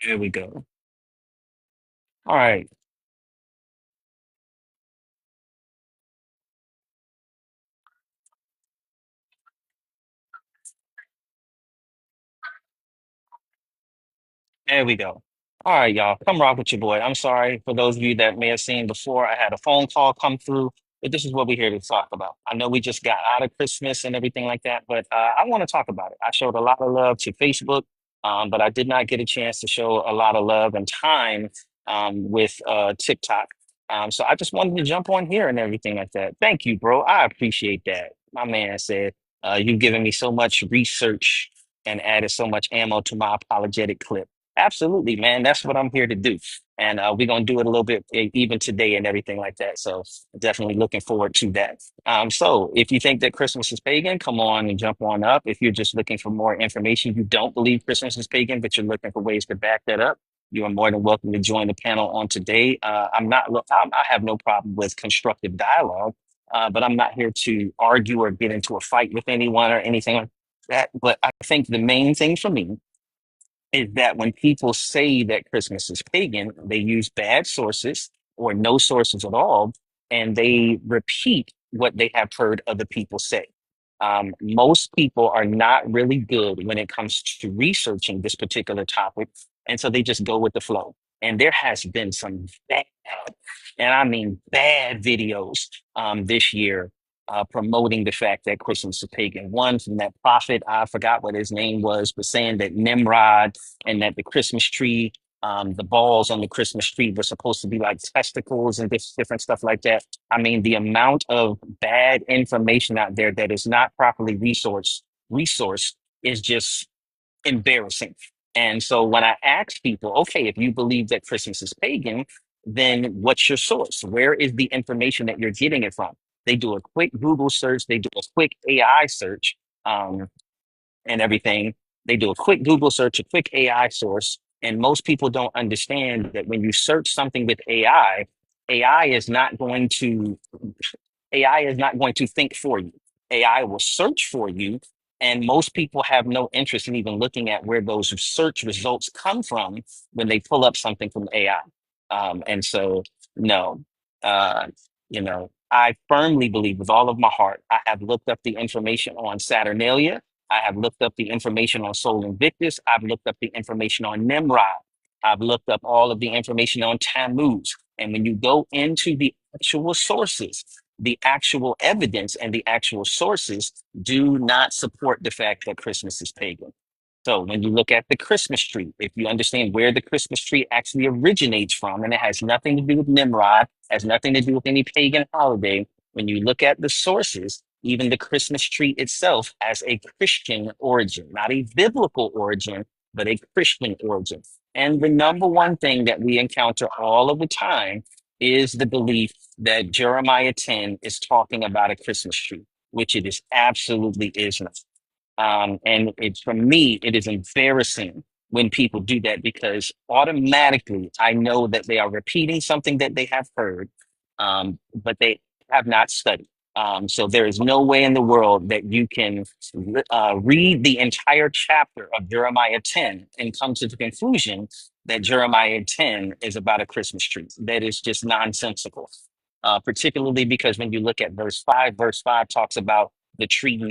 There we go. All right. There we go. All right, y'all. Come rock with your boy. I'm sorry for those of you that may have seen before. I had a phone call come through, but this is what we're here to talk about. I know we just got out of Christmas and everything like that, but I want to talk about it. I showed a lot of love to Facebook, but I did not get a chance to show a lot of love and time with TikTok. So I just wanted to jump on here and everything like that. Thank you, bro. I appreciate that. My man said, you've given me so much research and added so much ammo to my apologetic clip. Absolutely, man. That's what I'm here to do. And we're going to do it a little bit even today and everything like that. So definitely looking forward to that. So if you think that Christmas is pagan, come on and jump on up. If you're just looking for more information, you don't believe Christmas is pagan, but you're looking for ways to back that up, you are more than welcome to join the panel on today. I'm not, I have no problem with constructive dialogue, but I'm not here to argue or get into a fight with anyone or anything like that. But I think the main thing for me is that when people say that Christmas is pagan, they use bad sources or no sources at all, and they repeat what they have heard other people say. Most people are not really good when it comes to researching this particular topic, and so they just go with the flow. And there has been some bad, and I mean bad videos this year promoting the fact that Christmas is pagan. One from that prophet, I forgot what his name was, but saying that Nimrod and that the Christmas tree, the balls on the Christmas tree were supposed to be like testicles and different stuff like that. I mean, the amount of bad information out there that is not properly resourced is just embarrassing. And so when I ask people, okay, if you believe that Christmas is pagan, then what's your source? Where is the information that you're getting it from? They do a quick Google search, they do a quick AI search, and everything. They do a quick Google search, a quick AI source, and most people don't understand that when you search something with AI is not going to AI is not going to think for you. AI will search for you. And most people have no interest in even looking at where those search results come from when they pull up something from AI. And so, no, uh, I firmly believe with all of my heart, I have looked up the information on Saturnalia. I have looked up the information on Sol Invictus. I've looked up the information on Nimrod. I've looked up all of the information on Tammuz. And when you go into the actual sources, the actual evidence and the actual sources do not support the fact that Christmas is pagan. So when you look at the Christmas tree, if you understand where the Christmas tree actually originates from, and it has nothing to do with Nimrod, has nothing to do with any pagan holiday, when you look at the sources, even the Christmas tree itself has a Christian origin, not a biblical origin, but a Christian origin. And the number one thing that we encounter all of the time is the belief that Jeremiah 10 is talking about a Christmas tree, which it is absolutely is not. And it's for me, it is embarrassing when people do that because automatically I know that they are repeating something that they have heard, but they have not studied. So there is no way in the world that you can read the entire chapter of Jeremiah 10 and come to the conclusion that Jeremiah 10 is about a Christmas tree. That is just nonsensical. Particularly because when you look at verse 5 talks about the tree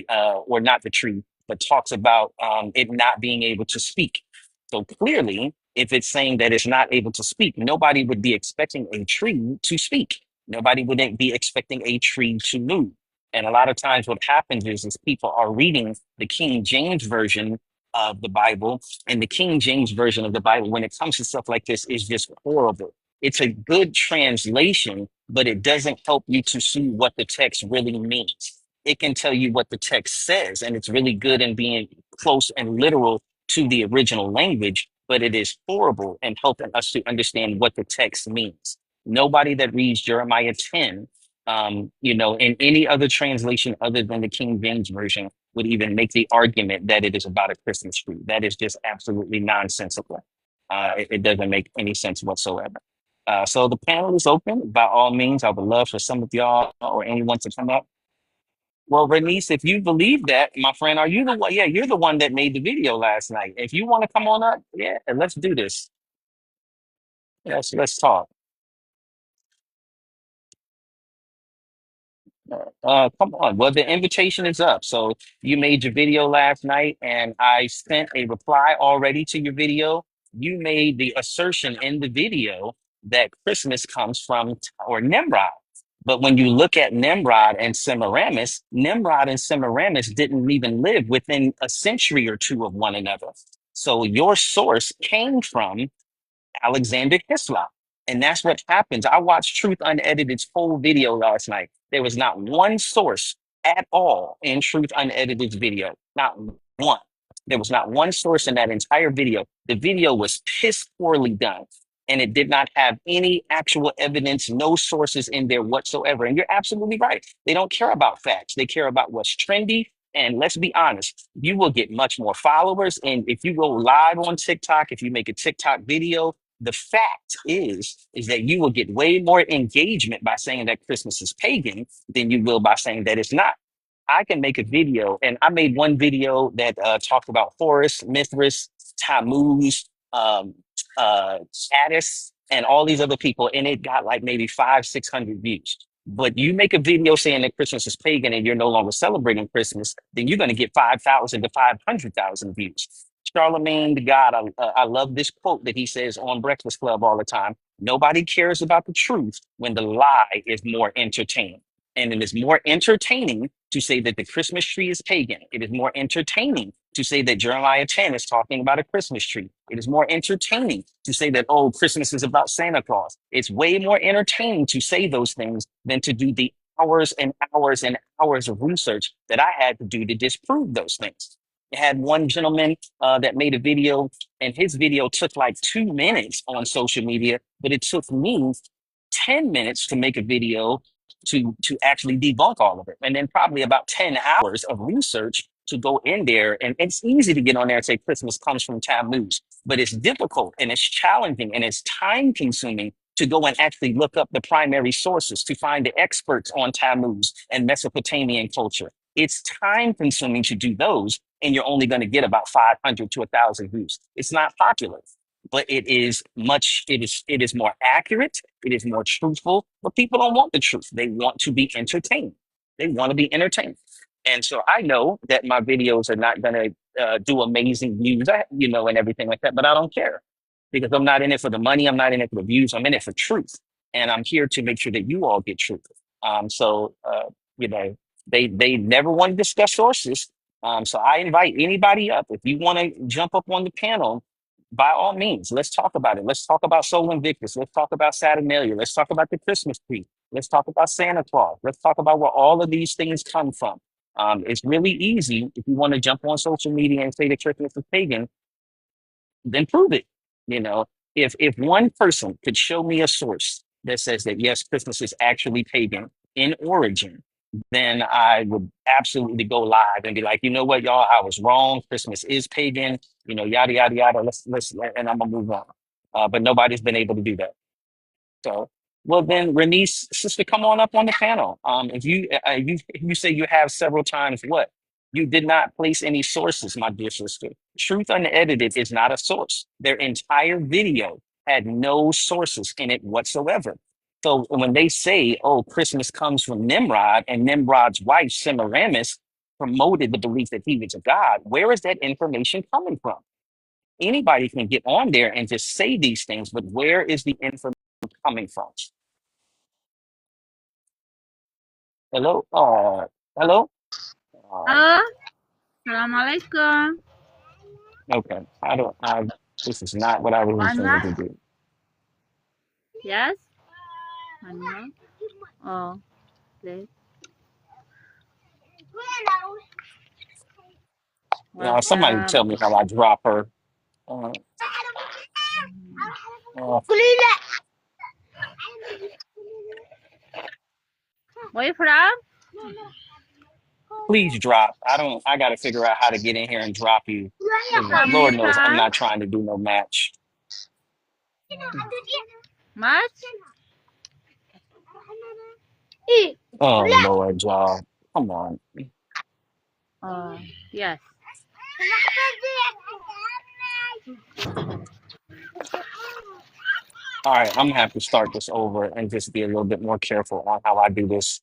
or not the tree, but talks about it not being able to speak. So clearly, if it's saying that it's not able to speak, nobody would be expecting a tree to speak. Nobody would be expecting a tree to move. And a lot of times what happens is people are reading the King James version of the Bible, and the King James version of the Bible, when it comes to stuff like this, is just horrible. It's a good translation, but it doesn't help you to see what the text really means. It can tell you what the text says, and it's really good in being close and literal to the original language, but it is horrible in helping us to understand what the text means. Nobody that reads Jeremiah 10, in any other translation other than the King James Version would even make the argument that it is about a Christmas tree. That is just absolutely nonsensical. It doesn't make any sense whatsoever. So the panel is open. By all means, I would love for some of y'all or anyone to come up Well, Renice, if you believe that, my friend, are you the one? Yeah, you're the one that made the video last night. If you want to come on up, yeah, let's do this. Let's talk. Come on. Well, the invitation is up. So you made your video last night, and I sent a reply already to your video. You made the assertion in the video that Christmas comes from or Nimrod. But when you look at Nimrod and Semiramis didn't even live within a century or two of one another. So your source came from Alexander Hislop. And that's what happens. I watched Truth Unedited's whole video last night. There was not one source at all in Truth Unedited's video. Not one. There was not one source in that entire video. The video was piss poorly done. And it did not have any actual evidence, no sources in there whatsoever. And you're absolutely right. They don't care about facts. They care about what's trendy. And let's be honest, you will get much more followers. And if you go live on TikTok, if you make a TikTok video, the fact is that you will get way more engagement by saying that Christmas is pagan than you will by saying that it's not. I can make a video, and I made one video that talked about Horus, Mithras, Tammuz, um, Attis, and all these other people, and it got like maybe 600 views. But you make a video saying that Christmas is pagan and you're no longer celebrating Christmas, then you're going to get 5,000 to 500,000 views. Charlemagne the God, I love this quote that he says on Breakfast Club all the time. Nobody cares about the truth when the lie is more entertaining. And it is more entertaining to say that the Christmas tree is pagan. It is more entertaining to say that Jeremiah 10 is talking about a Christmas tree. It is more entertaining to say that, oh, Christmas is about Santa Claus. It's way more entertaining to say those things than to do the hours and hours and hours of research that I had to do to disprove those things. I had one gentleman that made a video, and his video took like 2 minutes on social media, but it took me 10 minutes to make a video to actually debunk all of it. And then probably about 10 hours of research to go in there. And it's easy to get on there and say Christmas comes from Tammuz, but it's difficult and it's challenging and it's time consuming to go and actually look up the primary sources to find the experts on Tammuz and Mesopotamian culture. It's time consuming to do those, and you're only going to get about 500 to 1,000 views. It's not popular, but it is more accurate, it is more truthful, but people don't want the truth. They want to be entertained. They want to be entertained. And so I know that my videos are not going to do amazing views, and everything like that, but I don't care because I'm not in it for the money. I'm not in it for the views. I'm in it for truth. And I'm here to make sure that you all get truth. You know, they never want to discuss sources. So I invite anybody up. If you want to jump up on the panel, by all means, let's talk about it. Let's talk about Sol Invictus. Let's talk about Saturnalia. Let's talk about the Christmas tree. Let's talk about Santa Claus. Let's talk about where all of these things come from. It's really easy if you want to jump on social media and say that Christmas is pagan, then prove it. You know, if one person could show me a source that says that yes, Christmas is actually pagan in origin, then I would absolutely go live and be like, you know what, y'all, I was wrong. Christmas is pagan. Yada yada yada. And I'm gonna move on. But nobody's been able to do that. So, well then, Renice, sister, come on up on the panel. If you say you have several times, what? You did not place any sources, my dear sister. Truth Unedited is not a source. Their entire video had no sources in it whatsoever. So when they say, "Oh, Christmas comes from Nimrod," and Nimrod's wife Semiramis promoted the belief that he was a god, where is that information coming from? Anybody can get on there and just say these things, but where is the information coming from? Hello? Hello? Uh, Halo, Assalamualaikum. okay. This is not what I was One intending more? to do. Yes? One more? Oh, please. Somebody tell Welcome. me how I drop her. Uh, uh, Where you from? please drop. I got to figure out how to get in here and drop you. From Lord knows I'm Nepal? not trying to do no match. Mas? Oh, Lord, y'all. Come on. Oh, yes. All right, I'm gonna have to start this over and just be a little bit more careful on how I do this.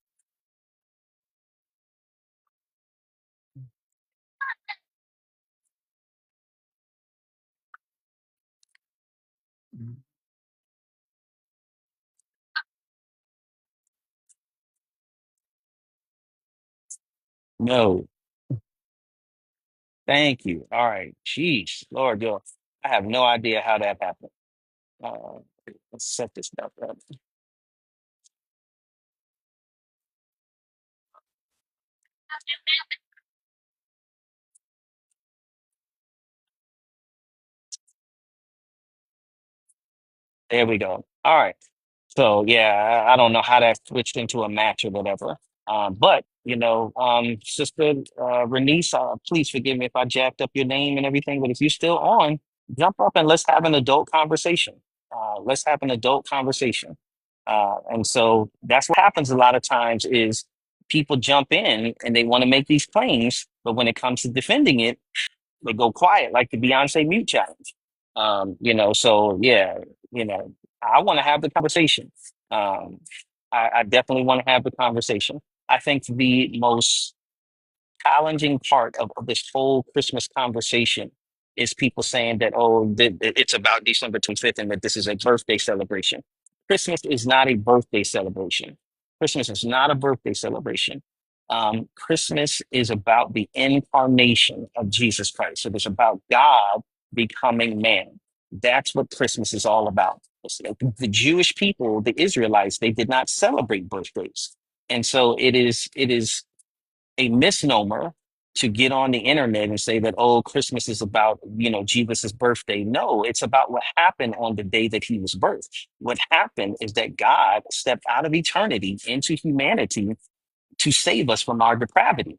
No, thank you. All right, jeez, Lord, yo, I have no idea how that happened. Uh, let's set this stuff up. There we go. All right. So yeah, I don't know how that switched into a match or whatever. But Sister Renice, please forgive me if I jacked up your name and everything. But if you're still on, jump up and let's have an adult conversation. Let's have an adult conversation. And so that's what happens a lot of times is people jump in and they want to make these claims, but when it comes to defending it, they go quiet, like the Beyonce mute challenge. So yeah, I want to have the conversation. Um, I definitely want to have the conversation. I think the most challenging part of this whole Christmas conversation is people saying that, oh, it's about December 25th and that this is a birthday celebration. Christmas is not a birthday celebration. Christmas is not a birthday celebration. Christmas is about the incarnation of Jesus Christ. So it's about God becoming man. That's what Christmas is all about. The Jewish people, the Israelites, they did not celebrate birthdays. And so it is a misnomer to get on the internet and say that, oh, Christmas is about, Jesus's birthday. No, it's about what happened on the day that he was birthed. What happened is that God stepped out of eternity into humanity to save us from our depravity.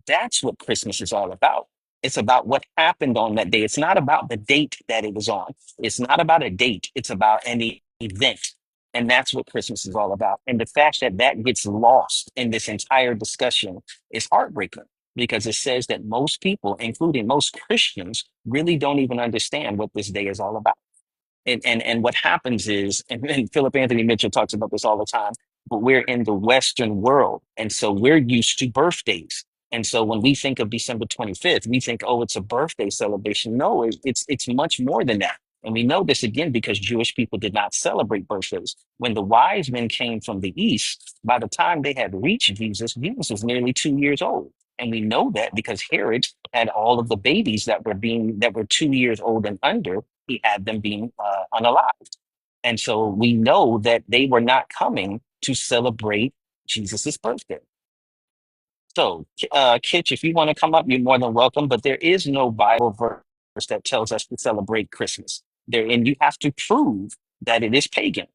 That's what Christmas is all about. It's about what happened on that day. It's not about the date that it was on. It's not about a date. It's about an event. And that's what Christmas is all about. And the fact that that gets lost in this entire discussion is heartbreaking because it says that most people, including most Christians, really don't even understand what this day is all about. And what happens is, and Philip Anthony Mitchell talks about this all the time, but we're in the Western world. And so we're used to birthdays. And so when we think of December 25th, we think, oh, it's a birthday celebration. No, it's much more than that. And we know this again because Jewish people did not celebrate birthdays. When the wise men came from the east, by the time they had reached Jesus, Jesus was nearly 2 years old. And we know that because Herod had all of the babies that were 2 years old and under, he had them being unalived. And so we know that they were not coming to celebrate Jesus's birthday. So, Kitch, if you want to come up, you're more than welcome. But there is no Bible verse that tells us to celebrate Christmas. And you have to prove that it is pagan.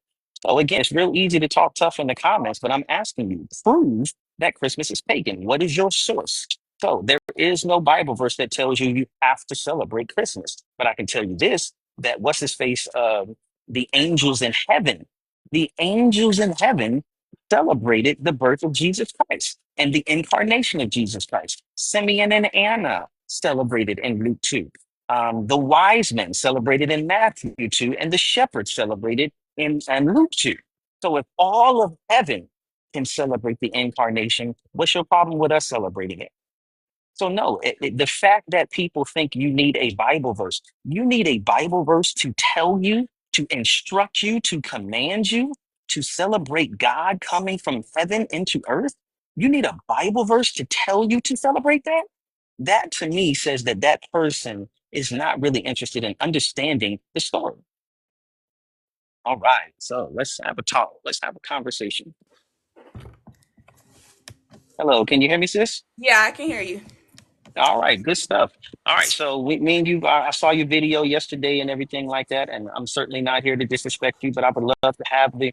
So again, it's real easy to talk tough in the comments, but I'm asking you, prove that Christmas is pagan. What is your source? So there is no Bible verse that tells you you have to celebrate Christmas. But I can tell you this: that what's his face? The angels in heaven, the angels in heaven celebrated the birth of Jesus Christ and the incarnation of Jesus Christ. Simeon and Anna celebrated in Luke 2. The wise men celebrated in Matthew 2, and the shepherds celebrated in Luke 2. So if all of heaven can celebrate the incarnation, what's your problem with us celebrating it? So no, the fact that people think you need a Bible verse, you need a Bible verse to tell you, to instruct you, to command you to celebrate God coming from heaven into earth. You need a Bible verse to tell you to celebrate that. That to me says that that person is not really interested in understanding the story. All right, so let's have a talk. Let's have a conversation. Hello, can you hear me, sis? Yeah, I can hear you. All right, good stuff. All right, so me and you, I saw your video yesterday and everything like that, and I'm certainly not here to disrespect you, but I would love to have the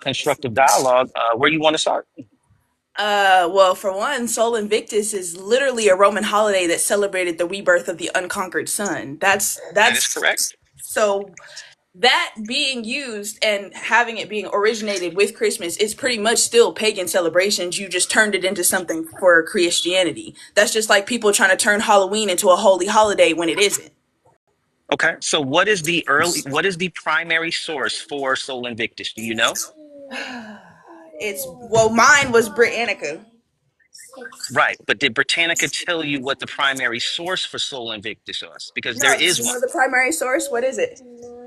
constructive dialogue. Where you want to start? Well, for one, Sol Invictus is literally a Roman holiday that celebrated the rebirth of the unconquered sun. That's That is that's correct. so. that being used and having it being originated with Christmas is pretty much still pagan celebrations. You just turned it into something for Christianity. That's just like people trying to turn Halloween into a holy holiday when it isn't. Okay. So what is the primary source for Sol Invictus? Do you know? Mine was Britannica. Right. But did Britannica tell you what the primary source for Sol Invictus was? Because there No, do is you one. know the primary source? What is it?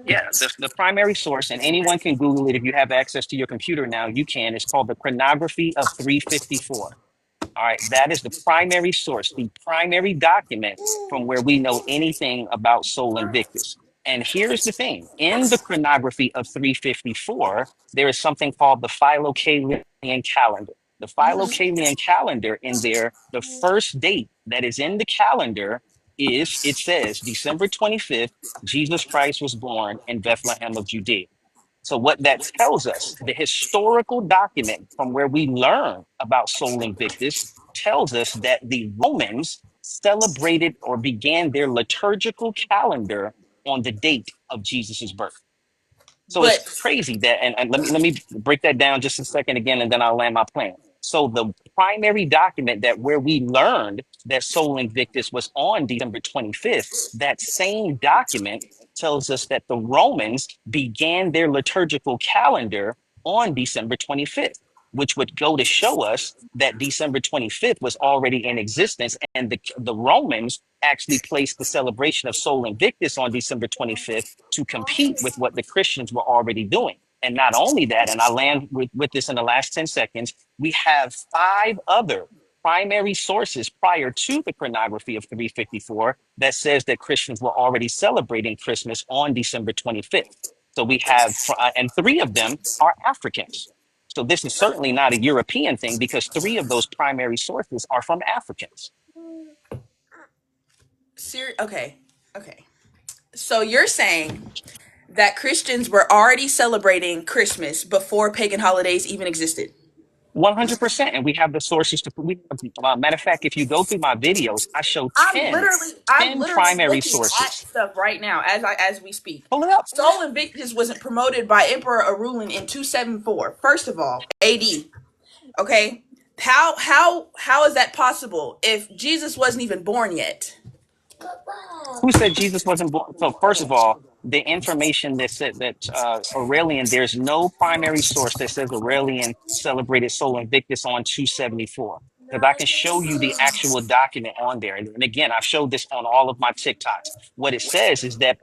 Yeah, the primary source, and anyone can Google it if you have access to your computer now, you can. It's called the Chronography of 354. All right, that is the primary source, the primary document from where we know anything about Sol Invictus. And here's the thing, in the Chronography of 354, there is something called the Philocalian calendar. The Philocalian calendar in there, the first date that is in the calendar is, it says December 25th, Jesus Christ was born in Bethlehem of Judea. So what that tells us, the historical document from where we learn about Sol Invictus tells us that the Romans celebrated or began their liturgical calendar on the date of Jesus's birth. So it's But crazy that, and let me break that down just a second again, and then I'll land my plan. So the primary document that where we learned that Sol Invictus was on December 25th, that same document tells us that the Romans began their liturgical calendar on December 25th, which would go to show us that December 25th was already in existence, and the Romans actually placed the celebration of Sol Invictus on December 25th to compete with what the Christians were already doing. And not only that, and I land with this in the last 10 seconds, we have five other primary sources prior to the chronography of 354 that says that Christians were already celebrating Christmas on December 25th. So we have, and three of them are Africans. So this is certainly not a European thing because three of those primary sources are from Africans. okay, okay. So you're saying that Christians were already celebrating Christmas before pagan holidays even existed? 100%. And we have the sources to, matter of fact, if you go through my videos, I show I'm 10 literally primary looking at sources. stuff right now as we speak. Pull it up. Sol Invictus wasn't promoted by Emperor Arulin in 274. First of all, AD. Okay, how is that possible if Jesus wasn't even born yet? Who said Jesus wasn't born? So first of all, the information that said that Aurelian, there's no primary source that says Aurelian celebrated Sol Invictus on 274. Because I can show you the actual document on there. And again, I've showed this on all of my TikToks. What it says is that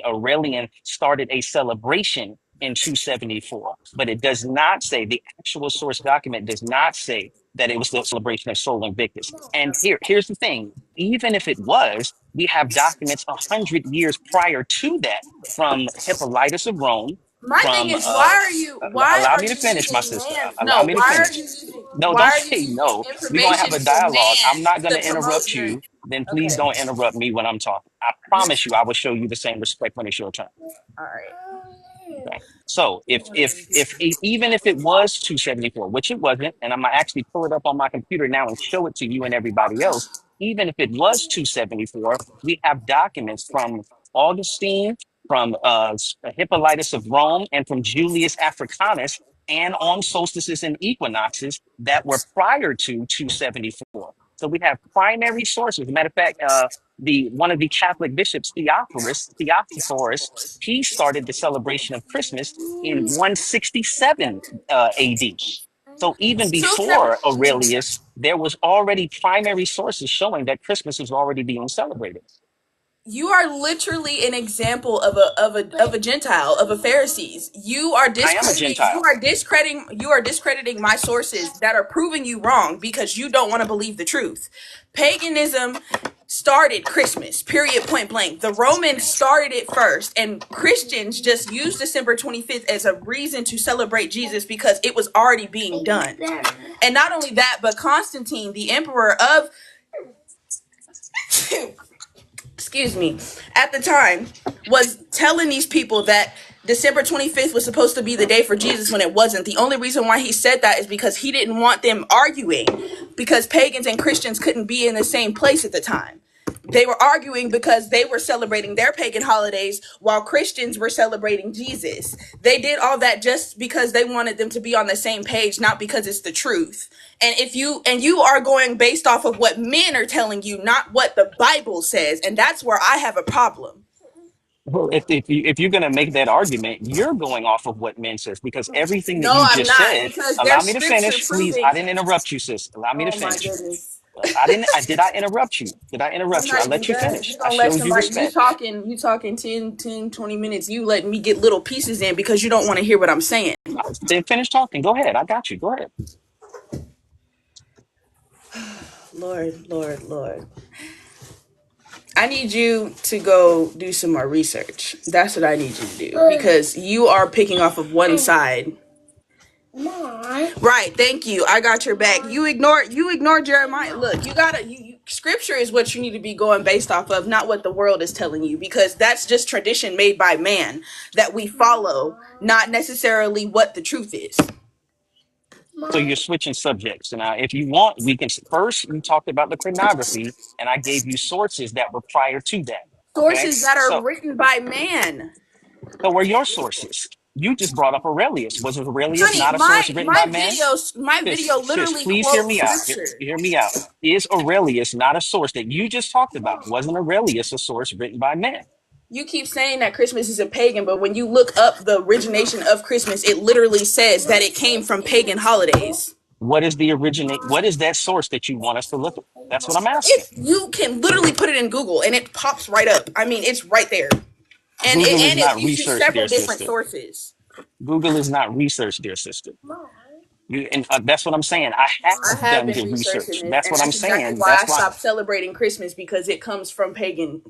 Aurelian started a celebration in 274, but it does not say, the actual source document does not say that it was the celebration of Sol Invictus. And here's the thing, even if it was, we have documents 100 years prior to that from Hippolytus of Rome, My thing from is, why allow are me to you finish, my using sister. man? Allow No, me to finish. No, why don't are you say using no. We're gonna have information a from dialogue. man I'm not to gonna promote interrupt your? you. Then please Okay, don't interrupt me when I'm talking. I promise you I will show you the same respect when it's your turn. all right. Okay. So even if it was 274, which it wasn't, and I'm gonna actually pull it up on my computer now and show it to you and everybody else, even if it was 274, we have documents from Augustine, from Hippolytus of Rome, and from Julius Africanus, and on solstices and equinoxes that were prior to 274. So we have primary sources. As a matter of fact, the one of the Catholic bishops, Theophorus, he started the celebration of Christmas in 167 AD. So even before 274. Aurelius, there was already primary sources showing that Christmas was already being celebrated. You are literally an example of a Gentile, of a Pharisees. I am a Gentile. You are discrediting my sources that are proving you wrong because you don't want to believe the truth. Paganism started Christmas, period, point blank. The Romans started it first, and Christians just used December 25th as a reason to celebrate Jesus because it was already being done. And not only that, but Constantine, the emperor of excuse me, at the time, was telling these people that December 25th was supposed to be the day for Jesus when it wasn't. The only reason why he said that is because he didn't want them arguing, because pagans and Christians couldn't be in the same place at the time. They were arguing because they were celebrating their pagan holidays while Christians were celebrating Jesus. They did all that just because they wanted them to be on the same page, not because it's the truth. And you are going based off of what men are telling you, not what the Bible says, and that's where I have a problem. Well, if you're gonna make that argument, you're going off of what men says because everything that No, you I'm just not, said. because Allow there's me to scripture finish, please. proving. I didn't interrupt you, sis. Allow me to Oh my finish. goodness. I didn't. Did I interrupt you? Did I I'm interrupt you? I not even let you done. finish. You I gonna let showed you somebody, respect. you talking 10, 20 minutes, you letting me get little pieces in because you don't want to hear what I'm saying. Then finish talking. Go ahead. I got you. Go ahead. Lord. I need you to go do some more research. That's what I need you to do. Because you are picking off of one side. Right, thank you. I got your back. You ignore Jeremiah. Look, scripture is what you need to be going based off of, not what the world is telling you, because that's just tradition made by man that we follow, not necessarily what the truth is. So you're switching subjects. Now, if you want, we can first. We talked about the pornography, and I gave you sources that were prior to that. Okay. Sources that are So, written by man. so were your sources? You just brought up Aurelius. Was Aurelius Honey, not a source written by man? my video Sis, literally please hear quotes me out. scripture. Hear me out. Is Aurelius not a source that you just talked about? Wasn't Aurelius a source written by man? You keep saying that Christmas is a pagan, but when you look up the origination of Christmas, it literally says that it came from pagan holidays. What is the originate? What is that source that you want us to look at? That's what I'm asking. You can literally put it in Google and it pops right up. I mean, it's right there. Google is It not gives you research, several dear different sister. sources. Google is not research, dear sister. And that's what I'm saying. I I have have done been the researching research. this, That's and what I'm that's exactly saying. why I That's why stopped celebrating Christmas, because it comes from pagan.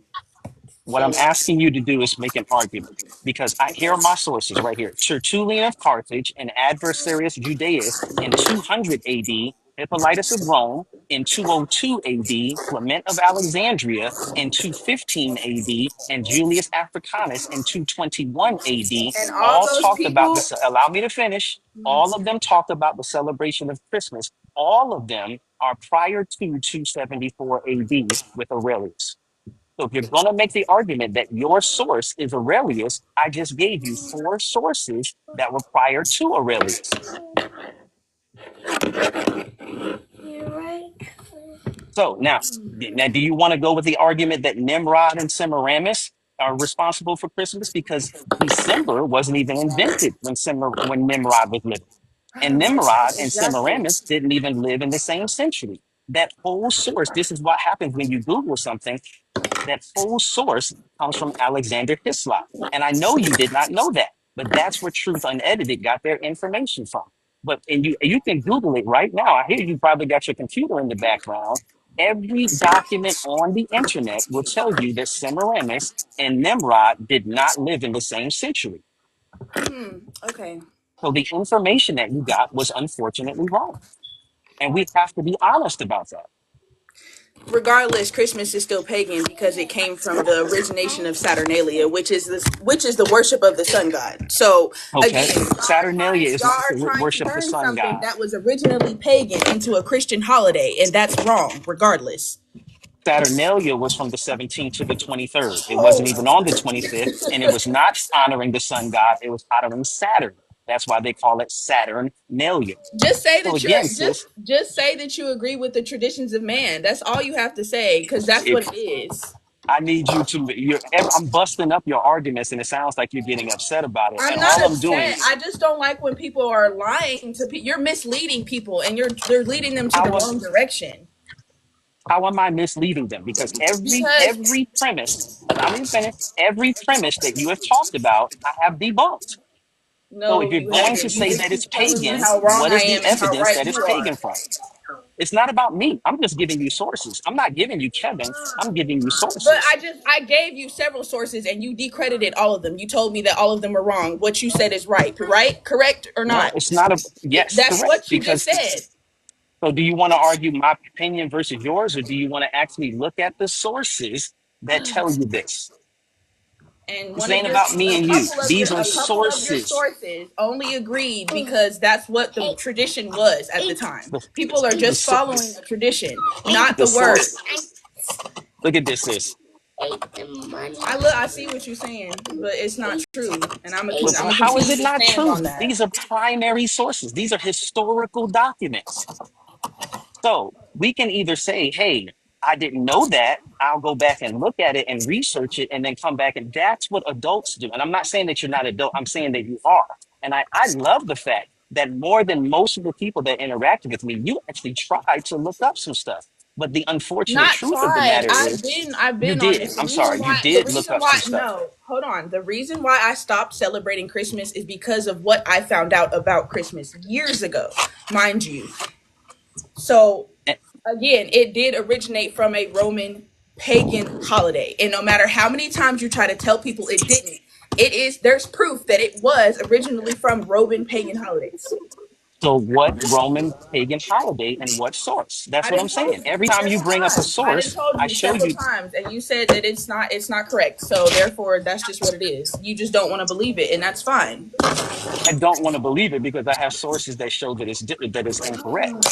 what I'm So asking you to do is make an argument because here are my sources right here. Tertullian of Carthage, an adversarius Judaeus in 200 AD, Hippolytus of Rome in 202 AD, Clement of Alexandria in 215 AD, and Julius Africanus in 221 AD and all all those talked about people. this. Allow me to finish. All of them talked about the celebration of Christmas. All of them are prior to 274 AD with Aurelius. So if you're going to make the argument that your source is Aurelius, I just gave you four sources that were prior to Aurelius. So now, do you want to go with the argument that Nimrod and Semiramis are responsible for Christmas because December wasn't even invented when Nimrod was living, and Nimrod and Exactly. Semiramis didn't even live in the same century. That whole source. This is what happens when you Google something. That full source comes from Alexander Hislop. And I know you did not know that, but that's where Truth Unedited got their information from. But and you can Google it right now. I hear you probably got your computer in the background. Every document on the internet will tell you that Semiramis and Nimrod did not live in the same century. Okay. So the information that you got was unfortunately wrong. And we have to be honest about that. Regardless, Christmas is still pagan because it came from the origination of Saturnalia, which is the worship of the sun god. So again, Okay. Saturnalia is y'all not are to trying to worship the turn sun something god. that was originally pagan into a Christian holiday, and that's wrong. Regardless, Saturnalia was from the 17th to the 23rd. It wasn't even on the 25th, and it was not honoring the sun god. It was honoring Saturn. That's why they call it Saturnalia. just say So that again, sis, just say that you agree with the traditions of man. That's all you have to say, because that's if what it is. I need you to, I'm busting up your arguments, and it sounds like you're getting upset about it. I'm And not all I'm doing, upset. I just don't like when people are lying to people. You're misleading people, and they're leading them to the how am wrong direction. how am I misleading them? Because Because every premise, allow me to finish, every premise that you have talked about, I have debunked. So if no, you're you going to haven't. You say just that it's keep telling me pagan, how wrong what I is the am and how evidence right that it's you are. pagan from? It's not about me. I'm just giving you sources. I'm not giving you Kevin. I'm giving you But sources. I gave you several sources and you decredited all of them. You told me that all of them were wrong. What you said is right, right? Correct or No, not? it's not a yes, That's correct. what you just Because said. so do you want to argue my opinion versus yours, or do you want to actually look at the sources that tell you this? And This ain't about me and you. These are a couple of your sources. sources only agreed because that's what the tradition was at the time. The, People are the, just so- following the tradition, not the the word. source Look at this, sis. I see what you're saying, but it's not true, and I'm But gonna how is continue it to not stand true? on that. These are primary sources. These are historical documents. So we can either say, hey, I didn't know that. I'll go back and look at it and research it and then come back. And that's what adults do. And I'm not saying that you're not adult. I'm saying that you are. And I love the fact that more than most of the people that interacted with me, you actually tried to look up some stuff. But the unfortunate Not truth of the tried. matter is I've you been on did. this. I'm sorry. You The did look reason up why some stuff. no, hold on. The reason why I stopped celebrating Christmas is because of what I found out about Christmas years ago, mind you. So And again, it did originate from a Roman pagan holiday. And no matter how many times you try to tell people it didn't, there's proof that it was originally from Roman pagan holidays. so what Roman pagan holiday and what source? That's I what I'm didn't told saying. you Every time you several bring up a times. I didn't source, told I you show several you. times, and you said that it's not correct. So therefore, that's just what it is. You just don't want to believe it, and that's fine. I don't want to believe it because I have sources that show that that it's incorrect.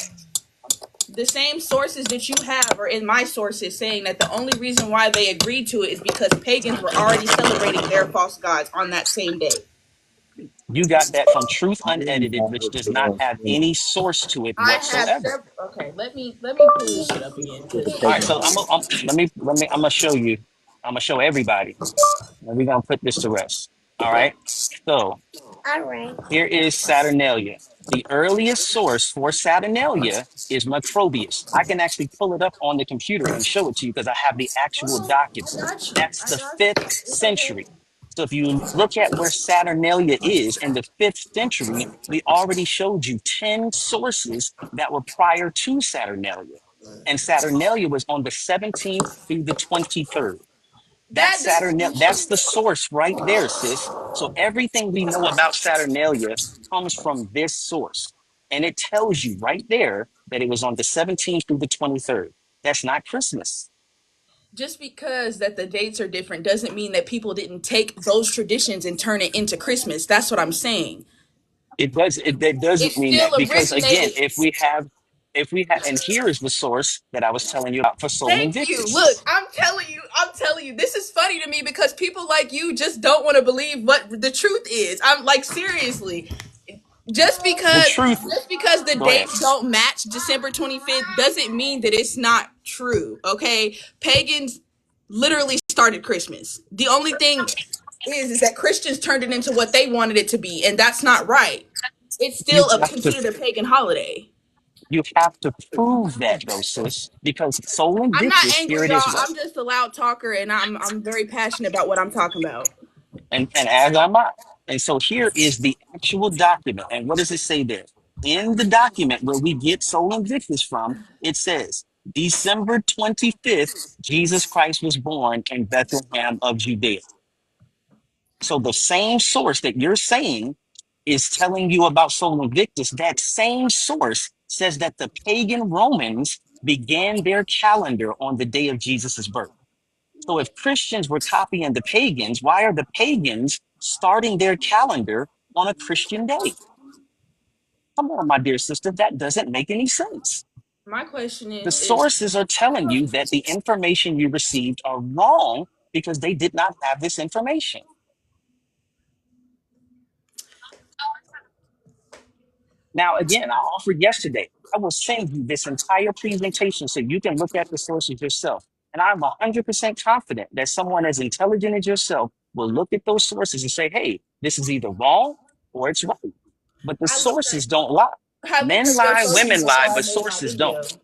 The same sources that you have are in my sources saying that the only reason why they agreed to it is because pagans were already celebrating their false gods on that same day. You got that from Truth Unedited, which does not have any source to it I have whatsoever. several. Okay, let me pull this shit up again because All right, so I'm gonna show you. I'm gonna show everybody, and we're gonna put this to rest. All right. So here is Saturnalia. The earliest source for Saturnalia is Macrobius. I can actually pull it up on the computer and show it to you because I have the actual document. That's the fifth century. So if you look at where Saturnalia is in the fifth century, we already showed you 10 sources that were prior to Saturnalia. And Saturnalia was on the 17th through the 23rd. That's that Saturnalia. doesn't. That's the source right there, sis. So everything we know about Saturnalia comes from this source. And it tells you right there that it was on the 17th through the 23rd. That's not Christmas. Just because that the dates are different doesn't mean that people didn't take those traditions and turn it into Christmas. That's what I'm saying. It It doesn't mean still that because again, originated. and here is the source that I was telling you about for Sol Thank you. Invictus. Look, I'm telling you, this is funny to me because people like you just don't want to believe what the truth is. I'm like, seriously. Just The because truth, just because the go ahead. dates don't match December 25th doesn't mean that it's not true. Okay? Pagans literally started Christmas. The only thing is that Christians turned it into what they wanted it to be, and that's not right. It's You still have to considered a pagan holiday. you have to prove that though, sis, because Sol I'm not Invictus, here angry, it y'all. is, right? I'm just a loud talker, and I'm very passionate about what I'm talking about. And as am I. And so here is the actual document. And what does it say there? In the document where we get Sol Invictus from, it says December 25th, Jesus Christ was born in Bethlehem of Judea. So the same source that you're saying is telling you about Sol Invictus. That same source says that the pagan Romans began their calendar on the day of Jesus's birth. So if Christians were copying the pagans, why are the pagans starting their calendar on a Christian day? Come on, my dear sister, that doesn't make any sense. My question The is sources are telling you that the information you received are wrong because they did not have this information. Now, again, I offered yesterday, I will send you this entire presentation so you can look at the sources yourself. And I'm 100% confident that someone as intelligent as yourself will look at those sources and say, hey, this is either wrong or it's right. But the I looked up sources don't lie. I looked Men up your lie, sources women lie, before I but made my sources don't. video.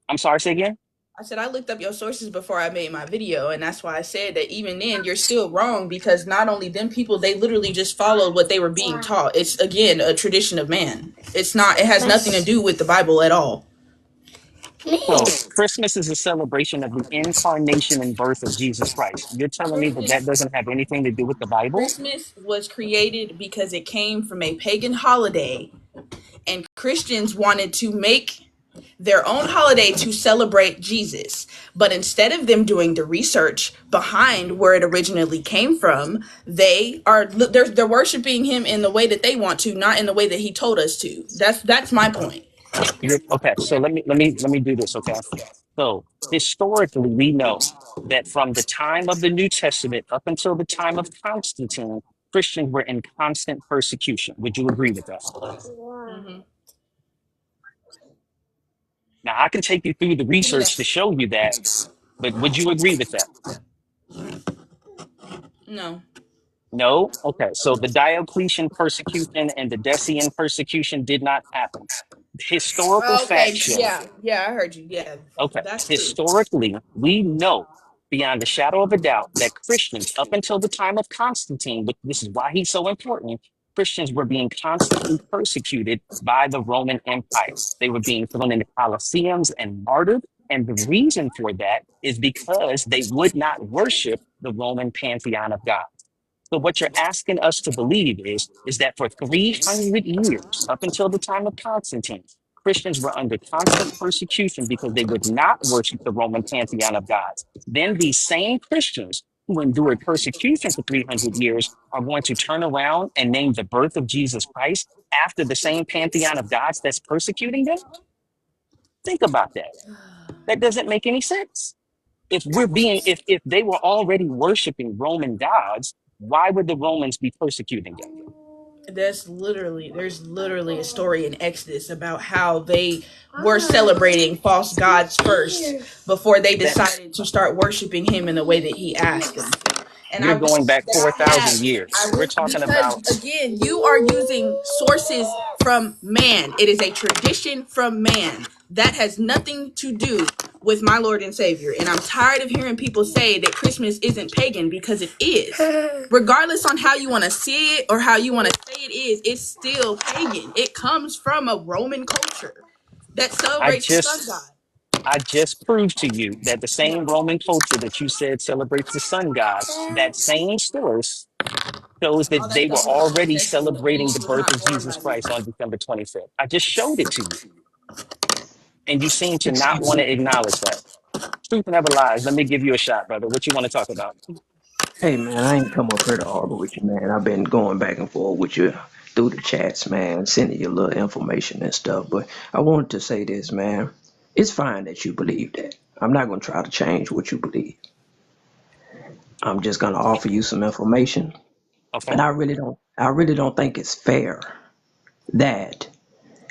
I'm sorry, say again? I said I looked up your sources before I made my video, and that's why I said that even then you're still wrong because not only them people, they literally just followed what they were being taught. It's again a tradition of man. It's not. It has nothing to do with the Bible at all. So Christmas is a celebration of the incarnation and birth of Jesus Christ. You're telling me that that Christmas doesn't have anything to do with the Bible? Christmas was created because it came from a pagan holiday, and Christians wanted to make their own holiday to celebrate Jesus. But instead of them doing the research behind where it originally came from, they're worshiping him in the way that they want to, not in the way that he told us to. That's my point. Okay, so let me do this, okay? So Historically, we know that from the time of the New Testament up until the time of Constantine, Christians were in constant persecution. Would you agree with that? Mhm. Now, I can take you through the research to show you that, but would you agree with that? No. No? Okay. So the Diocletian persecution and the Decian persecution did not happen. Historical Okay. facts show. Yeah. Yeah. I heard you. Yeah. Okay. That's true. Historically, we know beyond a shadow of a doubt that Christians, up until the time of Constantine, but this is why he's so important, Christians were being constantly persecuted by the Roman Empire. They were being thrown into colosseums and martyred. And the reason for that is because they would not worship the Roman pantheon of gods. So what you're asking us to believe is that for 300 years, up until the time of Constantine, Christians were under constant persecution because they would not worship the Roman pantheon of gods. Then these same Christians who endured persecution for 300 years are going to turn around and name the birth of Jesus Christ after the same pantheon of gods that's persecuting them? Think about that. That doesn't make any sense. If they were already worshiping Roman gods, why would the Romans be persecuting them? There's literally a story in Exodus about how they were celebrating false gods first before they That decided to start worshiping him in the way that he asked them. And you're I wish going back that I had, 4,000 years. I We're wish, talking about because again, you are using sources from man. It is a tradition from man that has nothing to do with my Lord and Savior. And I'm tired of hearing people say that Christmas isn't pagan, because it is. Regardless on how you want to see it or how you want to say it is, it's still pagan. It comes from a Roman culture that I celebrates the sun just god. I just proved to you that the same Roman culture that you said celebrates the sun god, that same source shows Oh, that that's they the were whole Old already Testament. The celebrating the English was birth not of formed Jesus by these Christ on people. December 25th. I just showed it to you, and you seem to not want to acknowledge that. Truth never lies. Let me give you a shot, brother. What you want to talk about? Hey man, I ain't come up here to argue with you, man. I've been going back and forth with you through the chats, man, sending you little information and stuff. But I wanted to say this, man. It's fine that you believe that. I'm not gonna try to change what you believe. I'm just gonna offer you some information. Okay. And I really don't think it's fair that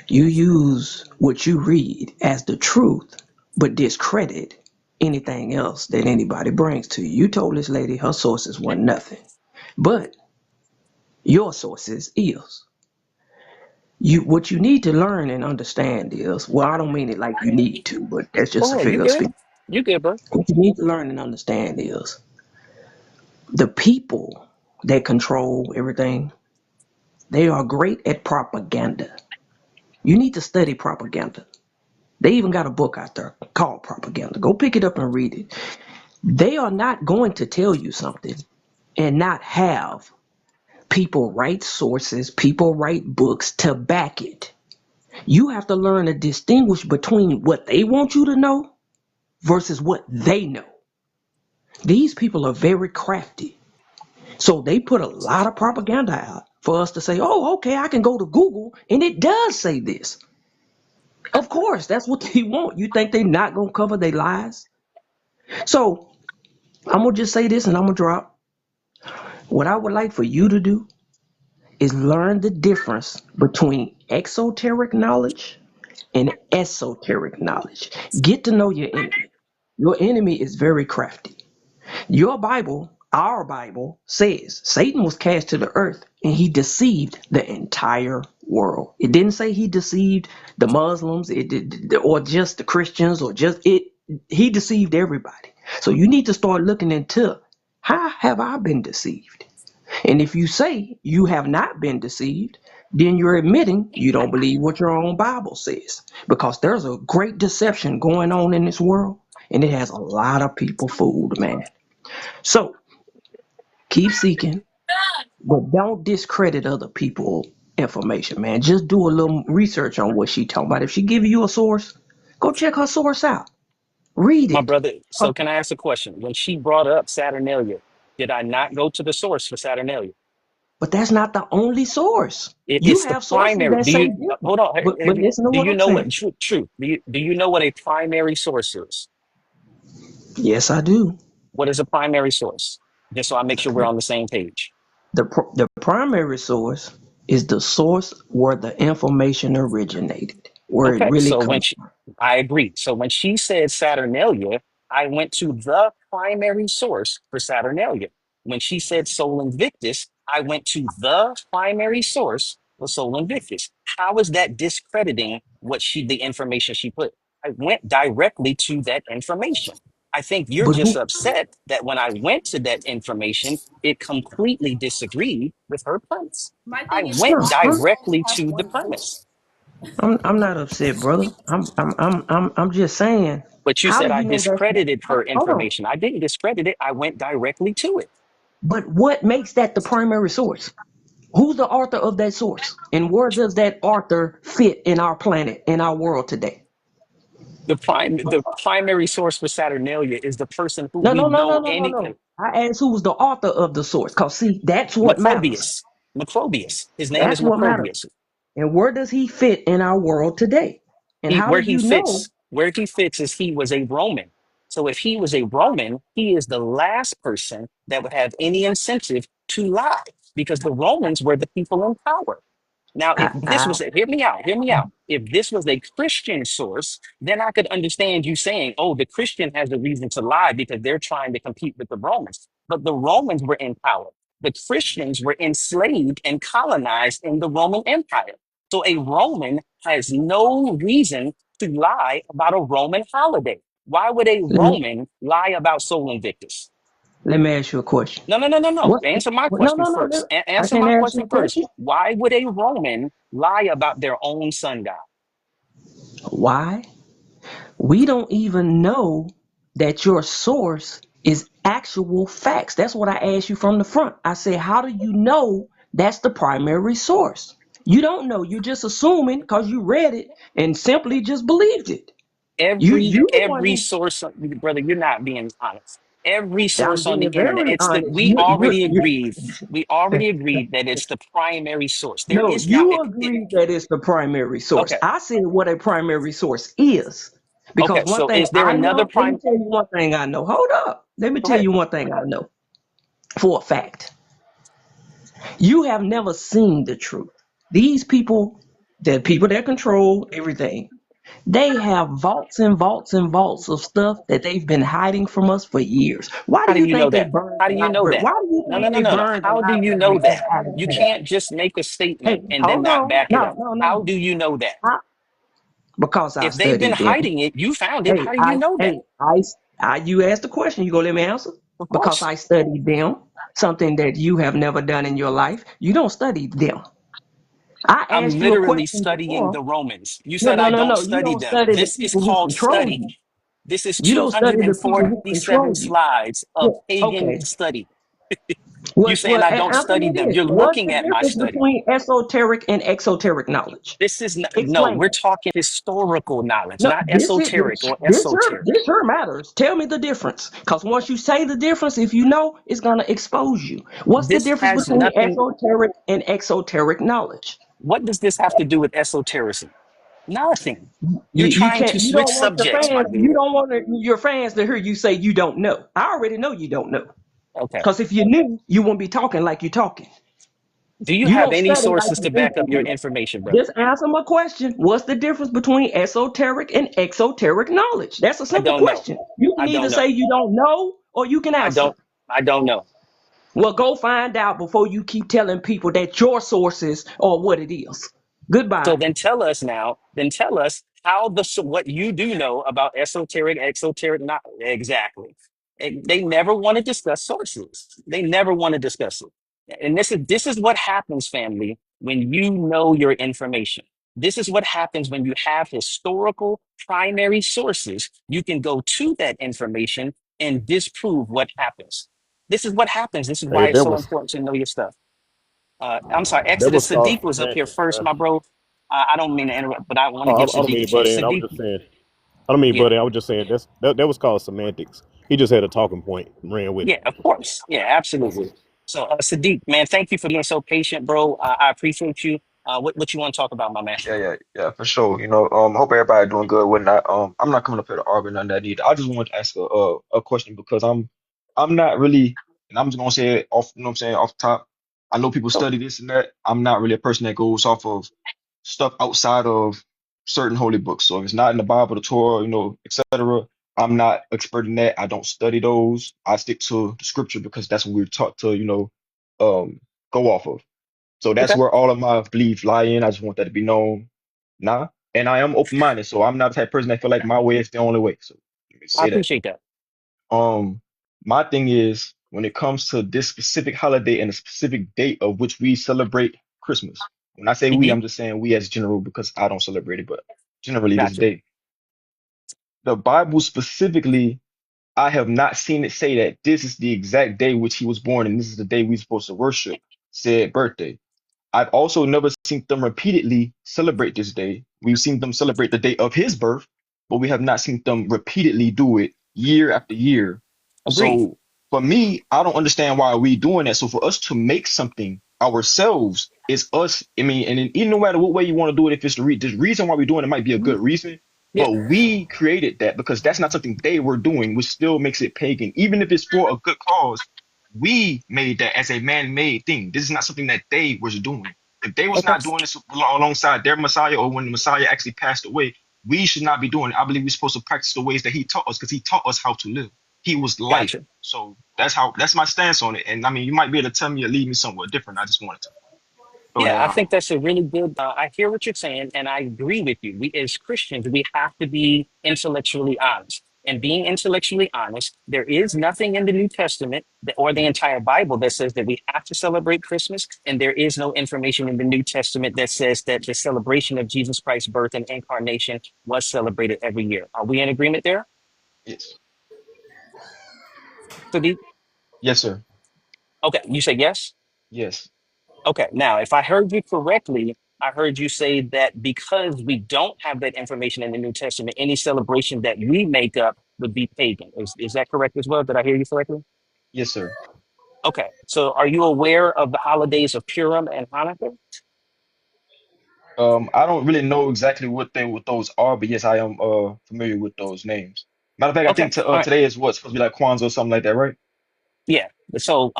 you use what you read as the truth, but discredit anything else that anybody brings to you. You told this lady her sources were nothing. But your sources is. You what you need to learn and understand is, well, I don't mean it like you need to, but that's just a Oh, you figure of good? speech. You good, bro? What you need to learn and understand is the people that control everything, they are great at propaganda. You need to study propaganda. They even got a book out there called Propaganda. Go pick it up and read it. They are not going to tell you something and not have people write sources, people write books to back it. You have to learn to distinguish between what they want you to know versus what they know. These people are very crafty. So they put a lot of propaganda out for us to say, oh, okay, I can go to Google and it does say this. Of course, that's what they want. You think they're not going to cover their lies? So I'm going to just say this and I'm going to drop. What I would like for you to do is learn the difference between exoteric knowledge and esoteric knowledge. Get to know your enemy. Your enemy is very crafty. Your Bible, our Bible, says Satan was cast to the earth and he deceived the entire world. It didn't say he deceived the Muslims, it did, or just the Christians, or just it. He deceived everybody. So you need to start looking into, how have I been deceived? And if you say you have not been deceived, then you're admitting you don't believe what your own Bible says. Because there's a great deception going on in this world, and it has a lot of people fooled, man. So keep seeking, but don't discredit other people' information, man. Just do a little research on what she talking about. If she give you a source, go check her source out. Read My it. brother, so can I ask a question? When she brought up Saturnalia, did I not go to the source for Saturnalia? But that's not the only source. You It's the have sources primary. that Do say you different. hold on? But listen to Do what you I'm know what saying. true? Do you know what a primary source is? Yes, I do. What is a primary source? Just so I make sure we're on the same page. The primary source is the source where the information originated, where it Okay, really so comes from. I agree. So when she said Saturnalia, I went to the primary source for Saturnalia. When she said Sol Invictus, I went to the primary source for Sol Invictus. How is that discrediting the information she put? I went directly to that information. I think you're But just who? upset that when I went to that information, it completely disagreed with her premise. My I thing is, No, went all directly souls have to the one premise. source. I'm not upset, brother. I'm just saying. But you How said do I you know that's? discredited her Hold on. information. I didn't discredit it. I went directly to it. But what makes that the primary source? Who's the author of that source? And where does that author fit in our planet, in our world today? The primary source for Saturnalia is the person who No, we no, no, no, know no, no, any no. I asked who's the author of the source. Because, see, that's what matters. Macrobius. Macrobius. His name is That's what matters. Macrobius. And where does he fit in our world today? And He how do where he you know? fits, where he fits is he was a Roman. So if he was a Roman, he is the last person that would have any incentive to lie because the Romans were the people in power. Now, if I, this I, was, hear me out. If this was a Christian source, then I could understand you saying, oh, the Christian has a reason to lie because they're trying to compete with the Romans. But the Romans were in power. The Christians were enslaved and colonized in the Roman Empire. So a Roman has no reason to lie about a Roman holiday. Why would a let me Roman lie about Sol Invictus? let me ask you a question. No, no, no, no, no. What? Answer my No, question no, no. first. I Answer can't my ask you question a first. question. Why would a Roman lie about their own sun god? Why? We don't even know that your source is actual facts. That's what I asked you from the front. I said, how do you know that's the primary source? You don't know. You're just assuming because you read it and simply just believed it. You the one Every who. source, brother, you're not being honest. Every I'm source on the being internet, very it's the honest. we already agreed that it's the primary source. There No, is now you agree that it's the primary source. okay, I said what a primary source is. okay. Because one So thing is there I another know, let me prime? tell you one thing I know. Hold up. Let me Go tell ahead. you one thing I know for a fact. You have never seen the truth. These people, the people that control everything, they have vaults and vaults and vaults of stuff that they've been hiding from us for years. Why How do do you you know think they that? burned How the do you know library? that? Why do you No, no, think no, they no, no. burned the How do you know library of that? You Alexandria? can't just make a Hey, statement and then hold not on. back it No, up. no, How no. do you know that? I, because I If they've been studied them. hiding it, you found it. How do you know that? You asked the question. You gonna let me answer? Of Because course. I studied them. Something that you have never done in your life. You don't study them. I I'm asked you a literally question studying before. the Romans. You No, said no, I no, don't no. You study don't them. study the This is people who called control study. you. This is You don't study the people who 247 control you. slides of Well, pagan okay. study. You Well, saying I don't answer study me them. this. You're What's looking the at my difference study. between esoteric and exoteric knowledge? This is no, Explain we're it. talking historical knowledge, No, not esoteric or esoteric. this here matters. Tell me the difference. Because once you say the difference, if you know, it's gonna expose you. What's the This difference has between nothing. esoteric and exoteric knowledge? What does this have to do with esotericism? Nothing. You're You trying to can't. You switch don't want your subjects, my fans. You dude. don't want your fans to hear you say you don't know. I already know you don't know. Okay. Because if you knew, you wouldn't be talking like you're talking. Do you You have don't any study like sources you to think back you up your do. information, brother? Just answer my question. What's the difference between esoteric and exoteric knowledge? That's a I simple don't know. question. You I can either don't know. say you don't know or you can I answer. don't. I don't know. Well, go find out before you keep telling people that your sources are what it is. So Goodbye. then tell us now, then tell us how what you do know about esoteric, exoteric, not exactly. They never want to discuss sources. They never want to discuss it. And this is what happens, family, when you know your information. This is what happens when you have historical primary sources. You can go to that information and disprove what happens. This is what happens. This is Hey, why it's so important to know your stuff. I'm sorry, that Exodus was called Sadiq was up here semantics, first, bro. my bro. I don't mean to interrupt, but I want Oh, to give I don't Sadiq mean a to butt chance. in. I was Sadiq, just saying. I don't mean yeah, butt in. I was just saying that was called semantics. He just had a talking point and ran with it. yeah, of course, yeah, absolutely. So, Sadiq, man, thank you for being so patient, bro. I appreciate you. What you want to talk about, my man? Yeah, for sure. Hope everybody doing good. Whatnot. I'm not coming up here to argue none of that either. I just wanted to ask a question because I'm not really, and I'm just gonna say it off, you know what I'm saying, off the top. I know people Sure. study this and that. I'm not really a person that goes off of stuff outside of certain holy books. So if it's not in the Bible, the Torah, etc., I'm not expert in that. I don't study those. I stick to the scripture because that's what we're taught to, go off of. So that's Okay. where all of my beliefs lie in. I just want that to be known. Nah. And I am open-minded, so I'm not the type of person that feel like my way is the only way. So let me I say that. appreciate that. Um, my thing is when it comes to this specific holiday and a specific date of which we celebrate Christmas. When I say we, Hmm. I'm just saying we as general because I don't celebrate it, but generally this Gotcha. day. The Bible specifically, I have not seen it say that this is the exact day which he was born and this is the day we're supposed to worship said birthday. I've also never seen them repeatedly celebrate this day. We've seen them celebrate the day of his birth, but we have not seen them repeatedly do it year after year. Agreed. So for me, I don't understand why we doing that. So for us to make something ourselves is us. I mean, and even no matter what way you want to do it, if it's the reason why we're doing it might be a good reason, Yeah. but we created that because that's not something they were doing, which still makes it pagan. Even if it's for a good cause, we made that as a man-made thing. This is not something that they was doing. If they was Okay. not doing this alongside their Messiah or when the Messiah actually passed away, we should not be doing it. I believe we're supposed to practice the ways that he taught us because he taught us how to live. He was life. Gotcha. So that's my stance on it. And I mean, you might be able to tell me or lead me somewhere different. I just wanted to throw that Yeah, I out think that's a really good. I hear what you're saying, and I agree with you. We, as Christians, we have to be intellectually honest. And being intellectually honest, there is nothing in the New Testament or the entire Bible that says that we have to celebrate Christmas. And there is no information in the New Testament that says that the celebration of Jesus Christ's birth and incarnation was celebrated every year. Are we in agreement there? there. Yes. So, Yes, sir. okay, you say yes? Yes. Okay, now if I heard you correctly, I heard you say that because we don't have that information in the New Testament, any celebration that we make up would be pagan. Is that correct as well? Did I hear you correctly? Yes, sir. Okay, so are you aware of the holidays of Purim and Hanukkah? I don't really know exactly what those are, but yes, I am familiar with those names. Matter of fact, I Okay, think all right. today is what's supposed to be like Kwanzaa or something like that, right? Yeah. So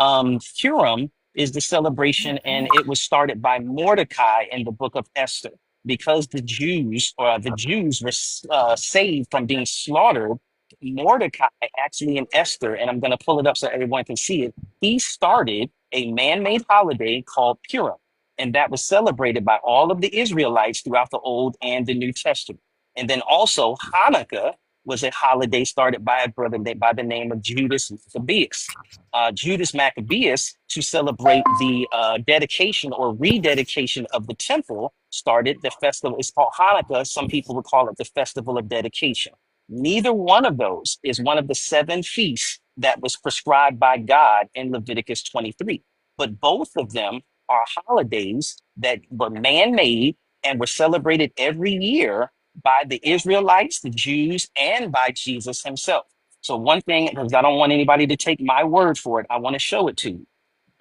Purim is the celebration, and it was started by Mordecai in the book of Esther, because the Jews were saved from being slaughtered. Mordecai actually in Esther, and I'm going to pull it up so everyone can see it. He started a man-made holiday called Purim, and that was celebrated by all of the Israelites throughout the Old and the New Testament. And then also Hanukkah was a holiday started by a brother by the name of Judas Maccabeus. Judas Maccabeus, to celebrate the dedication or rededication of the temple, started the festival. It's called Hanukkah. Some people would call it the festival of dedication. Neither one of those is one of the seven feasts that was prescribed by God in Leviticus 23. But both of them are holidays that were man made and were celebrated every year by the Israelites, the Jews, and by Jesus himself. So one thing, because I don't want anybody to take my word for it, I want to show it to you.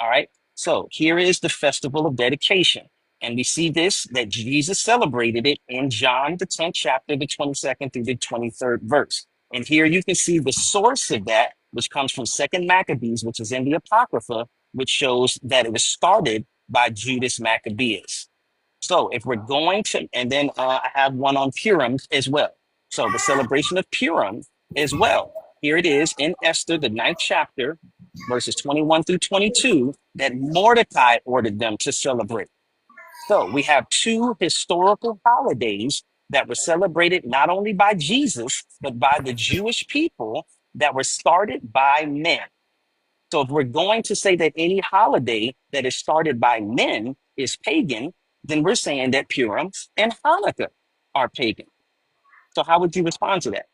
All right. So here is the festival of dedication. And we see this that Jesus celebrated it in John, the 10th chapter, the 22nd through the 23rd verse. And here you can see the source of that, which comes from Second Maccabees, which is in the Apocrypha, which shows that it was started by Judas Maccabeus. So if we're going to, and then I have one on Purim as well. So the celebration of Purim as well. Here it is in Esther, the ninth chapter, verses 21 through 22, that Mordecai ordered them to celebrate. So we have two historical holidays that were celebrated not only by Jesus, but by the Jewish people that were started by men. So if we're going to say that any holiday that is started by men is pagan, then we're saying that Purim and Hanukkah are pagan. So how would you respond to that?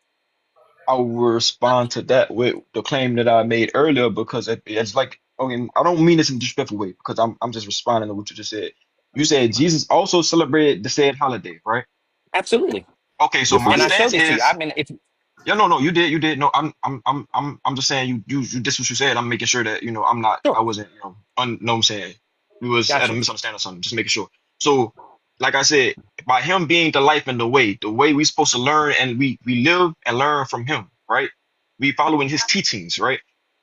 I will respond to that with the claim that I made earlier because it's like, okay, I don't mean this in a disrespectful way because I'm just responding to what you just said. You said Jesus also celebrated the said holiday, right? Absolutely. Okay, so Yes, he my And I did. stance showed it to you. I is, mean, if yeah, no, you did. No, I'm just saying you this what you said. I'm making sure that, I'm not, sure, I wasn't, no, what I'm saying. We was at a gotcha. misunderstanding or something, just making sure. So, like I said, by him being the life and the way we supposed to learn and we live and learn from him, right? We following his teachings, right?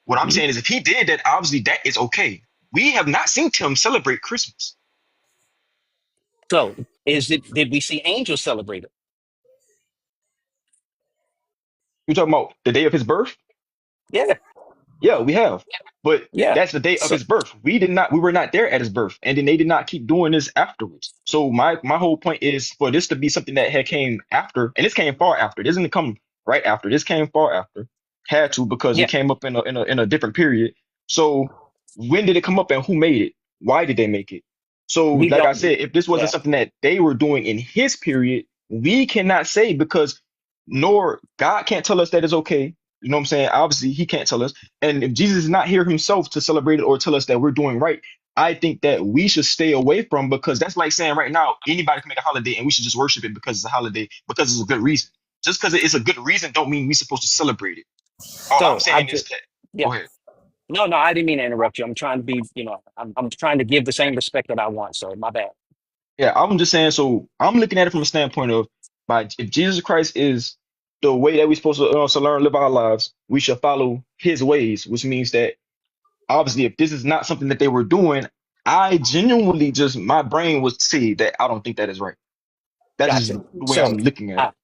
What I'm saying is if he did that, obviously that is okay. We have not seen him celebrate Christmas. So, did we see angels celebrate it? You talking about the day of his birth? Yeah, Yeah, we have. But yeah. that's the day of So, his birth. We were not there at his birth. And then they did not keep doing this afterwards. So my whole point is for this to be something that had came after, and this came far after. This didn't come right after. This came far after. Had to because it yeah, came up in a different period. So when did it come up and who made it? Why did they make it? So we like I don't. said, if this wasn't Yeah, something that they were doing in his period, we cannot say because nor God can't tell us that it's okay. You know what I'm saying? Obviously, he can't tell us. And if Jesus is not here himself to celebrate it or tell us that we're doing right, I think that we should stay away from because that's like saying right now, anybody can make a holiday and we should just worship it because it's a holiday, because it's a good reason. Just because it's a good reason don't mean we're supposed to celebrate it. All I'm so I saying is just, that, yeah. go ahead. No, no, I didn't mean to interrupt you. I'm trying to be, I'm trying to give the same respect that I want. So my bad. Yeah, I'm just saying, so I'm looking at it from a standpoint of by if Jesus Christ is the way that we're supposed to learn, live our lives, we should follow his ways, which means that obviously, if this is not something that they were doing, I genuinely just my brain would see that I don't think that is right. That's just Gotcha. the way So, I'm looking at uh, it.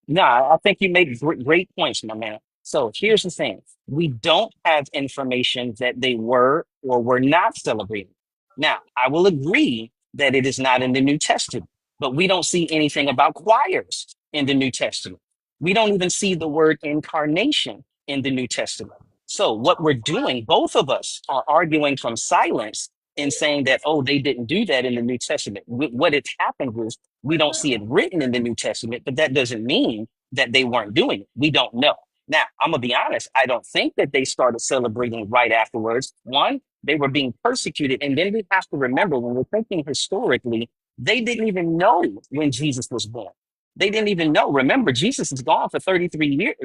no, I think you made great points, my man. So here's the thing. We don't have information that they were or were not celebrating. Now, I will agree that it is not in the New Testament, but we don't see anything about choirs in the New Testament. We don't even see the word incarnation in the New Testament. So what we're doing, both of us are arguing from silence and saying that, oh, they didn't do that in the New Testament. What had happened was we don't see it written in the New Testament, but that doesn't mean that they weren't doing it. We don't know. Now, I'm gonna be honest. I don't think that they started celebrating right afterwards. One, they were being persecuted, and then we have to remember when we're thinking historically, they didn't even know when Jesus was born. They didn't even know. Remember, Jesus is gone for 33 years.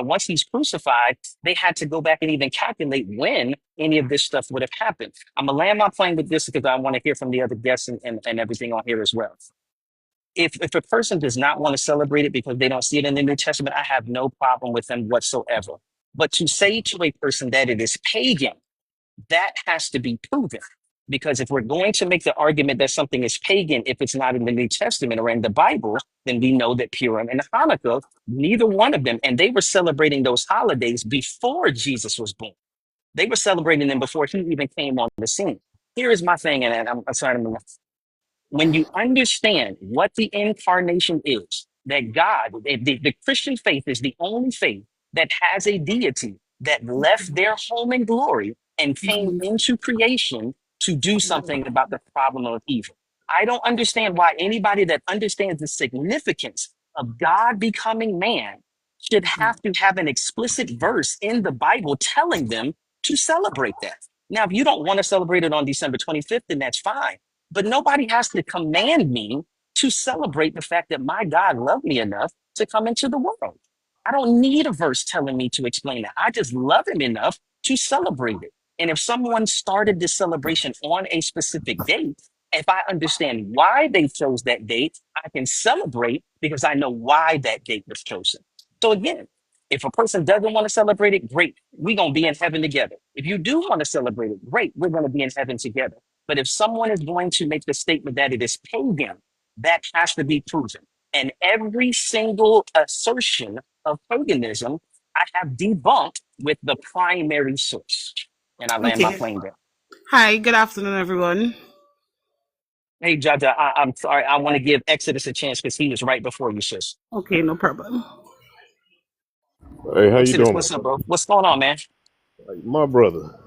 Once he's crucified, they had to go back and even calculate when any of this stuff would have happened. I'm gonna land my plane with this because I want to hear from the other guests and everything on here as well. If a person does not want to celebrate it because they don't see it in the New Testament, I have no problem with them whatsoever. But to say to a person that it is pagan, that has to be proven. Because if we're going to make the argument that something is pagan, if it's not in the New Testament or in the Bible, then we know that Purim and Hanukkah, neither one of them, and they were celebrating those holidays before Jesus was born. They were celebrating them before he even came on the scene. Here is my thing, and I'm sorry, when you understand what the incarnation is, that God, the Christian faith is the only faith that has a deity that left their home in glory and came into creation to do something about the problem of evil. I don't understand why anybody that understands the significance of God becoming man should have to have an explicit verse in the Bible telling them to celebrate that. Now, if you don't want to celebrate it on December 25th, then that's fine, but nobody has to command me to celebrate the fact that my God loved me enough to come into the world. I don't need a verse telling me to explain that. I just love him enough to celebrate it. And if someone started this celebration on a specific date, if I understand why they chose that date, I can celebrate because I know why that date was chosen. So again, if a person doesn't want to celebrate it, great. We're going to be in heaven together. If you do want to celebrate it, great. We're going to be in heaven together. But if someone is going to make the statement that it is pagan, that has to be proven. And every single assertion of paganism, I have debunked with the primary source. And I land my Okay. plane there. Hi, good afternoon, everyone. Hey, Jaja, I'm sorry. I want to give Exodus a chance because he was right before you, sis. Okay, no problem. Hey, how you Exodus, doing, my what's up, brother? bro? What's going on, man? My brother,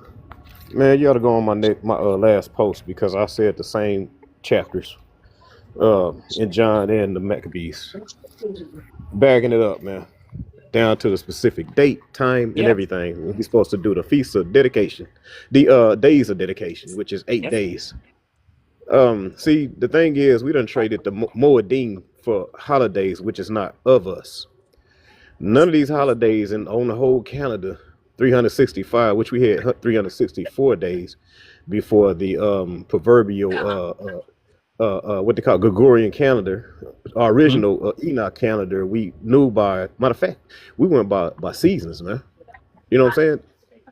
man, you ought to go on my last post because I said the same chapters in John and the Maccabees, bagging it up, man, down to the specific date, time, and Yeah, everything. He's supposed to do the feast of dedication, the days of dedication, which is 8 days. See, the thing is, we done traded the Moedim for holidays, which is not of us. None of these holidays and on the whole calendar, 365, which we had 364 days before the proverbial what they call Gregorian calendar, our Hmm. original Enoch calendar. We knew by matter of fact, we went by seasons, man. You know what I'm saying?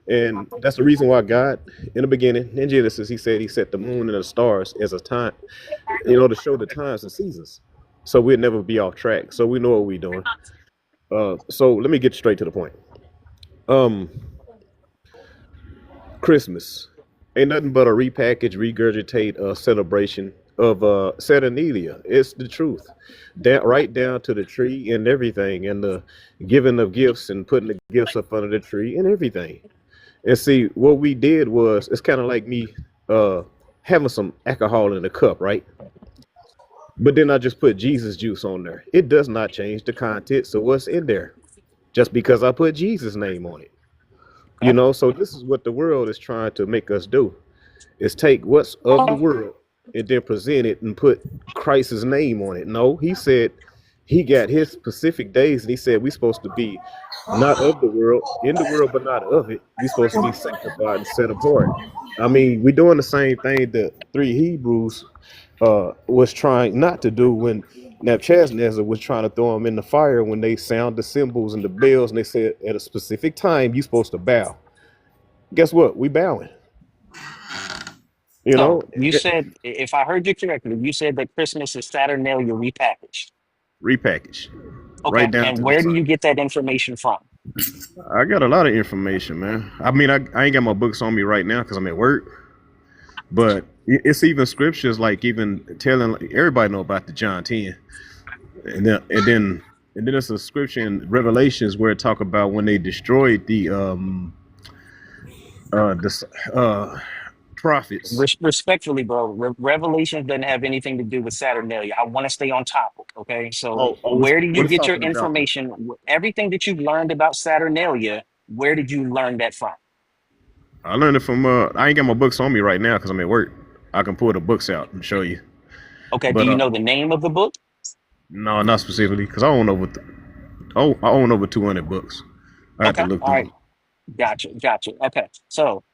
And that's the reason why God, in the beginning, in Genesis, He said He set the moon and the stars as a time, to show the times and seasons, so we'd never be off track. So we know what we're doing. So let me get straight to the point. Um, Christmas ain't nothing but a repackaged, regurgitate celebration of Saturnalia. It's the truth. That right down to the tree and everything, and the giving of gifts and putting the gifts up under the tree and everything. And see, what we did was it's kind of like me uh having some alcohol in a cup, right? But then I just put Jesus juice on there. It does not change the contents of what's in there just because I put Jesus' name on it. Okay. So this is what the world is trying to make us do, is take what's of the world and then present it and put Christ's name on it. No, he said he got his specific days, and he said we're supposed to be not of the world, in the world, but not of it. We're supposed to be sanctified and set apart. I mean, we're doing the same thing that three Hebrews was trying not to do when Nebuchadnezzar was trying to throw them in the fire when they sound the cymbals and the bells, and they said at a specific time you're supposed to bow. Guess what? We bowing. You So know, you said, if I heard you correctly, you said that Christmas is Saturnalia repackaged. repackage Okay. right down And to the where do time. you get that information from? I got a lot of information, man. I mean, I ain't got my books on me right now because I'm at work, but it's even scriptures like even telling like, everybody know about the John 10, and then there's a scripture in Revelations where it talk about when they destroyed the prophets. Respectfully, bro, Revelation doesn't have anything to do with Saturnalia. I want to stay on topic. Okay. So It's, where do you what it's get your talking about? information? Everything that you've learned about Saturnalia, where did you learn that from? I learned it from. I ain't got my books on me right now because I'm at work. I can pull the books out and show you, Okay. Do but you know the name of the book? no, not specifically because I own over. Oh, I own over 200 books. I have to Okay. look All through right. them. Gotcha. Gotcha. Okay. So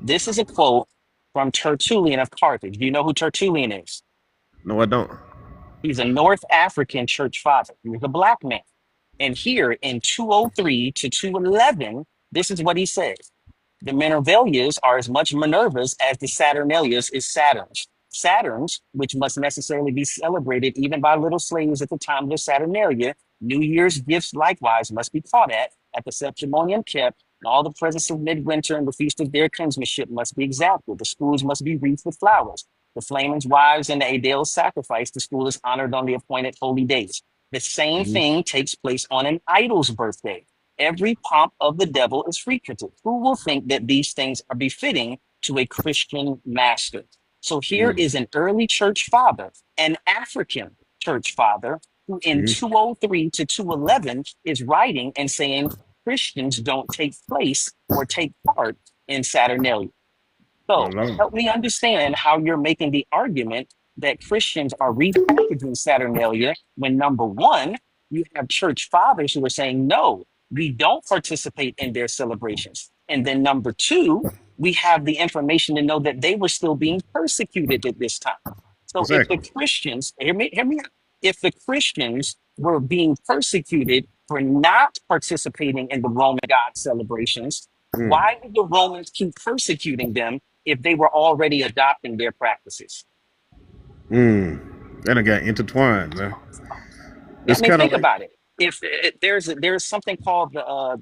this is a quote from Tertullian of Carthage. Do you know who Tertullian is? No, I don't. He's a North African church father. He was a black man. And here in 203 to 211, this is what he says. The Minervalias are as much Minervas as the Saturnalias is Saturns. Saturns, which must necessarily be celebrated even by little slaves at the time of the Saturnalia, New Year's gifts likewise must be caught at the Septimonium kept, and all the presents of midwinter and the feast of their kinsmanship must be exacted. The schools must be wreathed with flowers. The flaмен's wives and the Adale's sacrifice, the school is honored on the appointed holy days. The same Mhm. thing takes place on an idol's birthday. Every pomp of the devil is frequented. Who will think that these things are befitting to a Christian master? So here Mhm. is an early church father, an African church father, who in Mhm. 203 to 211 is writing and saying Christians don't take place or take part in Saturnalia. So Alone. help me understand how you're making the argument that Christians are repackaging Saturnalia when number one, you have church fathers who are saying, no, we don't participate in their celebrations. And then number two, we have the information to know that they were still being persecuted at this time. So if the Exactly. Christians, hear me out, if the Christians were being persecuted for not participating in the Roman God celebrations, Mm. why did the Romans keep persecuting them if they were already adopting their practices? Mm. Then I got intertwined, man. Yeah, I It's mean, kind of think like about it. If there's something called matter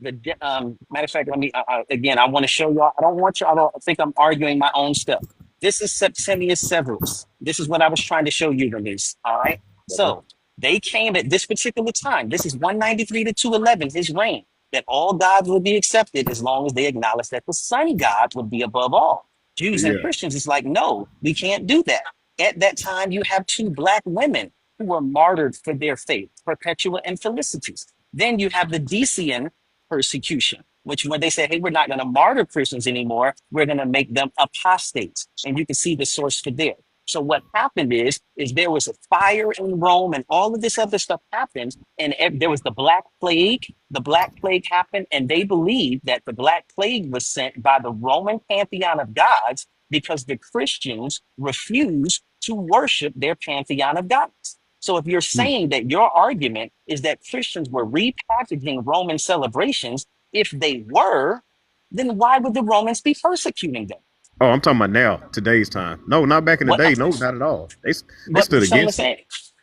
of fact, let me again. I want to show y'all. I don't want you. I don't think I'm arguing my own stuff. This is Septimius Severus. This is what I was trying to show you, Denise. All right. So they came at this particular time. This is 193 to 211, his reign. That all gods would be accepted as long as they acknowledge that the Son God would be above all. Jews and yeah. Christians is like, no, we can't do that. At that time, you have two black women who were martyred for their faith, Perpetua and Felicitas. Then you have the Decian persecution, which when they say, hey, we're not going to martyr Christians anymore, we're going to make them apostates. And you can see the source for there. So what happened is there was a fire in Rome and all of this other stuff happened. And there was the Black Plague. The Black Plague happened, and they believed that the Black Plague was sent by the Roman pantheon of gods because the Christians refused to worship their pantheon of gods. So if you're saying that your argument is that Christians were repackaging Roman celebrations, if they were, then why would the Romans be persecuting them? Oh, I'm talking about now, today's time. No, not back in the What? day. No, not at all. They But stood someone against it. saying,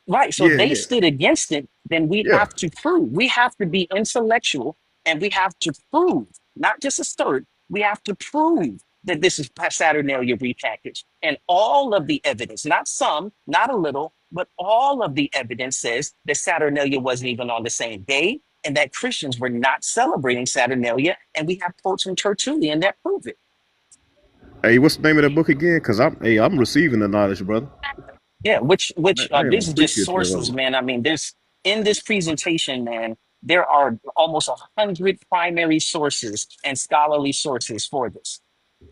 right? So Yeah, they yeah, stood against it. Then we yeah. have to prove. We have to be intellectual, and we have to prove, not just assert. We have to prove that this is Saturnalia repackaged, and all of the evidence, not some, not a little, but all of the evidence says that Saturnalia wasn't even on the same day, and that Christians were not celebrating Saturnalia. And we have quotes from Tertullian that prove it. Hey, what's the name of that book again? Cause I'm receiving the knowledge, brother. Yeah, which I am these are just appreciative of sources, it. man. I mean, there's in this presentation, man, there are almost 100 primary sources and scholarly sources for this.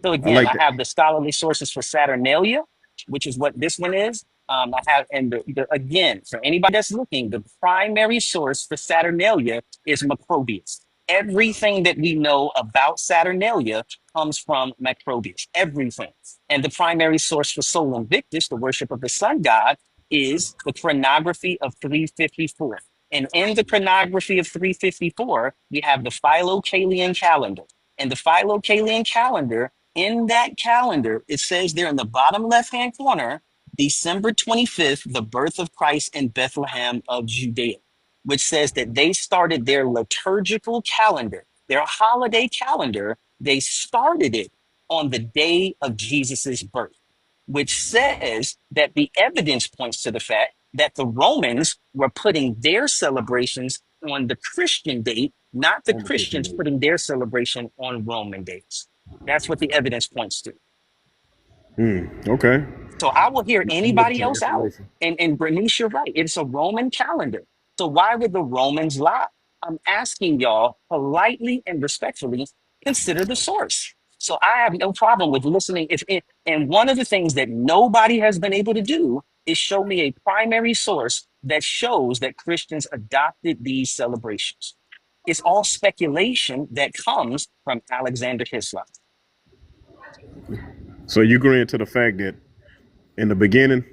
So I again, like I that. have the scholarly sources for Saturnalia, which is what this one is. I have, and again, for anybody that's looking, the primary source for Saturnalia is Macrobius. Everything that we know about Saturnalia comes from Macrobius. Everything. And the primary source for Sol Invictus, the worship of the sun god, is the chronography of 354. And in the chronography of 354, we have the Philocalian calendar. And the Philocalian calendar, in that calendar, it says there in the bottom left-hand corner, December 25th, the birth of Christ in Bethlehem of Judea, which says that they started their liturgical calendar, their holiday calendar. They started it on the day of Jesus's birth, which says that the evidence points to the fact that the Romans were putting their celebrations on the Christian date, not the On the Christian Christians name. putting their celebration on Roman dates. That's what the evidence points to. Okay. So I will hear I'm looking anybody for the else out. information. And Bernice, you're right. It's a Roman calendar. So why would the Romans lie? I'm asking y'all politely and respectfully, consider the source. So I have no problem with listening. And one of the things that nobody has been able to do is show me a primary source that shows that Christians adopted these celebrations. It's all speculation that comes from Alexander Hislop. So you agree to the fact that in the beginning,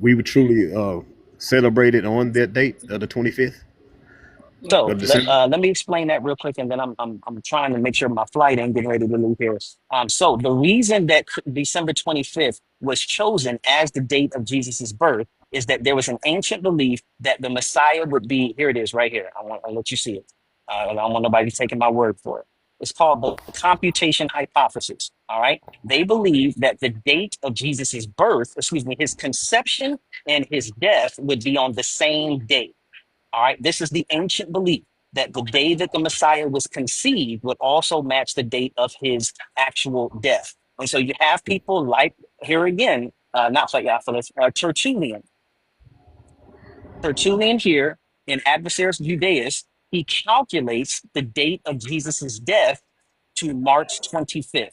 we would truly celebrate it on that date of the 25th So of December? let me explain that real quick, and then I'm trying to make sure my flight ain't getting ready to leave here. So the reason that December 25th was chosen as the date of Jesus's birth is that there was an ancient belief that the Messiah would be. Here it is, right here. I'll let you see it. I don't want nobody taking my word for it. It's called the computation hypothesis. All right. They believe that the date of Jesus's birth, excuse me, his conception and his death would be on the same day. All right, this is the ancient belief that the day that the Messiah was conceived would also match the date of his actual death. And so you have people like, here again, not Theophilus, Tertullian. Tertullian here in Adversaries Judaeus, he calculates the date of Jesus's death to March 25th.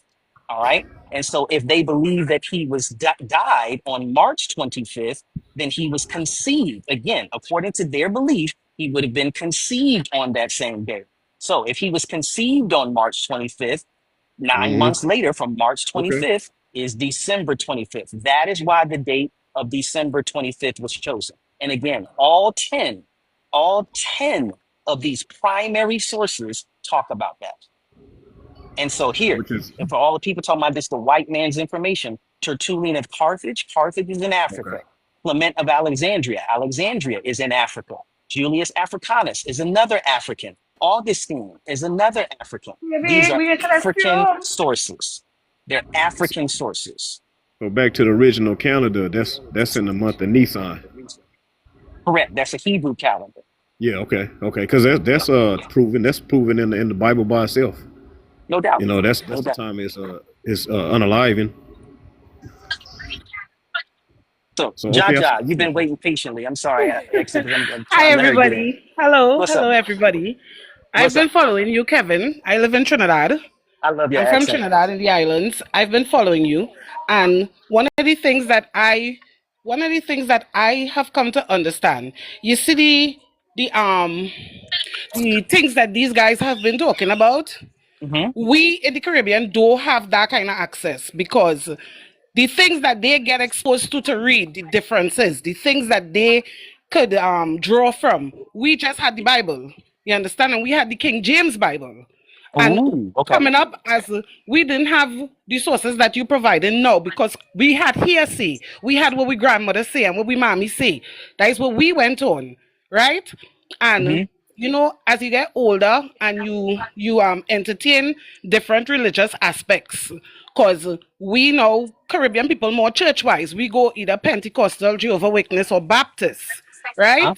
All right. And so if they believe that he was died on March 25th, then he was conceived. Again, according to their belief, he would have been conceived on that same day. So if he was conceived on March 25th, 9 months later from March Okay. 25th is December 25th. That is why the date of December 25th was chosen. And again, all 10 of these primary sources talk about that. And so here, Which is and for all the people talking about this, the white man's information, Tertullian of Carthage, Carthage is in okay. Africa. Clement of Alexandria, Alexandria is in Africa. Julius Africanus is another African. Augustine is another African. These are African sources. They're African sources. So back to the original calendar. That's in the month of Nisan. Correct. That's a Hebrew calendar. Yeah. Okay. Okay. Because Yep. proven. That's proven in the Bible by itself. No doubt. You know, that's No the doubt. time it's unaliving. So, So okay. Jaja, you've been waiting patiently. I'm sorry, exit, because I'm Hi, trying to let her get in. everybody. Hello. What's up? Hello, everybody. I've What's been up? following you, Kevin. I live in Trinidad. I love your I'm from accent. Trinidad in the islands. I've been following you. And one of the things that I have come to understand, you see the things that these guys have been talking about. Hmm. We in the Caribbean don't have that kind of access because the things that they get exposed to read, the differences, the things that they could draw from. We just had the Bible, you understand, and we had the King James Bible, and Oh, okay. coming up as we didn't have the sources that you provided, no, because we had hearsay, we had what we grandmother say and what we mommy say. That is what we went on, right? And Mm-hmm. you know, as you get older and you entertain different religious aspects, because we know Caribbean people more church wise, we go either Pentecostal, Jehovah Witness, or Baptist, Huh? right?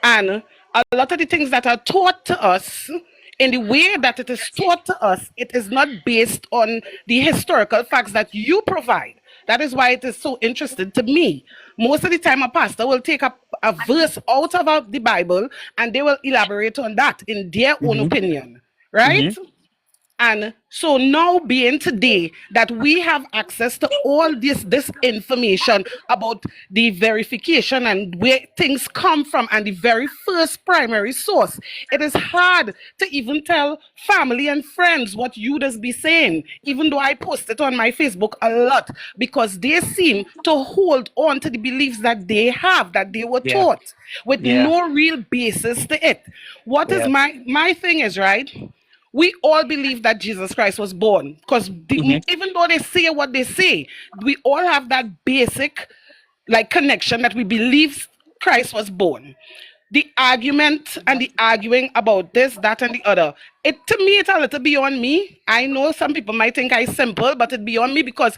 And a lot of the things that are taught to us, in the way that it is taught to us, it is not based on the historical facts that you provide. That is why it is so interesting to me. Most of the time, a pastor will take a verse out of the Bible and they will elaborate on that in their own Mm-hmm. opinion, Mm-hmm. right? And so now being today that we have access to all this information about the verification and where things come from and the very first primary source, it is hard to even tell family and friends what you just be saying, even though I post it on my Facebook a lot, because they seem to hold on to the beliefs that they have, that they were Yeah. taught, with Yeah. no real basis to it. What is Yeah. my thing is, right? We all believe that Jesus Christ was born, because Mm-hmm. even though they say what they say, we all have that basic like connection that we believe Christ was born. The argument and the arguing about this, that, and the other, it to me it's a little beyond me. I know some people might think I simple, but it's beyond me because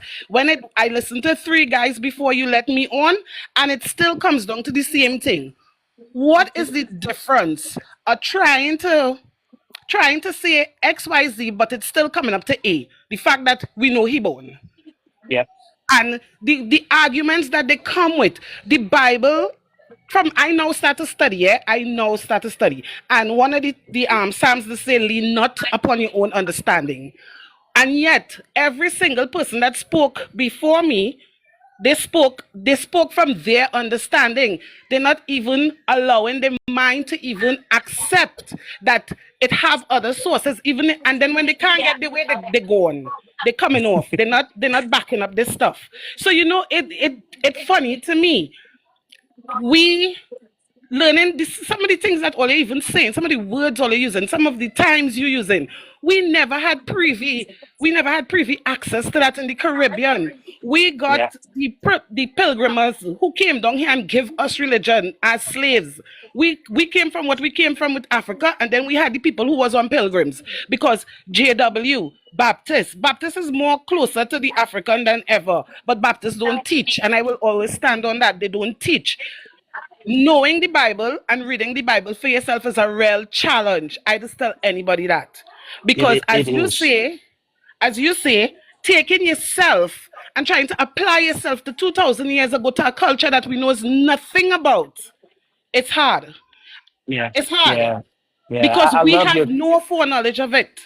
I listened to three guys before you let me on, and it still comes down to the same thing. What is the difference of trying to say XYZ, but it's still coming up to A. The fact that we know he born. Yeah. And the arguments that they come with, the Bible, from I now start to study, yeah? I now start to study. And one of the Psalms they say, lean not upon your own understanding. And yet, every single person that spoke before me, they spoke from their understanding. They're not even allowing their mind to even accept that it have other sources, even, and then when they can't get the way, they go on, they're coming off, they're not backing up this stuff. So you know, it's funny to me. We learning this, some of the things that all you're even saying, some of the words all you're using, some of the times you're using. We never had privy access to that in the Caribbean. We Yeah. got the pilgrims who came down here and give us religion as slaves. We came from what we came from with Africa, and then we had the people who was on pilgrims because JW Baptist is more closer to the African than ever. But Baptists don't teach, and I will always stand on that. They don't teach. Knowing the Bible and reading the Bible for yourself is a real challenge. I just tell anybody that. Because It is. as you say, taking yourself and trying to apply yourself to 2,000 years ago to a culture that we know is nothing about, it's hard. Yeah. It's hard Yeah. Yeah. because I we love have your no foreknowledge of it.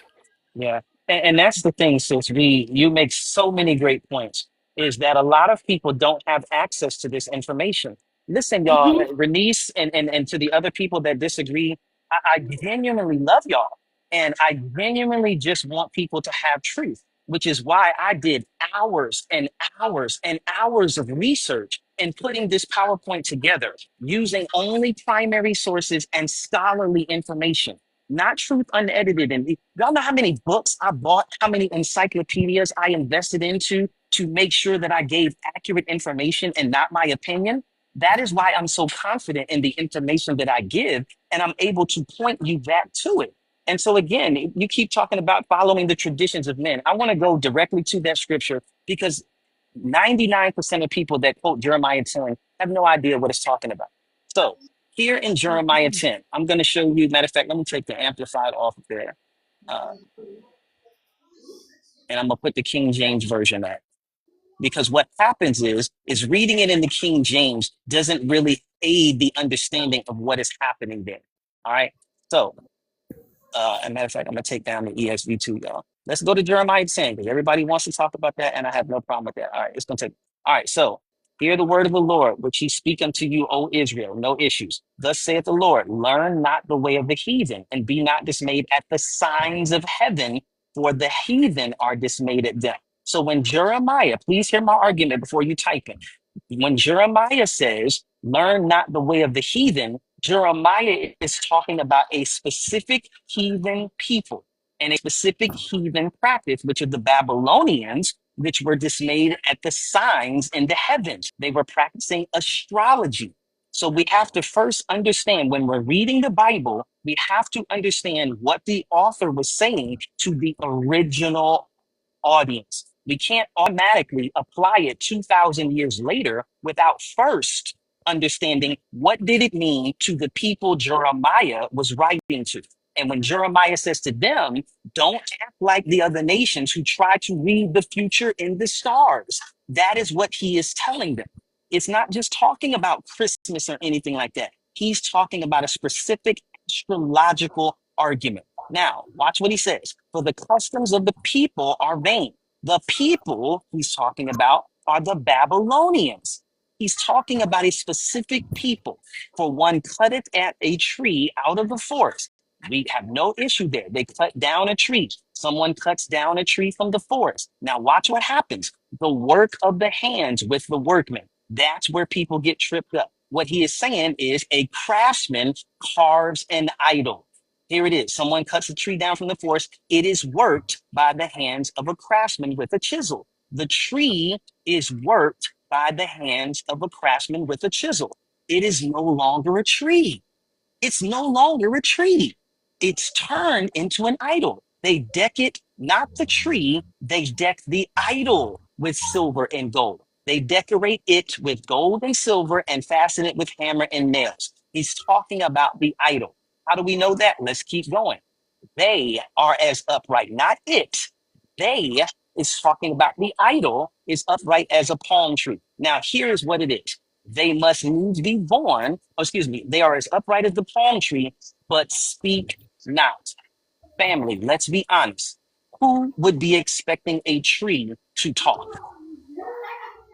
Yeah. And that's the thing, sis. You make so many great points, is that a lot of people don't have access to this information. Listen, y'all, Mhm. Renice and to the other people that disagree, I genuinely love y'all. And I genuinely just want people to have truth, which is why I did hours and hours and hours of research and putting this PowerPoint together using only primary sources and scholarly information, not truth unedited. And y'all know how many books I bought, how many encyclopedias I invested into to make sure that I gave accurate information and not my opinion. That is why I'm so confident in the information that I give, and I'm able to point you back to it. And so, again, you keep talking about following the traditions of men. I want to go directly to that scripture because 99% of people that quote Jeremiah 10 have no idea what it's talking about. So, here in Jeremiah 10, I'm going to show you. Matter of fact, let me take the Amplified off of there. Uh, and I'm going to put the King James Version up. Because what happens is reading it in the King James doesn't really aid the understanding of what is happening there. All right. So, as a matter of fact, I'm going to take down the ESV too, y'all. Let's go to Jeremiah 10 because everybody wants to talk about that, and I have no problem with that. All right, it's going to take. All right, so hear the word of the Lord, which he speak unto you, O Israel, no issues. Thus saith the Lord, learn not the way of the heathen, and be not dismayed at the signs of heaven, for the heathen are dismayed at them. So when Jeremiah, please hear my argument before you type it. When Jeremiah says, learn not the way of the heathen, Jeremiah is talking about a specific heathen people and a specific heathen practice, which are the Babylonians, which were dismayed at the signs in the heavens. They were practicing astrology. So we have to first understand when we're reading the Bible, we have to understand what the author was saying to the original audience. We can't automatically apply it 2,000 years later without first understanding what did it mean to the people Jeremiah was writing to. And when Jeremiah says to them, don't act like the other nations who try to read the future in the stars. That is what he is telling them. It's not just talking about Christmas or anything like that. He's talking about a specific astrological argument. Now, watch what he says. For the customs of the people are vain. The people he's talking about are the Babylonians. He's talking about a specific people. For one cutteth at a tree out of the forest. We have no issue there. They cut down a tree. Someone cuts down a tree from the forest. Now, watch what happens. The work of the hands with the workmen. That's where people get tripped up. What he is saying is a craftsman carves an idol. Here it is. Someone cuts a tree down from the forest. It is worked by the hands of a craftsman with a chisel. The tree is worked by the hands of a craftsman with a chisel. It is no longer a tree. It's no longer a tree. It's turned into an idol. They deck it, not the tree, they deck the idol with silver and gold. They decorate it with gold and silver and fasten it with hammer and nails. He's talking about the idol. How do we know that? Let's keep going. They are as upright, not it. They is talking about the idol is upright as a palm tree. Now, here's what it is. They must needs be born, they are as upright as the palm tree, but speak not. Family, let's be honest. Who would be expecting a tree to talk?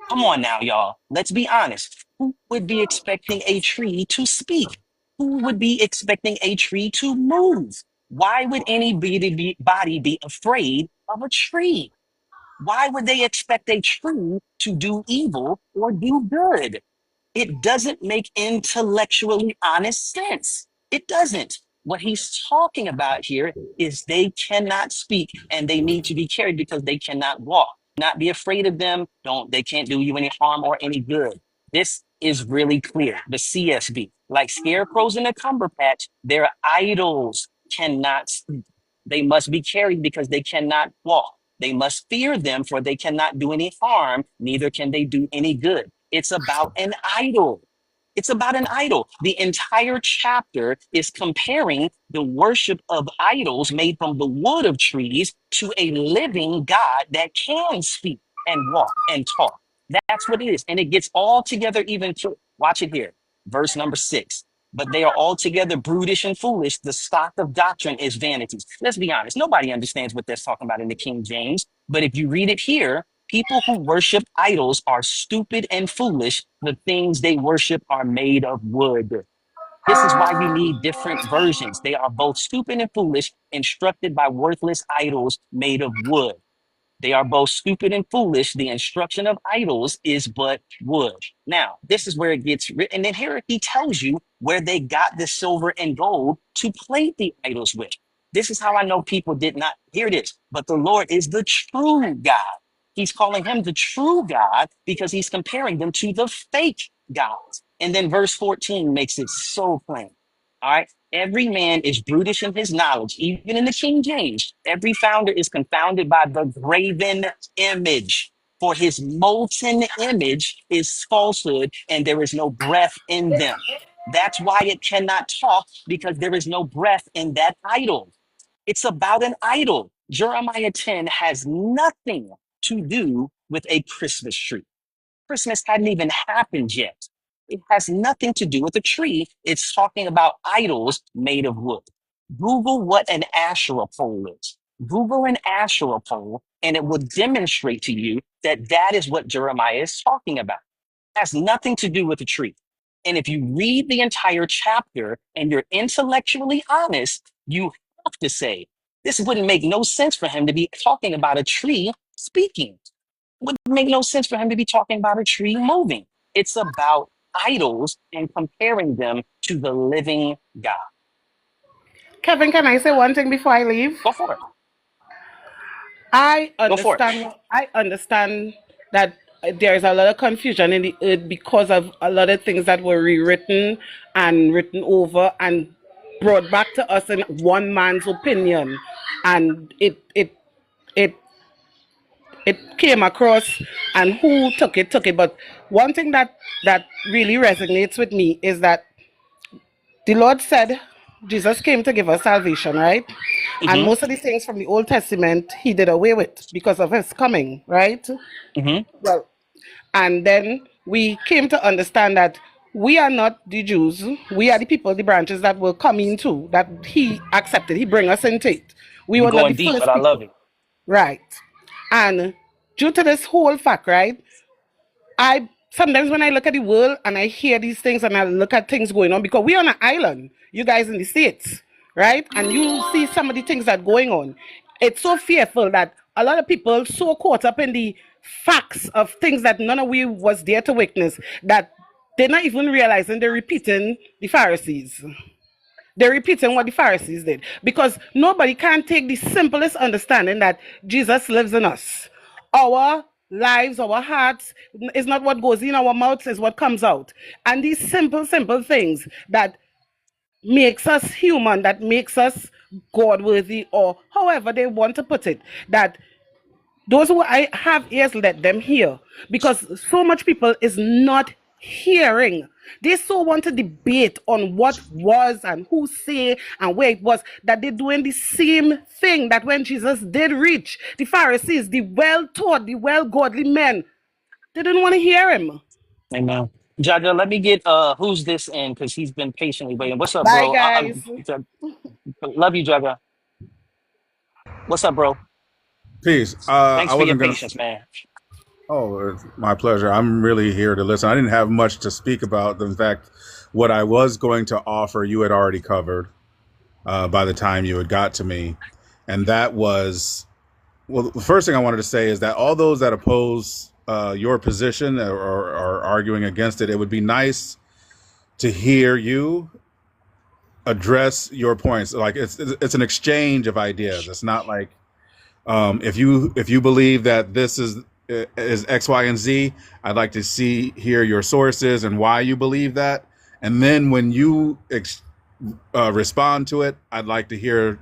Come on now, y'all. Let's be honest. Who would be expecting a tree to speak? Who would be expecting a tree to move? Why would anybody be afraid of a tree? Why would they expect a tree to do evil or do good? It doesn't make intellectually honest sense. It doesn't. What he's talking about here is they cannot speak and they need to be carried because they cannot walk. Not be afraid of them. They can't do you any harm or any good. This is really clear. The CSB, like scarecrows in a cumber patch, their idols cannot speak. They must be carried because they cannot walk. They must fear them, for they cannot do any harm, neither can they do any good. It's about an idol. It's about an idol. The entire chapter is comparing the worship of idols made from the wood of trees to a living God that can speak and walk and talk. That's what it is. And it gets all together even to, watch it here. Verse number 6. But they are altogether brutish and foolish. The stock of doctrine is vanities. Let's be honest. Nobody understands what that's talking about in the King James. But if you read it here, people who worship idols are stupid and foolish. The things they worship are made of wood. This is why you need different versions. They are both stupid and foolish, instructed by worthless idols made of wood. They are both stupid and foolish. The instruction of idols is but wood. Now, this is where it gets written. And then here he tells you where they got the silver and gold to plate the idols with. This is how I know people did not. Here it is. But the Lord is the true God. He's calling him the true God because he's comparing them to the fake gods. And then verse 14 makes it so plain. All right. Every man is brutish in his knowledge. Even in the King James, every founder is confounded by the graven image. For his molten image is falsehood, and there is no breath in them. That's why it cannot talk, because there is no breath in that idol. It's about an idol. Jeremiah 10 has nothing to do with a Christmas tree. Christmas hadn't even happened yet. It has nothing to do with a tree. It's talking about idols made of wood. Google what an Asherah pole is. Google an Asherah pole, and it will demonstrate to you that that is what Jeremiah is talking about. It has nothing to do with a tree. And if you read the entire chapter and you're intellectually honest, you have to say, this wouldn't make no sense for him to be talking about a tree speaking. Would make no sense for him to be talking about a tree moving. It's about idols and comparing them to the living God. Kevin, can I say one thing before I leave? Go for it. I Go for it. understand. I understand that there is a lot of confusion in the earth because of a lot of things that were rewritten and written over and brought back to us in one man's opinion, and it it came across, and who took it. But one thing that really resonates with me is that the Lord said Jesus came to give us salvation, right? And Mm-hmm. most of the things from the Old Testament he did away with because of his coming, right? Mm-hmm. Well, and then we came to understand that we are not the Jews. We are the people, the branches that will come into, that he accepted. He bring us into it. We You were not the going deep, but first I love people, it. right? And due to this whole fact, right? I sometimes when I look at the world and I hear these things and I look at things going on, because we're on an island, you guys in the States, right? And you see some of the things that are going on. It's so fearful that a lot of people so caught up in the facts of things that none of we was there to witness that they're not even realizing they're repeating the Pharisees. They're repeating what the Pharisees did because nobody can take the simplest understanding that Jesus lives in us. Our lives, our hearts is not what goes in our mouths, is what comes out. And these simple things that makes us human, that makes us God worthy, or however they want to put it, that those who I have ears, let them hear. Because so much people is not hearing. They so want to debate on what was and who say and where it was, that they're doing the same thing that when Jesus did reach the Pharisees, the well-taught, the well-godly men, they didn't want to hear him. Amen. Jaja, let me get who's this in because he's been patiently waiting. What's up, Bye, bro? guys. Love you, Jaja. What's up, bro? Peace. Thanks I for your wasn't gonna. patience, man. Oh, it's my pleasure. I'm really here to listen. I didn't have much to speak about. In fact, what I was going to offer, you had already covered by the time you had got to me, and that was well. The first thing I wanted to say is that all those that oppose your position or are arguing against it, it would be nice to hear you address your points. Like it's an exchange of ideas. It's not like if you believe that this is X, Y, and Z, I'd like to hear your sources and why you believe that. And then when you respond to it, I'd like to hear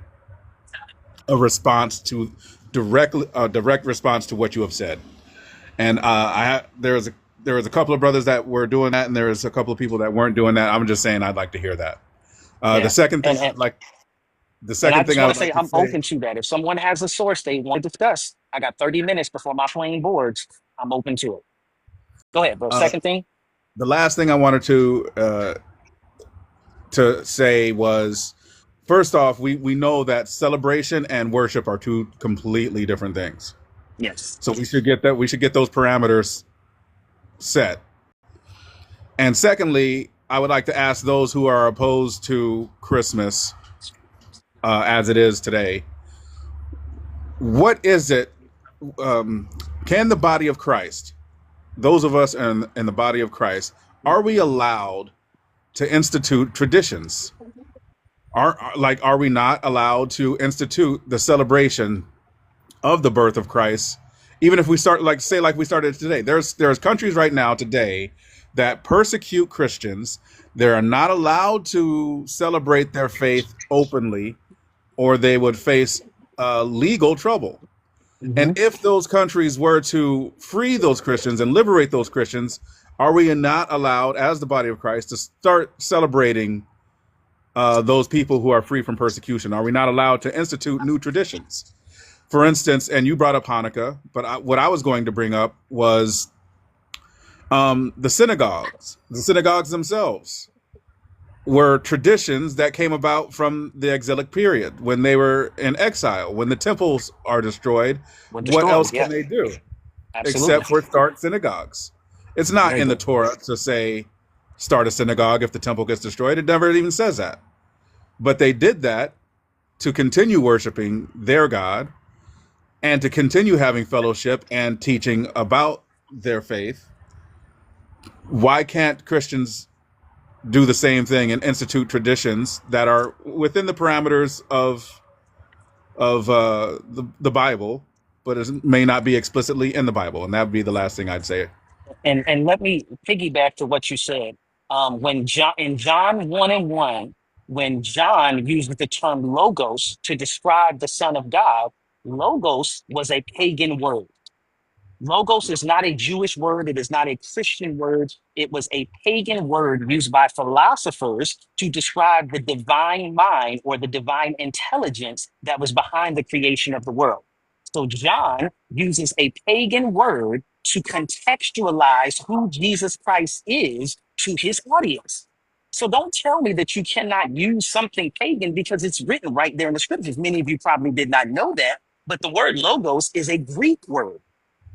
a response to direct response to what you have said. And there was a couple of brothers that were doing that, and there was a couple of people that weren't doing that. I'm just saying I'd like to hear that. The Yeah. second thing And the and I second just thing I want to would say like to I'm say. open to that. If someone has a source they want to discuss, I got 30 minutes before my plane boards. I'm open to it. Go ahead, bro. Uh, Second thing. the last thing I wanted to say was, first off, we know that celebration and worship are two completely different things. Yes. So we should get those parameters set. And secondly, I would like to ask those who are opposed to Christmas as it is today, what is it? Can the body of Christ, those of us in the body of Christ, are we allowed to institute traditions? Are we not allowed to institute the celebration of the birth of Christ, even if we start like we started today? There's countries right now today that persecute Christians. They are not allowed to celebrate their faith openly, or they would face legal trouble. Hmm. And if those countries were to free those Christians and liberate those Christians, are we not allowed, as the body of Christ, to start celebrating those people who are free from persecution? Are we not allowed to institute new traditions? For instance, and you brought up Hanukkah, but what I was going to bring up was the synagogues themselves were traditions that came about from the exilic period when they were in exile. When the temples are destroyed, We're what destroyed. else can Yeah, they do absolutely. except for start synagogues? It's not Very in the good. Torah to say start a synagogue if the temple gets destroyed. It never even says that. But they did that to continue worshiping their God and to continue having fellowship and teaching about their faith, why can't Christians do the same thing and institute traditions that are within the parameters of the Bible, but may not be explicitly in the Bible? And that would be the last thing I'd say. And let me piggyback to what you said. When John in John 1:1, when John uses the term logos to describe the Son of God, logos was a pagan word. Logos is not a Jewish word. It is not a Christian word. It was a pagan word used by philosophers to describe the divine mind or the divine intelligence that was behind the creation of the world. So John uses a pagan word to contextualize who Jesus Christ is to his audience. So don't tell me that you cannot use something pagan because it's written right there in the scriptures. Many of you probably did not know that, but the word logos is a Greek word.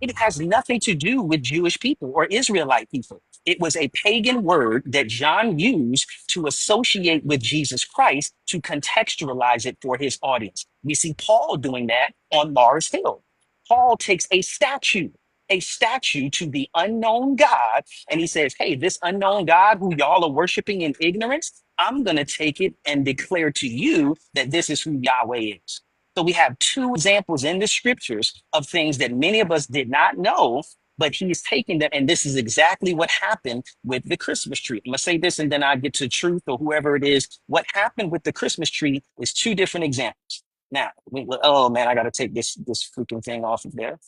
It has nothing to do with Jewish people or Israelite people. It was a pagan word that John used to associate with Jesus Christ to contextualize it for his audience. We see Paul doing that on Mars Hill. Paul takes a statue to the unknown God, and he says, hey, this unknown God who y'all are worshiping in ignorance, I'm going to take it and declare to you that this is who Yahweh is. So we have two examples in the scriptures of things that many of us did not know, but he's taking them. And this is exactly what happened with the Christmas tree. I'm going to say this and then I get to truth or whoever it is. What happened with the Christmas tree is two different examples. Now, oh man, I got to take this freaking thing off of there.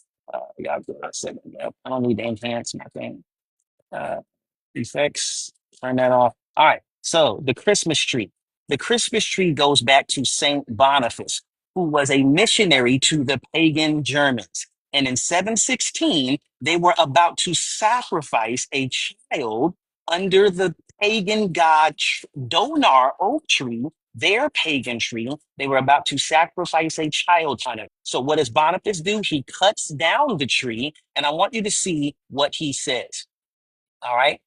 Y'all give me a second. I don't need to enhance my thing. Uh, Effects, turn that off. All right. So the Christmas tree. The Christmas tree goes back to Saint Boniface, who was a missionary to the pagan Germans. And in 716, they were about to sacrifice a child under the pagan god Donar oak tree, their pagan tree. They were about to sacrifice a child on it. So what does Boniface do? He cuts down the tree, and I want you to see what he says. All right.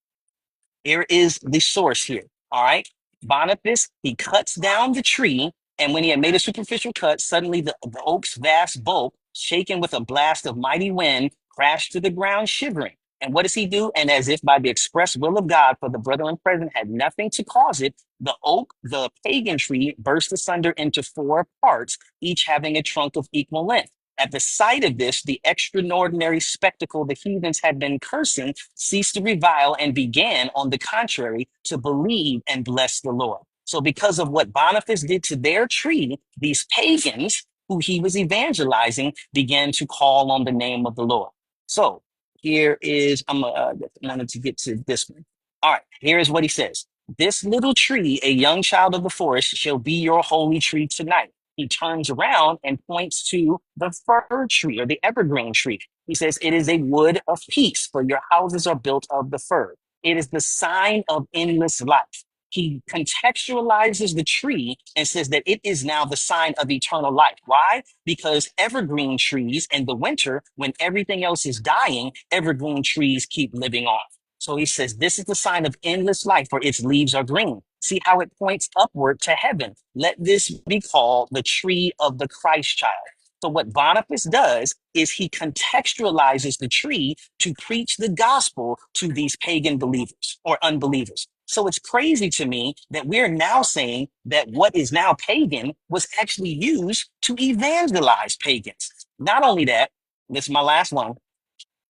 Here is the source here. All right. Boniface, he cuts down the tree, and when he had made a superficial cut, suddenly the oak's vast bulk, shaken with a blast of mighty wind, crashed to the ground, shivering. And what does he do? And as if by the express will of God, for the brethren present had nothing to cause it, the oak, the pagan tree, burst asunder into four parts, each having a trunk of equal length. At the sight of this, the extraordinary spectacle the heathens had been cursing ceased to revile and began, on the contrary, to believe and bless the Lord. So because of what Boniface did to their tree, these pagans who he was evangelizing began to call on the name of the Lord. So here is, wanted to get to this one. All right, here is what he says. This little tree, a young child of the forest, shall be your holy tree tonight. He turns around and points to the fir tree or the evergreen tree. He says, it is a wood of peace, for your houses are built of the fir. It is the sign of endless life. He contextualizes the tree and says that it is now the sign of eternal life. Why? Because evergreen trees in the winter, when everything else is dying, evergreen trees keep living on. So he says, this is the sign of endless life, for its leaves are green. See how it points upward to heaven. Let this be called the tree of the Christ child. So what Boniface does is he contextualizes the tree to preach the gospel to these pagan believers or unbelievers. So it's crazy to me that we're now saying that what is now pagan was actually used to evangelize pagans. Not only that, this is my last one,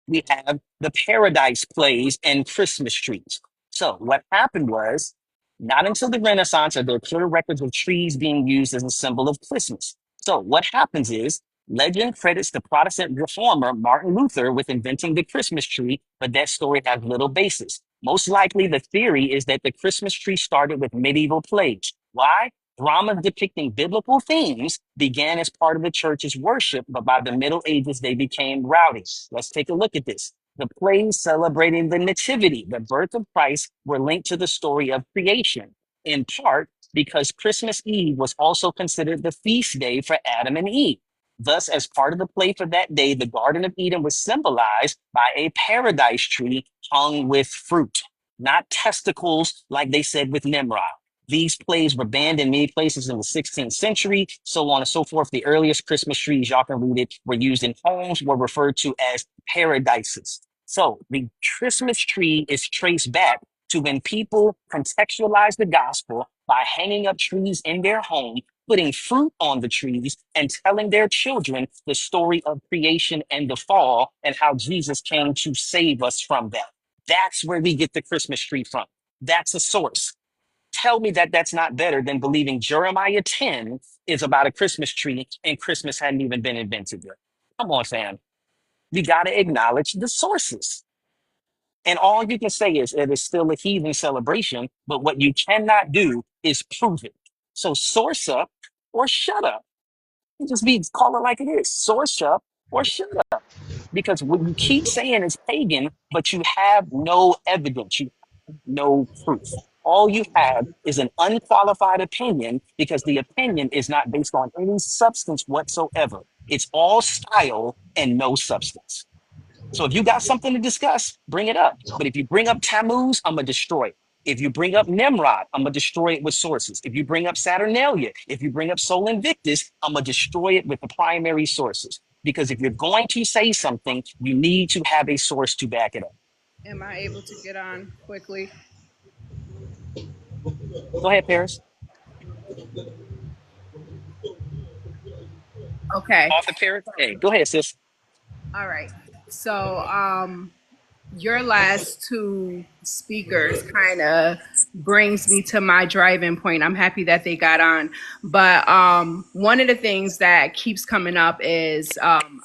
we have the paradise plays and Christmas trees. So what happened was, not until the Renaissance are there clear records of trees being used as a symbol of Christmas. So what happens is, legend credits the Protestant reformer Martin Luther with inventing the Christmas tree, but that story has little basis. Most likely, the theory is that the Christmas tree started with medieval plays. Why? Dramas depicting biblical themes began as part of the church's worship, but by the Middle Ages, they became rowdy. Let's take a look at this. The plays celebrating the Nativity, the birth of Christ, were linked to the story of creation, in part because Christmas Eve was also considered the feast day for Adam and Eve. Thus, as part of the play for that day, the Garden of Eden was symbolized by a paradise tree hung with fruit, not testicles like they said with Nimrod. These plays were banned in many places in the 16th century, so on and so forth. The earliest Christmas trees, y'all can read it, were used in homes, were referred to as paradises. So the Christmas tree is traced back to when people contextualized the gospel by hanging up trees in their home, putting fruit on the trees, and telling their children the story of creation and the fall and how Jesus came to save us from that. That's where we get the Christmas tree from. That's a source. Tell me that that's not better than believing Jeremiah 10 is about a Christmas tree and Christmas hadn't even been invented yet. Come on, fam. We got to acknowledge the sources. And all you can say is it is still a heathen celebration, but what you cannot do is prove it. So source up or shut up. You just be call it like it is. Source up or shut up. Because what you keep saying is pagan, but you have no evidence. You have no proof. All you have is an unqualified opinion because the opinion is not based on any substance whatsoever. It's all style and no substance. So if you got something to discuss, bring it up. But if you bring up Tammuz, I'm going to destroy it. If you bring up Nimrod, I'm going to destroy it with sources. If you bring up Saturnalia, if you bring up Sol Invictus, I'm going to destroy it with the primary sources. Because if you're going to say something, you need to have a source to back it up. Am I able to get on quickly? Go ahead, Paris. Okay. Author Paris. Hey, go ahead, sis. All right. So, your last two speakers kind of brings me to my driving point. I'm happy that they got on. But one of the things that keeps coming up is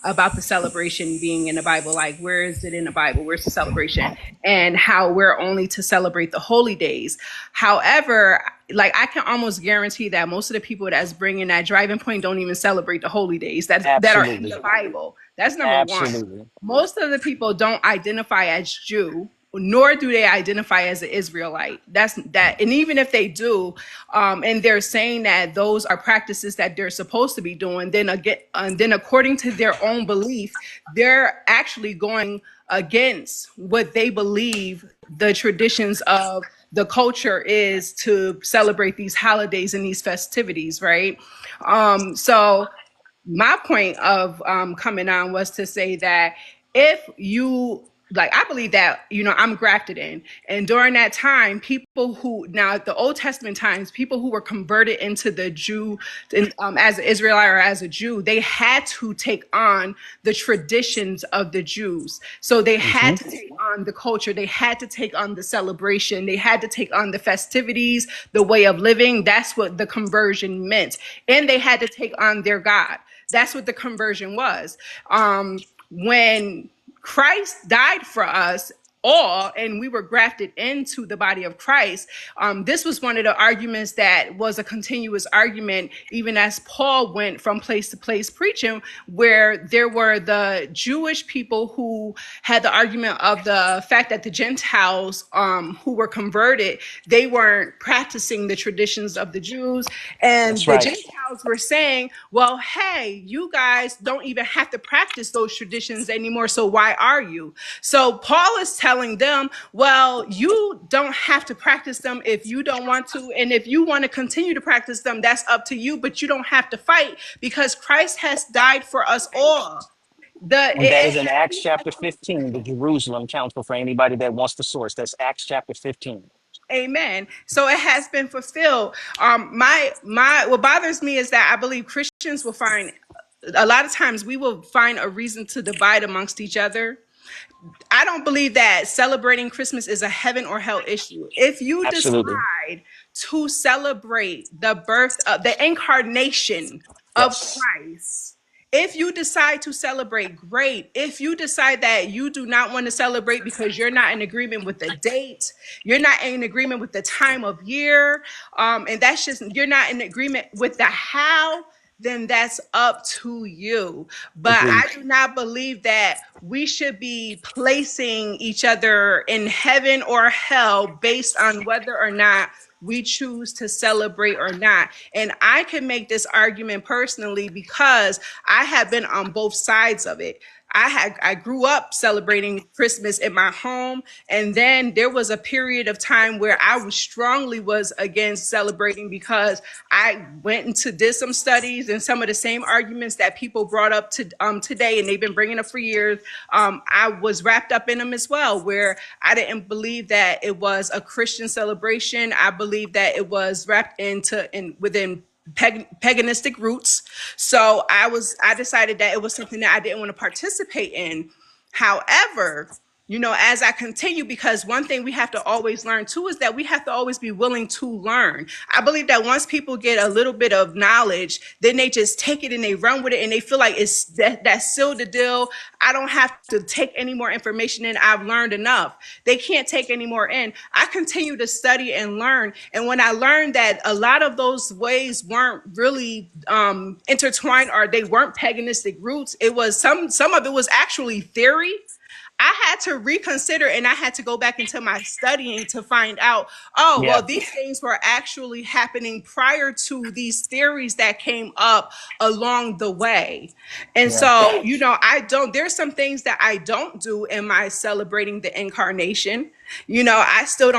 about the celebration being in the Bible. Like, where is it in the Bible? Where's the celebration? And how we're only to celebrate the holy days. However, like, I can almost guarantee that most of the people that's bringing that driving point don't even celebrate the holy days that are in the Bible. That's number one. Most of the people don't identify as Jew, nor do they identify as an Israelite. That's that. And even if they do, and they're saying that those are practices that they're supposed to be doing, then again, and then according to their own belief, they're actually going against what they believe the traditions of the culture is to celebrate these holidays and these festivities, right? So my point of coming on was to say that if you like, I believe that, I'm grafted in, and during that time, people who, now the Old Testament times, people who were converted into the Jew, as an Israelite or as a Jew, they had to take on the traditions of the Jews. So they had to take on the culture, they had to take on the celebration, they had to take on the festivities, the way of living. That's what the conversion meant. And they had to take on their God. That's what the conversion was. When Christ died for us all, and we were grafted into the body of Christ. This was one of the arguments that was a continuous argument, even as Paul went from place to place preaching, where there were the Jewish people who had the argument of the fact that the Gentiles who were converted, they weren't practicing the traditions of the Jews. And the Gentiles were saying, well, hey, you guys don't even have to practice those traditions anymore, so why are you? So Paul is telling them, well, you don't have to practice them if you don't want to, and if you want to continue to practice them, that's up to you, but you don't have to fight because Christ has died for us all. That is in Acts chapter 15, the Jerusalem Council, for anybody that wants the source. That's Acts chapter 15. Amen. So it has been fulfilled. What bothers me is that I believe Christians will find, a lot of times we will find a reason to divide amongst each other. I don't believe that celebrating Christmas is a heaven or hell issue. If you decide to celebrate the birth of the incarnation of Christ, if you decide to celebrate, great. If you decide that you do not want to celebrate because you're not in agreement with the date, you're not in agreement with the time of year, and that's just, you're not in agreement with the how, then that's up to you. But I do not believe that we should be placing each other in heaven or hell based on whether or not we choose to celebrate or not. And I can make this argument personally because I have been on both sides of it. I grew up celebrating Christmas in my home, and then there was a period of time where I was strongly was against celebrating because I went into did some studies and some of the same arguments that people brought up to today, and they've been bringing up for years. I was wrapped up in them as well, where I didn't believe that it was a Christian celebration. I believe that it was wrapped within paganistic roots. So I decided that it was something that I didn't want to participate in. However, as I continue, because one thing we have to always learn too is that we have to always be willing to learn. I believe that once people get a little bit of knowledge, then they just take it and they run with it, and they feel like that's still the deal. I don't have to take any more information in. I've learned enough. They can't take any more in. I continue to study and learn. And when I learned that a lot of those ways weren't really intertwined, or they weren't paganistic roots, it was some of it was actually theory. I had to reconsider, and I had to go back into my studying to find out, oh, Yeah. well, these things were actually happening prior to these theories that came up along the way. And Yeah. so, there's some things that I don't do in my celebrating the incarnation. I still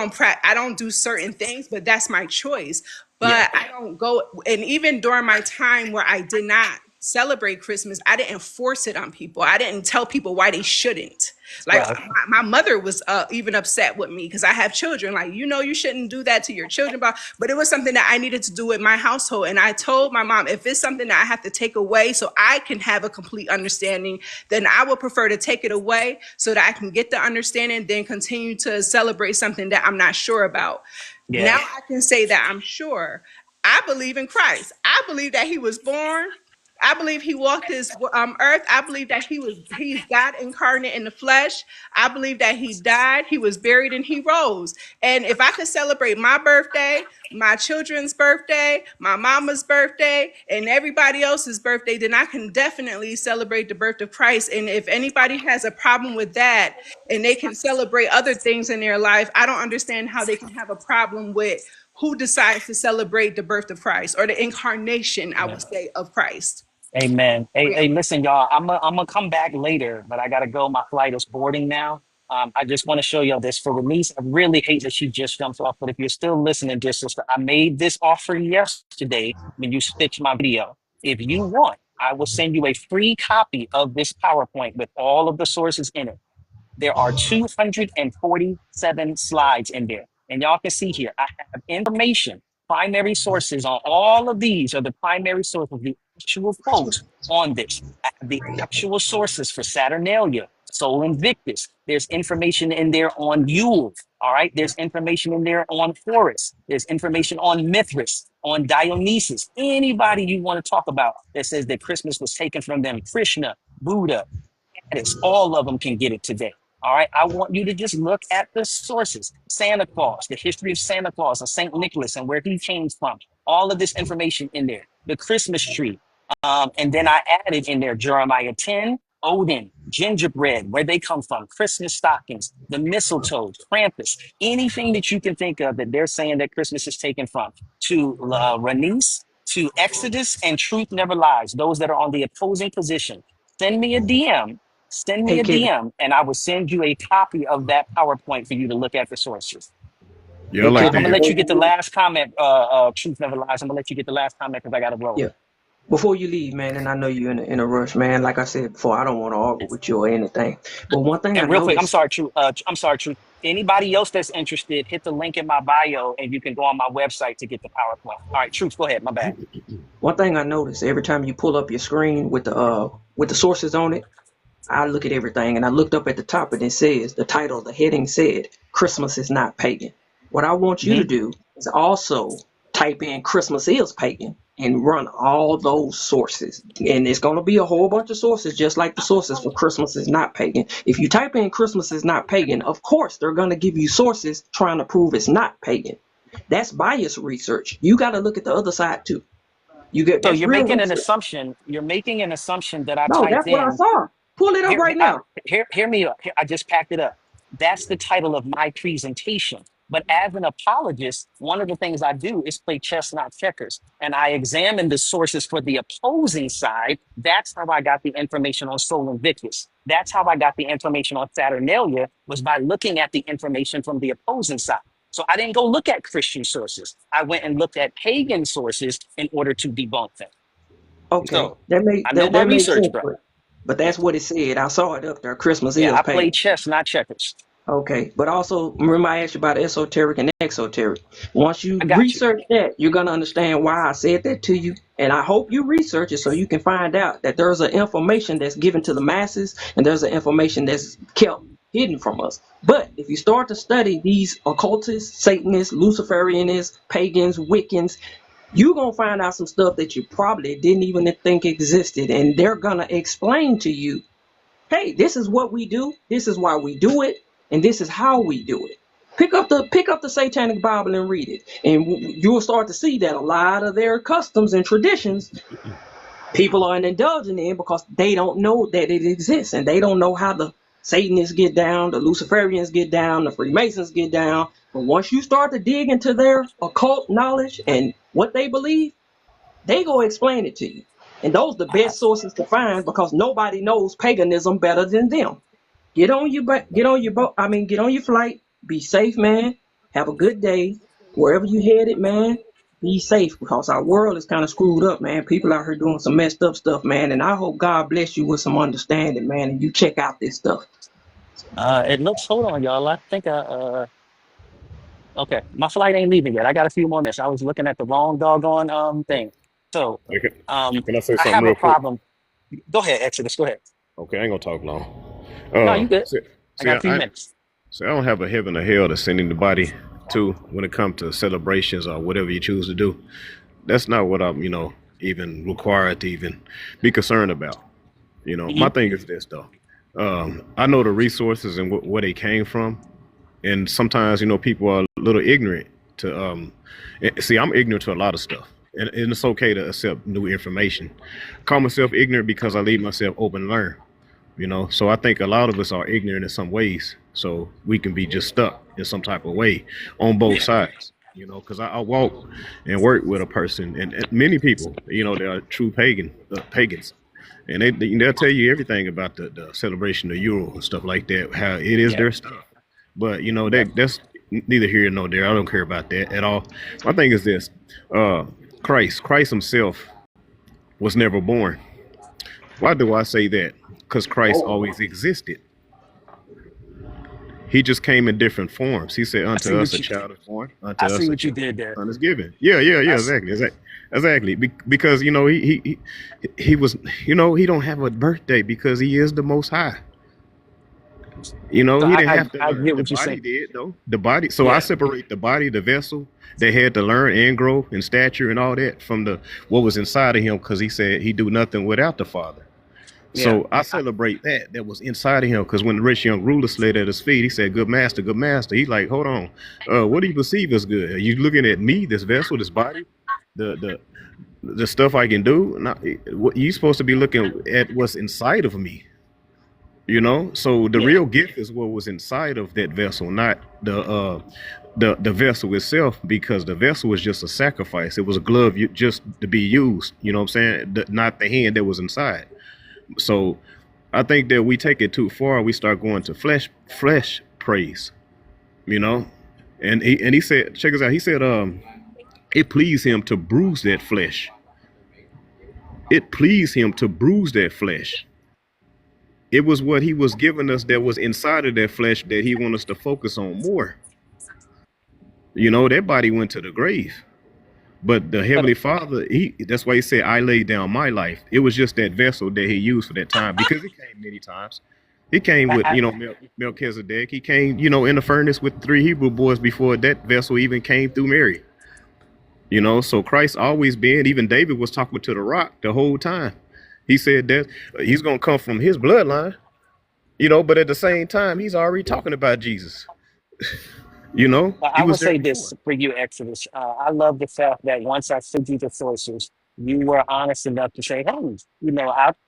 I don't do certain things, but that's my choice. Yeah. But I don't go, and even during my time where I did not celebrate Christmas, I didn't force it on people. I didn't tell people why they shouldn't. Like Right. my mother was even upset with me because I have children. Like, you shouldn't do that to your children. But it was something that I needed to do in my household. And I told my mom, if it's something that I have to take away so I can have a complete understanding, then I would prefer to take it away so that I can get the understanding, then continue to celebrate something that I'm not sure about. Yeah. Now I can say that I'm sure. I believe in Christ. I believe that he was born. I believe he walked this earth. I believe that he's God incarnate in the flesh. I believe that he died, he was buried, and he rose. And if I could celebrate my birthday, my children's birthday, my mama's birthday, and everybody else's birthday, then I can definitely celebrate the birth of Christ. And if anybody has a problem with that and they can celebrate other things in their life, I don't understand how they can have a problem with who decides to celebrate the birth of Christ, or the incarnation, I Yeah. would say, of Christ. Amen. Hey, listen, y'all. I'm gonna come back later, but I gotta go. My flight is boarding now. I just want to show y'all this for release. I really hate that she just jumped off, but if you're still listening, dear sister, I made this offer yesterday when you stitched my video. If you want, I will send you a free copy of this PowerPoint with all of the sources in it. There are 247 slides in there. And y'all can see here, I have information, primary sources on all of these are the primary sources, the actual quotes on this. I have the actual sources for Saturnalia, Sol Invictus. There's information in there on Yule. All right. There's information in there on Horus. There's information on Mithras, on Dionysus. Anybody you want to talk about that says that Christmas was taken from them, Krishna, Buddha, all of them can get it today. All right. I want you to just look at the sources. Santa Claus, the history of Santa Claus and St. Nicholas and where he came from. All of this information in there. The Christmas tree. And then I added in there Jeremiah 10, Odin, gingerbread, where they come from, Christmas stockings, the mistletoe, Krampus, anything that you can think of that they're saying that Christmas is taken from, to Renice, to Exodus, and Truth Never Lies, those that are on the opposing position. Send me a DM. Send me Hey, a Kevin. DM, and I will send you a copy of that PowerPoint for you to look at the sources. Yeah, Hey, I'd like I'm to Kevin. gonna hear. let Before you get the you leave, last comment. Truth Never Lies. I'm gonna let you get the last comment because I gotta roll. yeah. Before you leave, man, and I know you're in a rush, man. Like I said before, I don't want to argue with you or anything. But one thing I And real quick, I'm noticed, sorry, Truth. I'm sorry, Truth. Anybody else that's interested, hit the link in my bio, and you can go on my website to get the PowerPoint. All right, Truth. Go ahead. My bad. one thing I noticed every time you pull up your screen with the sources on it, I look at everything, and I looked up at the top, and it says the title, the heading said, "Christmas is not pagan." What I want you to Hmm. do is also type in "Christmas is pagan" and run all those sources. And it's going to be a whole bunch of sources, just like the sources for "Christmas is not pagan." If you type in "Christmas is not pagan," of course, they're going to give you sources trying to prove it's not pagan. That's bias research. You got to look at the other side too. So That's you're real making an research. assumption. You're making an assumption that I No, typed that's what I in. saw. Pull it up right now. Hear me up. I just packed it up. That's the title of my presentation. But as an apologist, one of the things I do is play chess, not checkers. And I examine the sources for the opposing side. That's how I got the information on Sol Invictus. That's how I got the information on Saturnalia, was by looking at the information from the opposing side. So I didn't go look at Christian sources. I went and looked at pagan sources in order to debunk them. Okay, So that make I know that my that makes research, sense, bro. but Yeah. that's what it said. I saw it up there. Christmas Yeah, is I play pagan. chess, not checkers. Okay, but also remember I asked you about esoteric and exoteric. Once you I got you. research that, you're gonna understand why I said that to you. And I hope you research it so you can find out that there's an information that's given to the masses and there's an information that's kept hidden from us. But if you start to study these occultists, Satanists, Luciferianists, pagans, Wiccans, you're gonna find out some stuff that you probably didn't even think existed, and they're gonna explain to you, hey, this is what we do, this is why we do it, and this is how we do it. Pick up the Satanic Bible and read it, and you'll start to see that a lot of their customs and traditions people are indulging in because they don't know that it exists, and they don't know how the Satanists get down, the Luciferians get down, the Freemasons get down. But once you start to dig into their occult knowledge and what they believe, they go explain it to you. And those are the best sources to find because nobody knows paganism better than them. Get on your flight. Be safe, man. Have a good day. Wherever you headed, man, be safe because our world is kind of screwed up, man. People out here doing some messed up stuff, man. And I hope God bless you with some understanding, man, and you check out this stuff. It looks, hold on, y'all. I think okay, my flight ain't leaving yet. I got a few more minutes. I was looking at the wrong doggone thing. So Hey, um can I say I something have a real quick? problem. Go ahead, Exodus. Go ahead. Okay, I ain't gonna talk long. No, you good. See, I see, got a few minutes. I don't have a heaven or hell to send anybody to when it comes to celebrations or whatever you choose to do. That's not what I'm, even required to even be concerned about. My Hmm. thing is this though. I know the resources and where they came from, and sometimes people are a little ignorant to see. I'm ignorant to a lot of stuff, and it's okay to accept new information. Call myself ignorant because I leave myself open to learn. So I think a lot of us are ignorant in some ways, so we can be just stuck in some type of way on both Yeah. sides. Because I walk and work with a person, and many people, they are true pagans, and they'll tell you everything about the celebration of Euro and stuff like that, how it is Yeah. their stuff. But Yeah. that's neither here nor there. I don't care about that at all. My thing is this: uh, Christ Himself was never born. Why do I say that? Because Christ Oh, always existed. He just came in different forms. He said, I "Unto see us what a you child is born; unto I see us a what you child, did there. son is given." Yeah. I s- Exactly. Because he was, he don't have a birthday because he is the Most High. so He didn't have to I learn. get The what you're saying. body did though. The body. So I Yeah. separate the body, the vessel that had to learn and grow in stature and all that from the what was inside of him, because he said he do nothing without the Father. Yeah. So I celebrate that was inside of him, because when the rich young ruler slid at his feet, he said, "Good master, good master." He's like, "Hold on, what do you perceive as good? Are you looking at me, this vessel, this body, the the the stuff I can do? Not what you supposed to be looking at what's inside of me." So the Yeah. real gift is what was inside of that vessel, not the vessel itself, because the vessel was just a sacrifice. It was a glove just to be used. You know what I'm saying? Not the hand that was inside. So I think that we take it too far. We start going to flesh praise, you know. And he said, check us out. He said, it pleased him to bruise that flesh. It pleased him to bruise that flesh. It was what he was giving us that was inside of that flesh that he wants us to focus on more. That body went to the grave. But the But Heavenly Father, that's why he said, I laid down my life. It was just that vessel that he used for that time, because it came many times. He came with, I Melchizedek. He came, in the furnace with 3 Hebrew boys before that vessel even came through Mary. So Christ always been, even David was talking to the rock the whole time. He said that he's going to come from his bloodline, but at the same time, he's already talking about Jesus. He I will was there say this before. for you, Exodus. I love the fact that once I sent you the sources, you were honest enough to say, "Hey,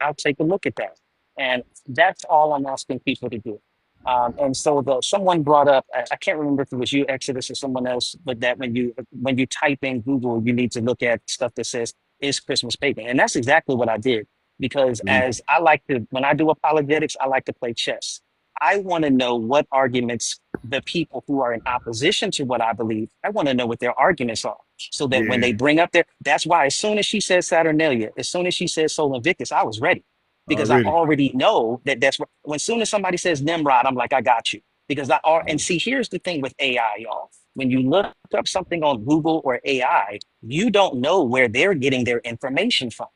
I'll take a look at that," and that's all I'm asking people to do. And so someone brought up, I can't remember if it was you, Exodus, or someone else, but that when you type in Google, you need to look at stuff that says, is Christmas pagan? And that's exactly what I did. Because Mhm. as I like to, when I do apologetics, I like to play chess. I want to know what arguments the people who are in opposition to what I believe, I want to know what their arguments are. So that when Yeah, they bring up that's why as soon as she said Saturnalia, as soon as she said Sol Invictus, I was ready because I already. already know that's what, when soon as somebody says Nimrod, I'm like, I got you. Because and see, here's the thing with AI, y'all. When you look up something on Google or AI, you don't know where they're getting their information from.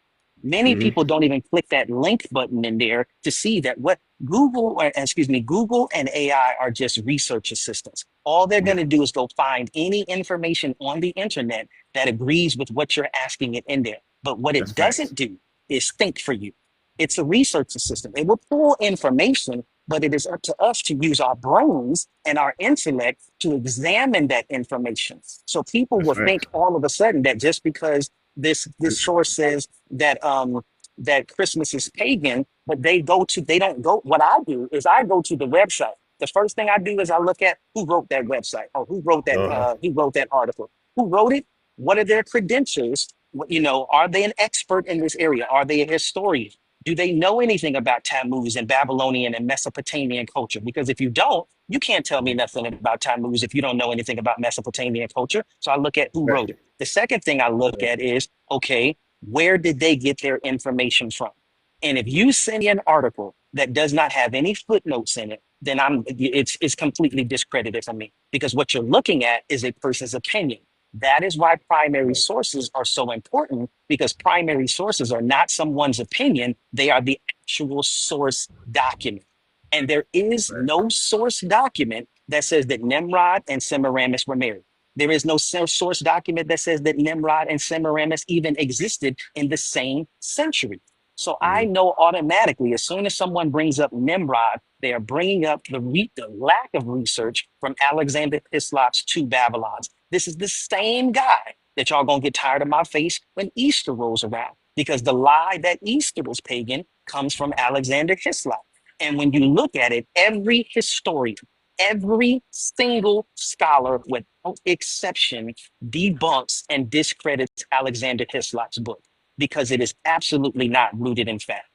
Many Hmm. people don't even click that link button in there to see that what Google and AI are just research assistants. All they're Yeah, going to do is go find any information on the internet that agrees with what you're asking it in there. But what that's it facts. doesn't do is think for you. It's a research system. It will pull information, but it is up to us to use our brains and our intellect to examine that information. So people That's will facts. think all of a sudden that just because this source says that Christmas is pagan, but they don't go. What I do is I go to the website. The first thing I do is I look at who wrote that website or Uh-huh. who wrote that article, who wrote it, what are their credentials, are they an expert in this area? Are they a historian? Do they know anything about Tammuz and Babylonian and Mesopotamian culture? Because if you don't, you can't tell me nothing about Tammuz if you don't know anything about Mesopotamian culture. So I look at who wrote Facts. it. The second thing I look at is, okay, where did they get their information from? And if you send me an article that does not have any footnotes in it, then it's completely discredited for me because what you're looking at is a person's opinion. That is why primary sources are so important because primary sources are not someone's opinion, they are the actual source document. And there is no source document that says that Nimrod and Semiramis were married. There is no source document that says that Nimrod and Semiramis even existed in the same century. So I Hmm. know automatically, as soon as someone brings up Nimrod, they are bringing up the lack of research from Alexander Hislop's Two Babylons. This is the same guy that y'all gonna get tired of my face when Easter rolls around, because the lie that Easter was pagan comes from Alexander Hislop. And when you look at it, every historian, every single scholar, without exception, debunks and discredits Alexander Hislop's book because it is absolutely not rooted in fact.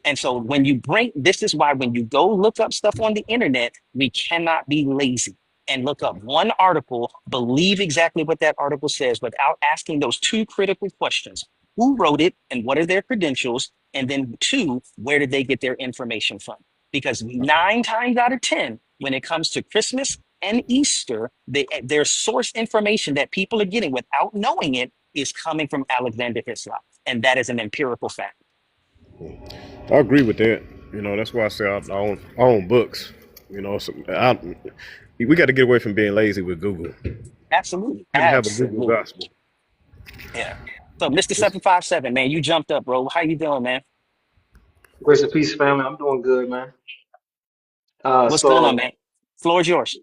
And so when you bring this is why when you go look up stuff on the internet, we cannot be lazy and look up one article, believe exactly what that article says without asking those two critical questions. Who wrote it and what are their credentials? And then two, where did they get their information from? Because 9 times out of 10, when it comes to Christmas and Easter, their source information that people are getting without knowing it is coming from Alexander Hislop. And that is an empirical fact. I agree with that. That's why I say I own books. We got to get away from being lazy with Google. Absolutely. You can have a Google Absolutely. gospel. Yeah. So Mr. It's, 757, man, you jumped up, bro. How you doing, man? Grace and peace, family. I'm doing good, man. What's going on, So man? Floor is yours.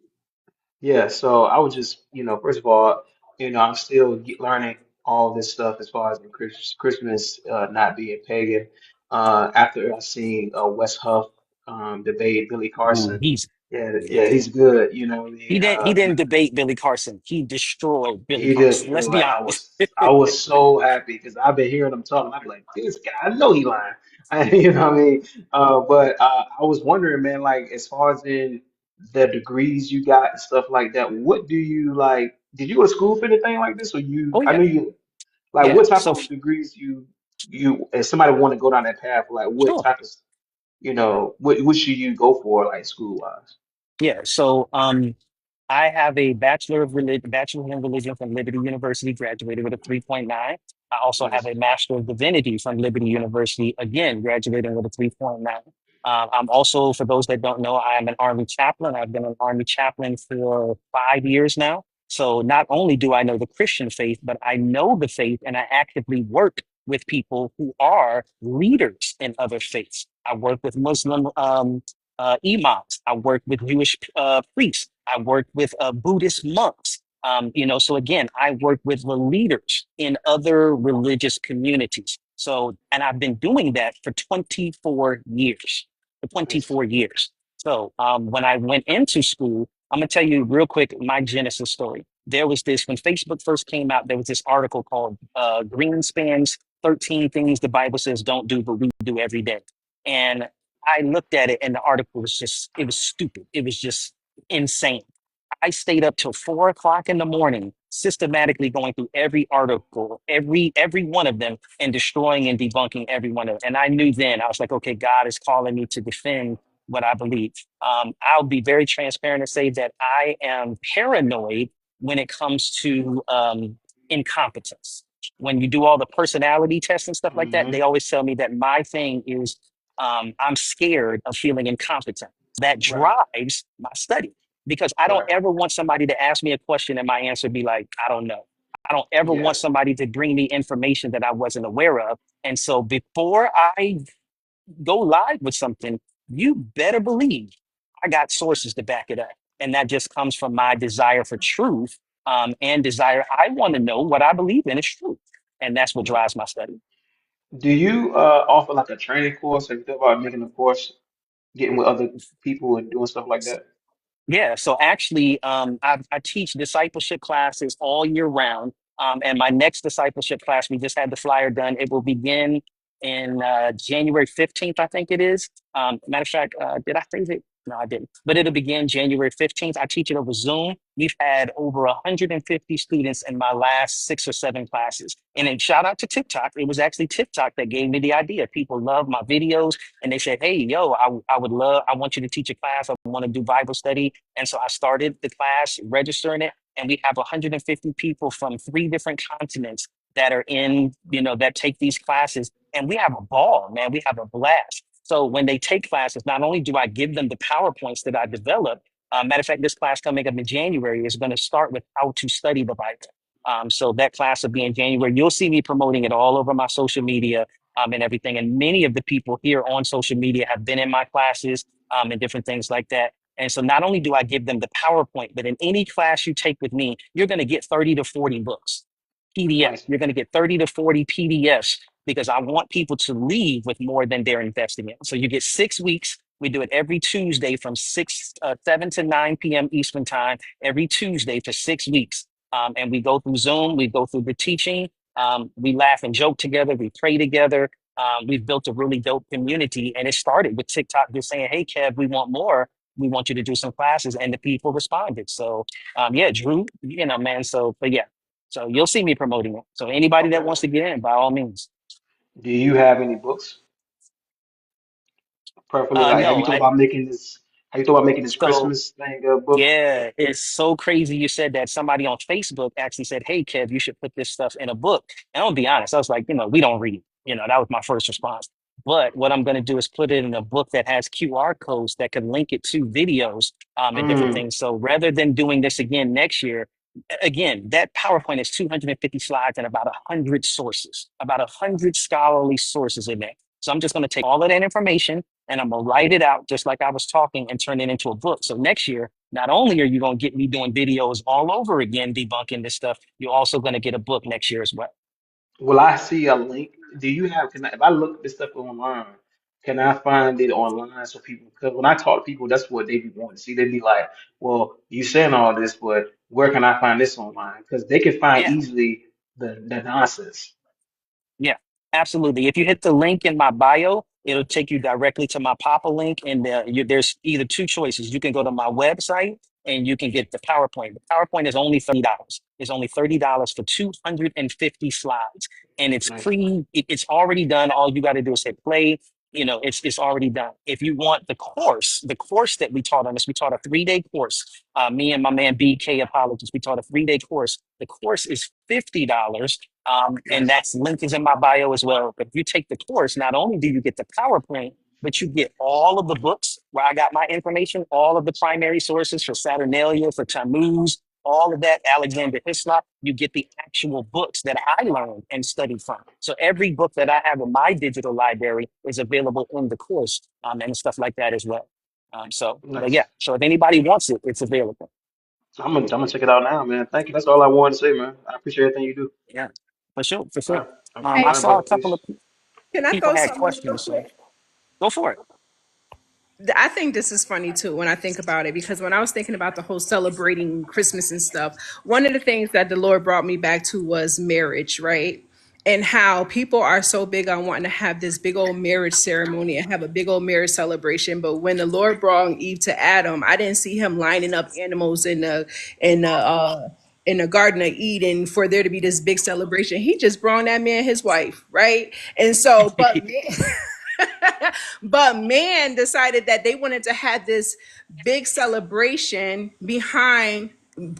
yeah, so I was just, first of all, I'm still learning all this stuff as far as the Christmas not being pagan. After I seen Wes Huff debate Billy Ooh, Carson, yeah, yeah. he's good. You know what I He mean? didn't he didn't debate Billy Carson. He destroyed Billy He just, Carson. Let's boy, be I honest. was, I was so happy because I've been hearing him talk, and I'm like, this guy, I know he lying. You know what I mean? But I was wondering, man, like, as far as in the degrees you got and stuff like that, what do you like? Did you go to school for anything like this, or you? Oh I yeah. know you. Like, Yeah. what type of degrees if somebody want to go down that path, like, what Sure. type of, what should you go for, like, school wise? Yeah. So I have a bachelor in religion from Liberty University, graduated with a 3.9. I also have Nice. a master of divinity from Liberty University, again, graduating with a 3.9. I'm also, for those that don't know, I am an Army chaplain. I've been an Army chaplain for 5 years now. So not only do I know the Christian faith, but I know the faith and I actively work with people who are leaders in other faiths. I work with Muslim imams. I work with Jewish priests. I work with Buddhist monks. So again, I work with the leaders in other religious communities. So, and I've been doing that for 24 years. For Nice. 24 years. So when I went into school, I'm gonna tell you real quick my Genesis story. There was this when Facebook first came out. There was this article called "Greenspan's 13 Things the Bible Says Don't Do, but We Do Every Day," and I looked at it, and the article was just it was stupid. It was just insane. I stayed up till 4 o'clock in the morning, systematically going through every article, every one of them, and destroying and debunking every one of them. And I knew then I was like, okay, God is calling me to defend what I believe. I'll be very transparent and say that I am paranoid when it comes to incompetence. When you do all the personality tests and stuff like that, Hmm. they always tell me that my thing is I'm scared of feeling incompetent. That Right. drives my study because I don't Right. ever want somebody to ask me a question and my answer be like, I don't know. I don't ever Yeah. want somebody to bring me information that I wasn't aware of. And so before I go live with something, you better believe I got sources to back it up. And that just comes from my desire for truth and desire. I want to know what I believe in is true. And that's what drives my study. Do you offer like a training course? Have you thought about making a course, getting with other people and doing stuff like that? Yeah, so actually, I teach discipleship classes all year round. And my next discipleship class, we just had the flyer done. It will begin in January 15th, I think it is. Matter of fact, did I say it? No, I didn't. But it'll begin January 15th. I teach it over Zoom. We've had over 150 students in my last 6 or 7 classes. And then shout out to TikTok. It was actually TikTok that gave me the idea. People love my videos and they said, hey, yo, I would love, I want you to teach a class. I want to do Bible study. And so I started the class, registering it, and we have 150 people from 3 different continents that are in, that take these classes. And we have a ball, man. We have a blast. So when they take classes, not only do I give them the PowerPoints that I developed, matter of fact, this class coming up in January is going to start with how to study the Bible. So that class will be in January. You'll see me promoting it all over my social media and everything. And many of the people here on social media have been in my classes and different things like that. And so not only do I give them the PowerPoint, but in any class you take with me, you're going to get 30 to 40 books, PDF. Nice. You're going to get 30 to 40 PDFs because I want people to leave with more than they're investing in. So you get 6 weeks. We do it every Tuesday from 7 to 9 p.m. Eastern time, every Tuesday for 6 weeks. And we go through Zoom, we go through the teaching, we laugh and joke together, we pray together. We've built a really dope community. And it started with TikTok just saying, hey, Kev, we want more. We want you to do some classes. And the people responded. So, yeah, Drew, man. So, but yeah, so you'll see me promoting it. So anybody that Okay. wants to get in, by all means. Do you have any books? Preferably, like, have you No, thought about making this? Have you thought about making this so Christmas thing a book? yeah, it's so crazy you said that. Somebody on Facebook actually said, hey, Kev, you should put this stuff in a book. And I'll be honest, I was like, we don't read. That was my first response. But what I'm going to do is put it in a book that has QR codes that can link it to videos and different Mm, things. So rather than doing this again next year, again, that PowerPoint is 250 slides and about 100 sources, about 100 scholarly sources in there. So I'm just going to take all of that information and I'm going to write it out just like I was talking and turn it into a book. So next year, not only are you going to get me doing videos all over again, debunking this stuff, you're also going to get a book next year as well. will I see a link? Do you have, can I, if I look this stuff online, can I find it online so people, because when I talk to people, that's what they be wanting to see. They be like, well, you saying all this, but where can I find this online? Because they can find Yeah. easily the nonsense. Yeah, absolutely. If you hit the link in my bio, it'll take you directly to my Papa link. And there's either two choices. You can go to my website and you can get the PowerPoint. The PowerPoint is only $30. It's only $30 for 250 slides. And it's Nice. free. It's already done. All you got to do is hit play. It's already done. If you want the course that we taught on this, we taught a 3-day course. Me and my man BK Apologist, we taught a 3-day course. The course is $50. And Nice. that's link is in my bio as well. But if you take the course, not only do you get the PowerPoint, but you get all of the books where I got my information, all of the primary sources for Saturnalia, for Tammuz, all of that, Alexander Hislop. You get the actual books that I learned and studied from. So every book that I have in my digital library is available in the course and stuff like that as well. But yeah, Nice. so if anybody wants it, it's available. I'm gonna check it out now, man. Thank you. That's all I wanted to say, man. I appreciate everything you do. Yeah, for sure, for All sure. right. I All Hey, right, saw brother. a couple Peace. of can I people throw had something real questions, so quick? go for it. I think this is funny too when I think about it, because when I was thinking about the whole celebrating Christmas and stuff, one of the things that the Lord brought me back to was marriage, right? And how people are so big on wanting to have this big old marriage ceremony and have a big old marriage celebration. But when the Lord brought Eve to Adam, I didn't see him lining up animals in the Garden of Eden for there to be this big celebration. He just brought that man his wife, right? And so, but but man decided that they wanted to have this big celebration behind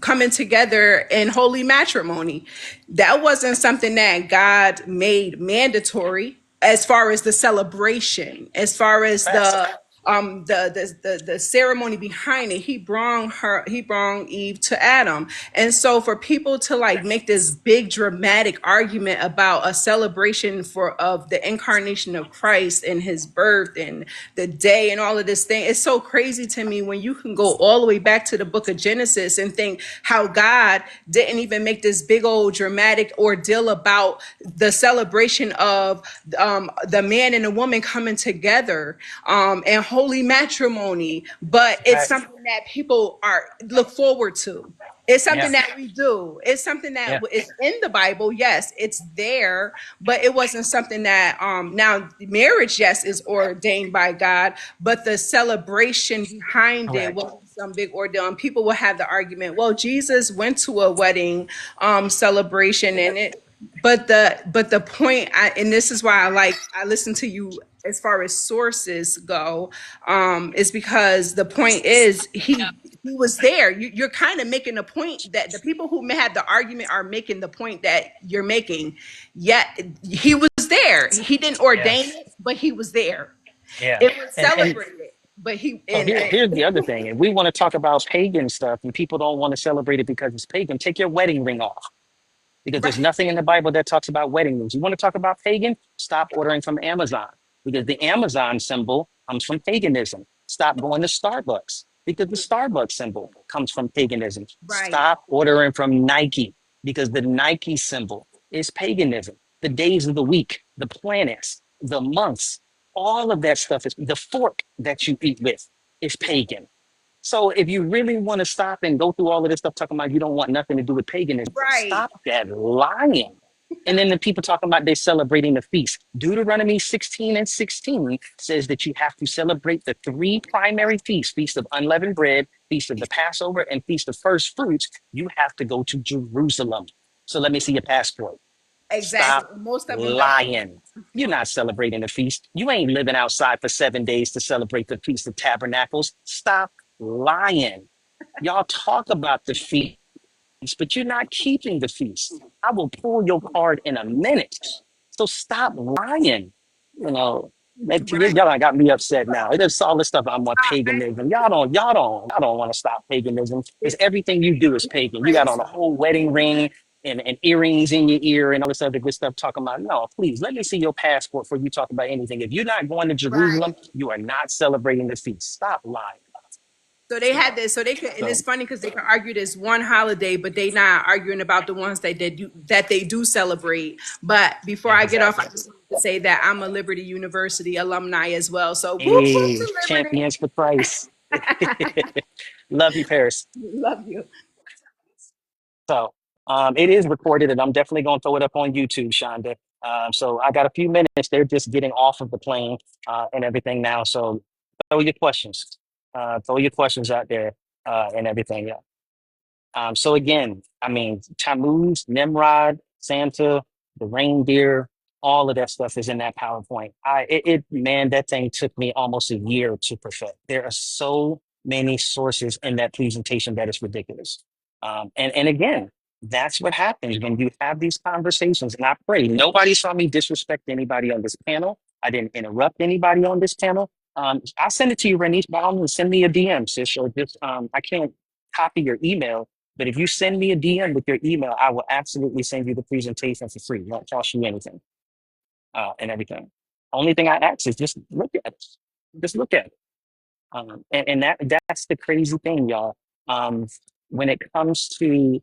coming together in holy matrimony. That wasn't something that God made mandatory as far as the celebration, as far as Facts. the ceremony behind it. He brought Eve to Adam. And so for people to like make this big dramatic argument about a celebration of the incarnation of Christ and his birth and the day and all of this thing, it's so crazy to me when you can go all the way back to the book of Genesis and think how God didn't even make this big old dramatic ordeal about the celebration of the man and the woman coming together and holy matrimony, but it's Facts. something that people are look forward to. It's Yeah. something that we do. It's something that Yeah. is in the Bible. Yes, it's there, but it wasn't something that now marriage, yes, is ordained by God, but the celebration behind it Correct. wasn't some big ordeal. And people will have the argument, well, Jesus went to a wedding celebration and it but the point and this is why I listen to you as far as sources go, is because the point is he was there. You're kind of making a point that the people who had the argument are making the point that you're making. Yet he was there. He didn't Yeah. ordain it, but he was there. Yeah. It was And celebrated, but he so here's the other thing. If we want to talk about pagan stuff and people don't want to celebrate it because it's pagan, take your wedding ring off, because there's right, nothing in the Bible that talks about wedding rings. You want to talk about pagan? Stop ordering from Amazon, because the Amazon symbol comes from paganism. Stop going to Starbucks, because the Starbucks symbol comes from paganism. right, Stop ordering from Nike, because the Nike symbol is paganism. The days of the week, the planets, the months, all of that stuff is the fork that you eat with is pagan. So if you really want to stop and go through all of this stuff talking about you don't want nothing to do with paganism, right. stop that lying. And then the people talking about they celebrating the feast. Deuteronomy 16 and 16 says that you have to celebrate the three primary feasts: Feast of Unleavened Bread, Feast of the Passover, and Feast of First Fruits. You have to go to Jerusalem. So let me see your passport. Exactly. Stop Most of them don't. lying. You're not celebrating the feast. You ain't living outside for 7 days to celebrate the Feast of Tabernacles. Stop lying. Y'all talk about the feast, but you're not keeping the feast. I will pull your card in a minute. So stop lying. You know, Right. y'all done got me upset now. It is all this stuff. I'm on paganism. Y'all don't want to stop paganism, because everything you do is pagan. You got on a Crazy. whole wedding ring and earrings in your ear and all this other good stuff talking about, no, please let me see your passport before you talk about anything. If you're not going to Right. Jerusalem, you are not celebrating the feast. Stop lying. So they had this, so they could, and it's So funny because they can argue this one holiday, but they not arguing about the ones that they do celebrate. But before I get off, I exactly. just wanted to say that I'm a Liberty University alumni as well. So whoop whoop Hey, to Liberty. champions for Christ. Love you, Paris. Love you. So it is recorded, and I'm definitely going to throw it up on YouTube, Shonda. So I got a few minutes. They're just getting off of the plane and everything now. So throw your questions. Throw your questions out there and everything. Yeah. So again, I mean, Tammuz, Nimrod, Santa, the reindeer, all of that stuff is in that PowerPoint. Man, that thing took me almost a year to perfect. There are so many sources in that presentation that is ridiculous. And again, that's what happens when you have these conversations. And I pray nobody saw me disrespect anybody on this panel. I didn't interrupt anybody on this panel. I'll send it to you, Renice, by all means, send me a DM, sis, or just I can't copy your email, but if you send me a DM with your email, I will absolutely send you the presentation for free. It won't cost you anything and everything. Only thing I ask is just look at it. Just look at it. And that's the crazy thing, y'all. Um, when it comes to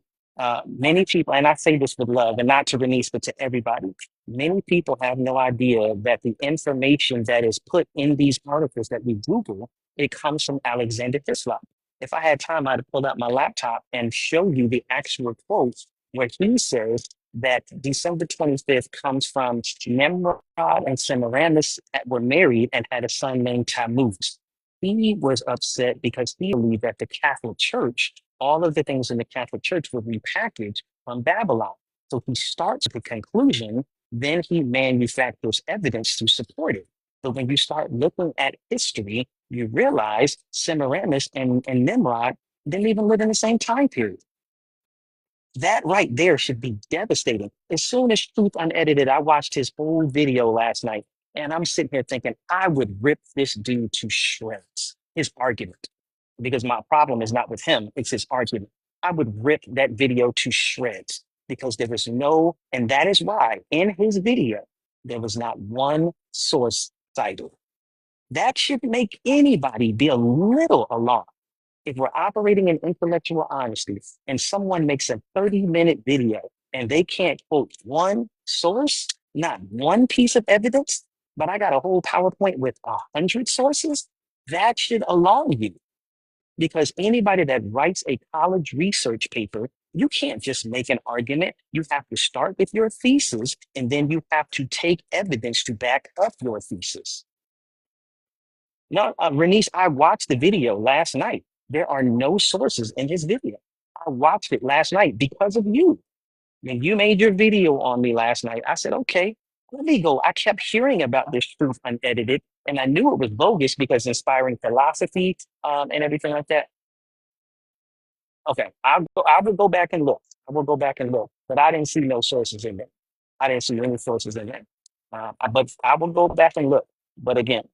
many people, and I say this with love, and not to Renice, but to everybody, many people have no idea that the information that is put in these articles that we Google It comes from Alexander Hislop. If I had time, I'd pull out my laptop and show you the actual quote where he says that December 25th comes from Nimrod and Semiramis that were married and had a son named Tammuz. He was upset because he believed that the Catholic Church, all of the things in the Catholic Church were repackaged from Babylon. So he starts with the conclusion, then he manufactures evidence to support it. But when you start looking at history, you realize Semiramis and Nimrod didn't even live in the same time period. That right there should be devastating. As soon as Truth Unedited, I watched his whole video last night, and I'm sitting here thinking I would rip this dude to shreds, his argument, because my problem is not with him, it's his argument. I would rip that video to shreds because there was no, and that is why in his video, there was not one source cited. That should make anybody be a little alarmed. If we're operating in intellectual honesty and someone makes a 30-minute video and they can't quote one source, not one piece of evidence, but I got a whole PowerPoint with 100 sources, that should alarm you. Because anybody that writes a college research paper, you can't just make an argument. You have to start with your thesis and then you have to take evidence to back up your thesis. No, Renice, I watched the video last night. There are no sources in his video. I watched it last night because of you. When you made your video on me last night, I said, okay, let me go. I kept hearing about this Truth Unedited, and I knew it was bogus because inspiring philosophy and everything like that. Okay, I will go back and look. I will go back and look, but I didn't see no sources in there. I didn't see any sources in there. But I will go back and look. But again,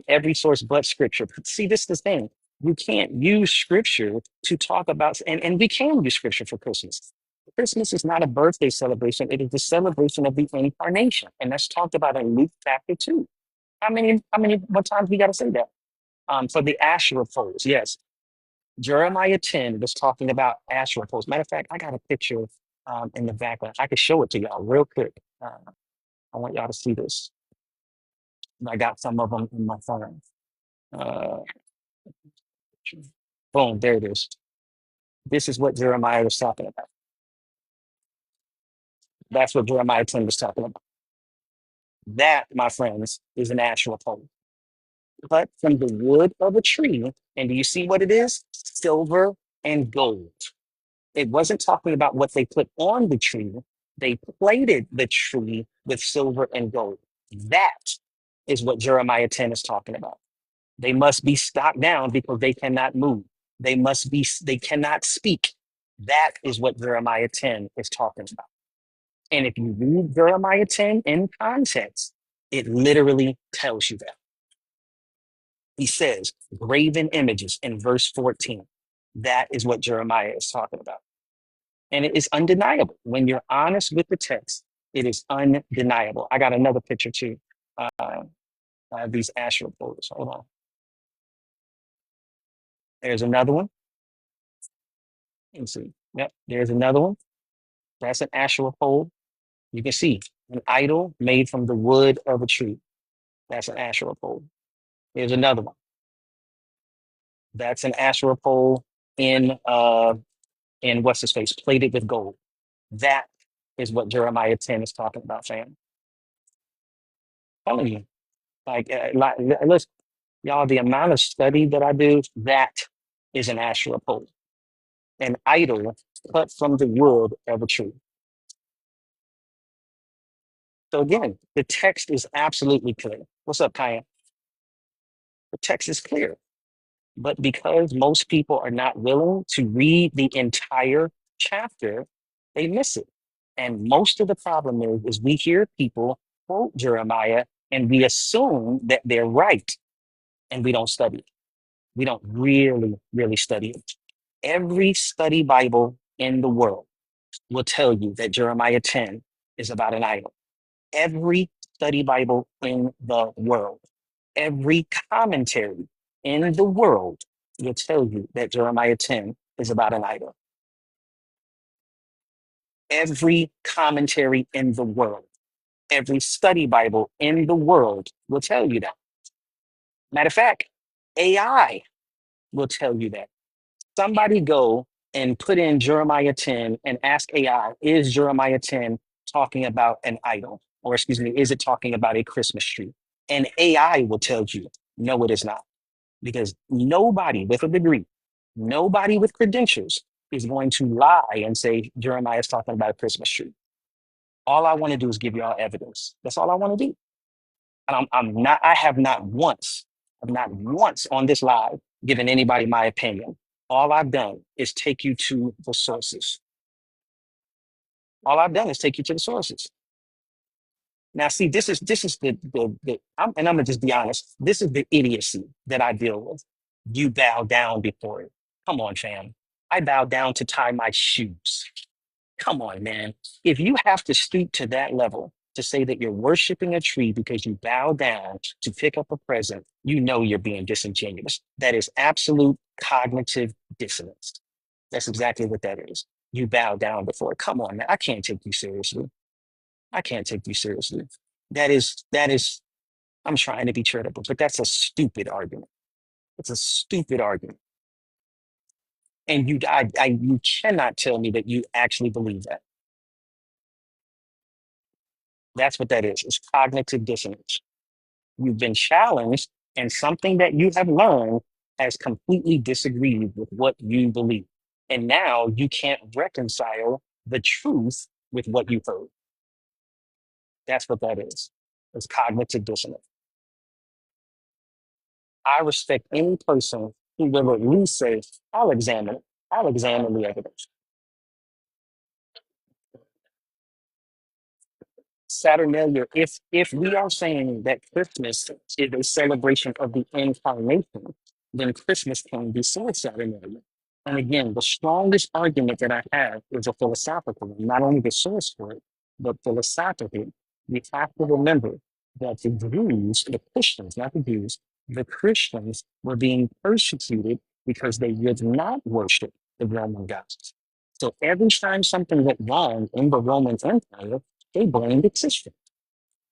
every source but scripture. See, this is the thing. You can't use scripture to talk about, and we can use scripture for Christmas. Christmas is not a birthday celebration. It is the celebration of the incarnation. And that's talked about in Luke chapter 2. What times we got to say that? For the Asherah poles, yes. Jeremiah 10 was talking about Asherah poles. Matter of fact, I got a picture in the background. I can show it to y'all real quick. I want y'all to see this. I got some of them in my phone. Uh, Boom, there it is. This is what Jeremiah was talking about. That's what Jeremiah 10 was talking about. That, my friends, is an Asherah pole. Cut from the wood of a tree. And do you see what it is? Silver and gold. It wasn't talking about what they put on the tree. They plated the tree with silver and gold. That is what Jeremiah 10 is talking about. They must be stopped down because they cannot move. They cannot speak. That is what Jeremiah 10 is talking about. And if you read Jeremiah 10 in context, it literally tells you that. He says, graven images in verse 14. That is what Jeremiah is talking about. And it is undeniable. When you're honest with the text, it is undeniable. I got another picture too. I have these Asherah poles. Hold on. There's another one. Let's see. Yep, there's another one. That's an Asherah pole. You can see an idol made from the wood of a tree. That's an Asherah pole. Here's another one. That's an Asherah pole in what's his face, plated with gold. That is what Jeremiah 10 is talking about, fam. I'm telling you, listen, y'all, the amount of study that I do, that is an Asherah pole, an idol cut from the wood of a tree. So again, the text is absolutely clear. What's up, Kaya? The text is clear. But because most people are not willing to read the entire chapter, they miss it. And most of the problem is we hear people quote Jeremiah and we assume that they're right and we don't study it. We don't really study it. Every study Bible in the world will tell you that Jeremiah 10 is about an idol. Every study Bible in the world, every commentary in the world will tell you that Jeremiah 10 is about an idol. Every commentary in the world, every study Bible in the world will tell you that. Matter of fact, AI will tell you that. Somebody go and put in Jeremiah 10 and ask AI, is Jeremiah 10 talking about an idol? Or excuse me, is it talking about a Christmas tree? And AI will tell you, no, it is not. Because nobody with a degree, nobody with credentials is going to lie and say Jeremiah is talking about a Christmas tree. All I want to do is give y'all evidence. That's all I want to do. And I have not once on this live given anybody my opinion. All I've done is take you to the sources. All I've done is take you to the sources. Now, see, this is and I'm gonna just be honest. This is the idiocy that I deal with. You bow down before it. Come on, fam. I bow down to tie my shoes. Come on, man. If you have to stoop to that level to say that you're worshiping a tree because you bow down to pick up a present, you know you're being disingenuous. That is absolute cognitive dissonance. That's exactly what that is. You bow down before it. Come on, man. I can't take you seriously. I can't take you seriously. That is, I'm trying to be charitable, but that's a stupid argument. It's a stupid argument. And you cannot tell me that you actually believe that. That's what that is. It's cognitive dissonance. You've been challenged, and something that you have learned has completely disagreed with what you believe. And now you can't reconcile the truth with what you heard. That's what that is. It's cognitive dissonance. I respect any person who will at least say, I'll examine it. I'll examine the evidence. Saturnalia, if we are saying that Christmas is a celebration of the incarnation, then Christmas can be said Saturnalia. And again, the strongest argument that I have is a philosophical one, not only the source for it, but philosophically. We have to remember that the Jews, the Christians, not the Jews, the Christians were being persecuted because they did not worship the Roman gods. So every time something went wrong in the Roman Empire, they blamed the Christians.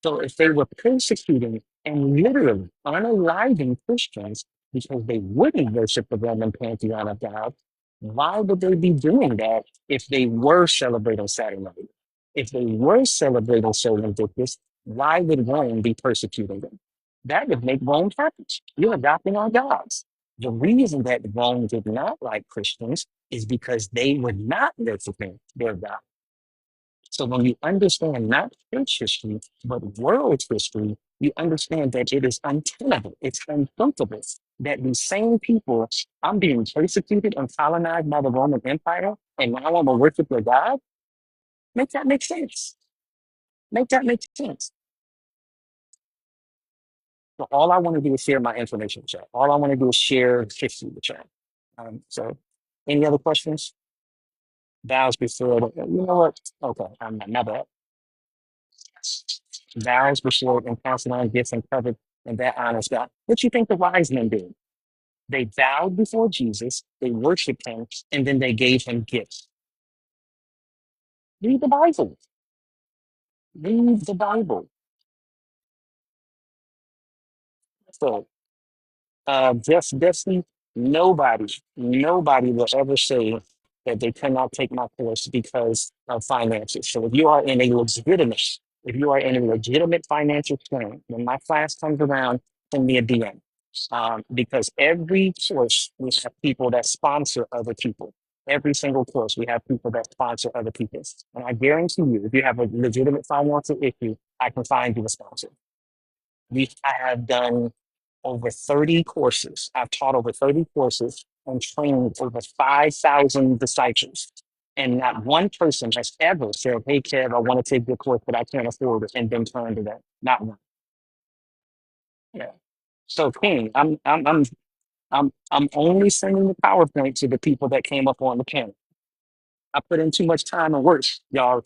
So if they were persecuting and literally unaliving Christians because they wouldn't worship the Roman pantheon of God, why would they be doing that if they were celebrating Saturday? If they were celebrating Sol Invictus, why would Rome be persecuting them? That would make Rome happy. You're adopting our gods. The reason that Rome did not like Christians is because they were not worshiping their God. So when you understand not church history, but world history, you understand that it is untenable, it's unthinkable that these same people, I'm being persecuted and colonized by the Roman Empire, and now I'm a worship their God? Make that make sense. Make that make sense. So all I want to do is share my information with y'all. All I want to do is share history with y'all. So any other questions? Bows before, you know what? Okay, I'm not, my bad. Vows restored and passing on gifts and covered, and that honors God. What you think the wise men did? They bowed before Jesus, they worshiped him, and then they gave him gifts. Read the Bible. Read the Bible. So just Destiny, nobody will ever say that they cannot take my course because of finances. So if you are in a legitimate financial plan, when my class comes around, send me a DM. Because every course we have people that sponsor other people. Every single course we have people that sponsor other people. And I guarantee you, if you have a legitimate financial issue, I can find you a sponsor. I have done over 30 courses. I've taught over 30 courses and trained over 5,000 disciples. And not one person has ever said, hey, Kev, I want to take your course, but I can't afford it, and been turned to that. Not one. Yeah. So, King, I'm only sending the PowerPoint to the people that came up on the panel. I put in too much time and work. Y'all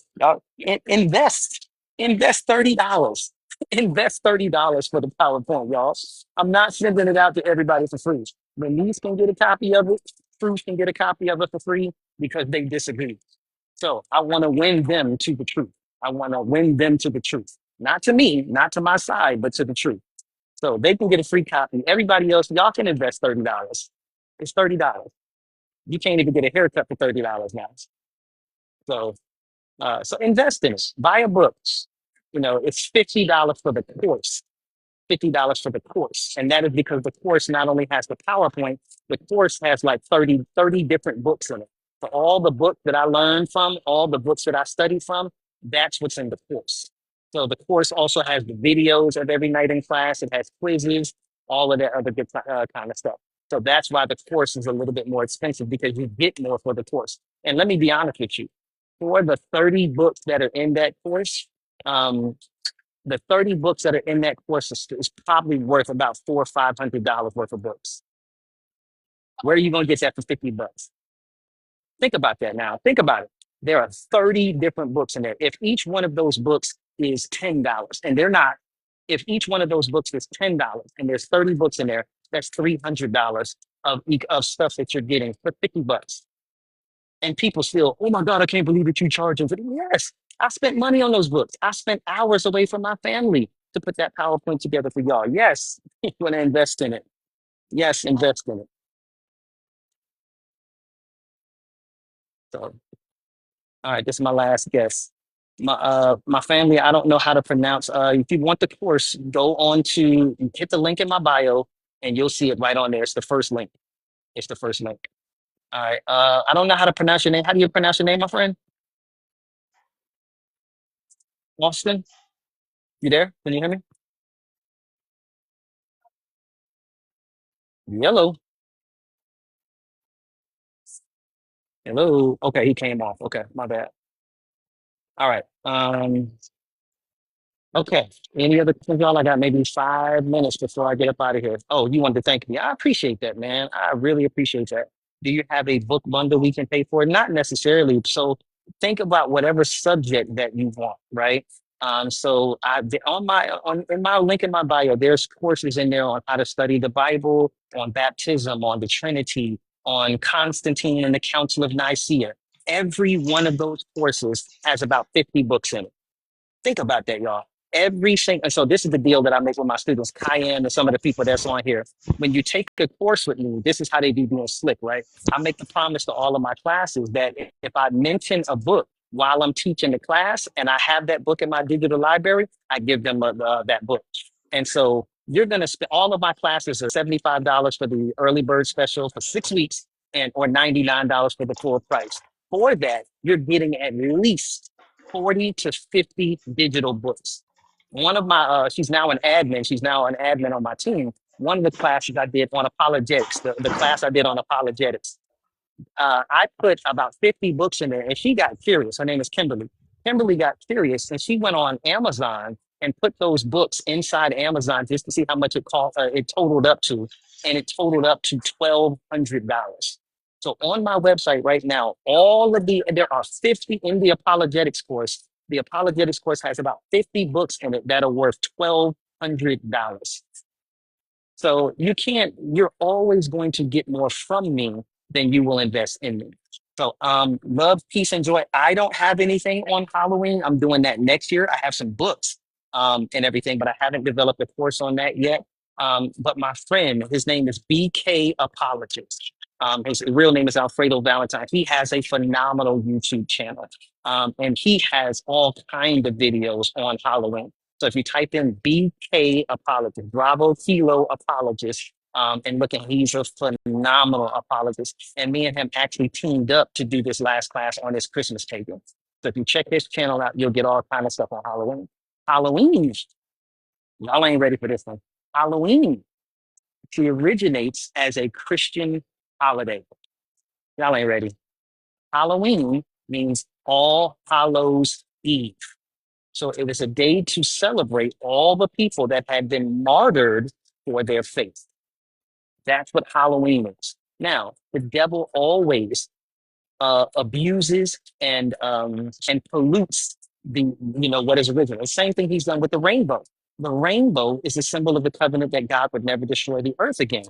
invest $30. Invest $30 for the PowerPoint, y'all. I'm not sending it out to everybody for free. Denise can get a copy of it. Bruce can get a copy of it for free because they disagree. So I want to win them to the truth. I want to win them to the truth. Not to me, not to my side, but to the truth. So they can get a free copy. Everybody else, y'all can invest $30. It's $30. You can't even get a haircut for $30 now. So so invest in it. Buy a book. You know, it's $50 for the course. $50 for the course. And that is because the course not only has the PowerPoint, the course has like thirty different books in it. For all the books that I learned from, all the books that I studied from, that's what's in the course. So the course also has the videos of every night in class. It has quizzes, all of that other good kind of stuff. So that's why the course is a little bit more expensive because you get more for the course. And let me be honest with you, for the 30 books that are in that course, um, the 30 books that are in that course is probably worth about $400 or $500 worth of books. Where are you going to get that for 50 bucks? Think about that now. Think about it. There are 30 different books in there. If each one of those books is $10, and they're not, if each one of those books is $10 and there's 30 books in there, that's $300 of stuff that you're getting for 50 bucks. And people still, oh my God, I can't believe that you charging for it. Yes, I spent money on those books. I spent hours away from my family to put that PowerPoint together for y'all. Yes, you want to invest in it. Yes, invest in it. So, all right, this is my last guess. My family, I don't know how to pronounce. If you want the course, go on to hit the link in my bio, and you'll see it right on there. It's the first link. It's the first link. All right. I don't know how to pronounce your name. How do you pronounce your name, my friend? Austin, you there? Can you hear me? Hello. Hello. Okay, he came off. Okay, my bad. All right. Okay. Any other questions, y'all? I got maybe 5 minutes before I get up out of here. Oh, you wanted to thank me. I appreciate that, man. I really appreciate that. Do you have a book bundle we can pay for? Not necessarily. So think about whatever subject that you want, right? So in my link in my bio, there's courses in there on how to study the Bible, on baptism, on the Trinity, on Constantine and the Council of Nicaea. Every one of those courses has about 50 books in it. Think about that, y'all. Every single, so this is the deal that I make with my students, Cayenne and some of the people that's on here. When you take a course with me, this is how they be being slick, right? I make the promise to all of my classes that if I mention a book while I'm teaching the class and I have that book in my digital library, I give them that book. And so you're going to spend, all of my classes are $75 for the early bird special for 6 weeks and or $99 for the full price. For that, you're getting at least 40 to 50 digital books. One of my, she's now an admin. She's now an admin on my team. One of the classes I did on apologetics, the class I did on apologetics, I put about 50 books in there and she got curious. Her name is Kimberly. Kimberly got curious and she went on Amazon and put those books inside Amazon just to see how much it totaled up to. And it totaled up to $1,200. So on my website right now, there are 50 in the apologetics course. The apologetics course has about 50 books in it that are worth $1,200. So you're always going to get more from me than you will invest in me. So love, peace, and joy. I don't have anything on Halloween. I'm doing that next year. I have some books and everything, but I haven't developed a course on that yet. But my friend, his name is BK Apologist. His real name is Alfredo Valentine. He has a phenomenal YouTube channel. And he has all kind of videos on Halloween. So if you type in BK Apologist, Bravo Kilo Apologist, and look at, he's a phenomenal apologist. And me and him actually teamed up to do this last class on his Christmas pagan. So if you check his channel out, you'll get all kind of stuff on Halloween. Halloween, y'all ain't ready for this one. Halloween, she originates as a Christian holiday. Y'all ain't ready. Halloween means All Hallows Eve. So it was a day to celebrate all the people that had been martyred for their faith. That's what Halloween is. Now, the devil always abuses and pollutes what is original. The same thing he's done with the rainbow. The rainbow is a symbol of the covenant that God would never destroy the earth again,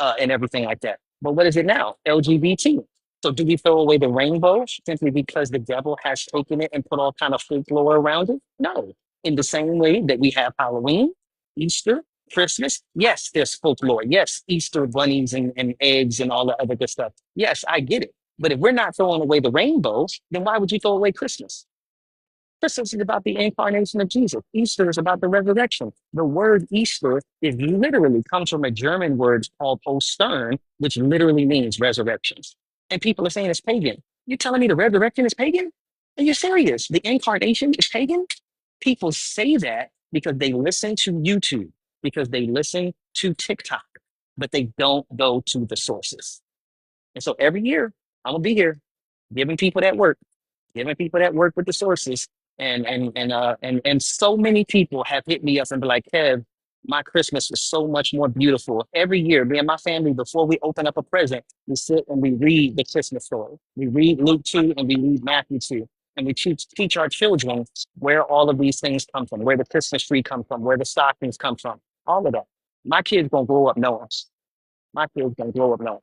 and everything like that. But what is it now? LGBT. So do we throw away the rainbow simply because the devil has taken it and put all kind of folklore around it? No. In the same way that we have Halloween, Easter, Christmas, yes, there's folklore. Yes, Easter bunnies and eggs and all the other good stuff. Yes, I get it. But if we're not throwing away the rainbow, then why would you throw away Christmas? Christmas is about the incarnation of Jesus. Easter is about the resurrection. The word Easter is literally comes from a German word called Ostern, which literally means resurrections. And people are saying it's pagan. You're telling me the resurrection is pagan? Are you serious? The incarnation is pagan? People say that because they listen to YouTube, because they listen to TikTok, but they don't go to the sources. And so every year, I'm gonna be here giving people that work, giving people that work with the sources. And so many people have hit me up and be like, Kev, my Christmas was so much more beautiful. Every year, me and my family, before we open up a present, we sit and we read the Christmas story. We read Luke 2 and we read Matthew 2. And we teach our children where all of these things come from, where the Christmas tree comes from, where the stockings come from, all of that. My kids gonna grow up knowing. My kids gonna grow up knowing.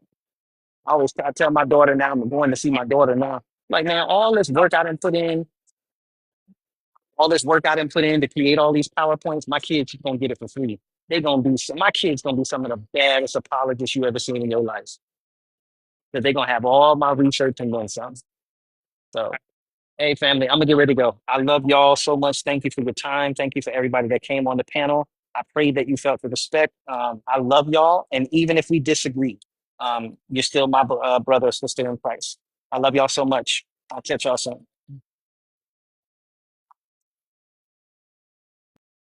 I tell my daughter now, I'm going to see my daughter now. Like, man, all this work I didn't put in to create all these PowerPoints, my kids gonna get it for free. My kids gonna be some of the baddest apologists you ever seen in your life. Because they're gonna have all my research and then some. So, hey, family, I'm gonna get ready to go. I love y'all so much. Thank you for your time. Thank you for everybody that came on the panel. I pray that you felt the respect. I love y'all, and even if we disagree, you're still my brother or sister in Christ. I love y'all so much. I'll catch y'all soon.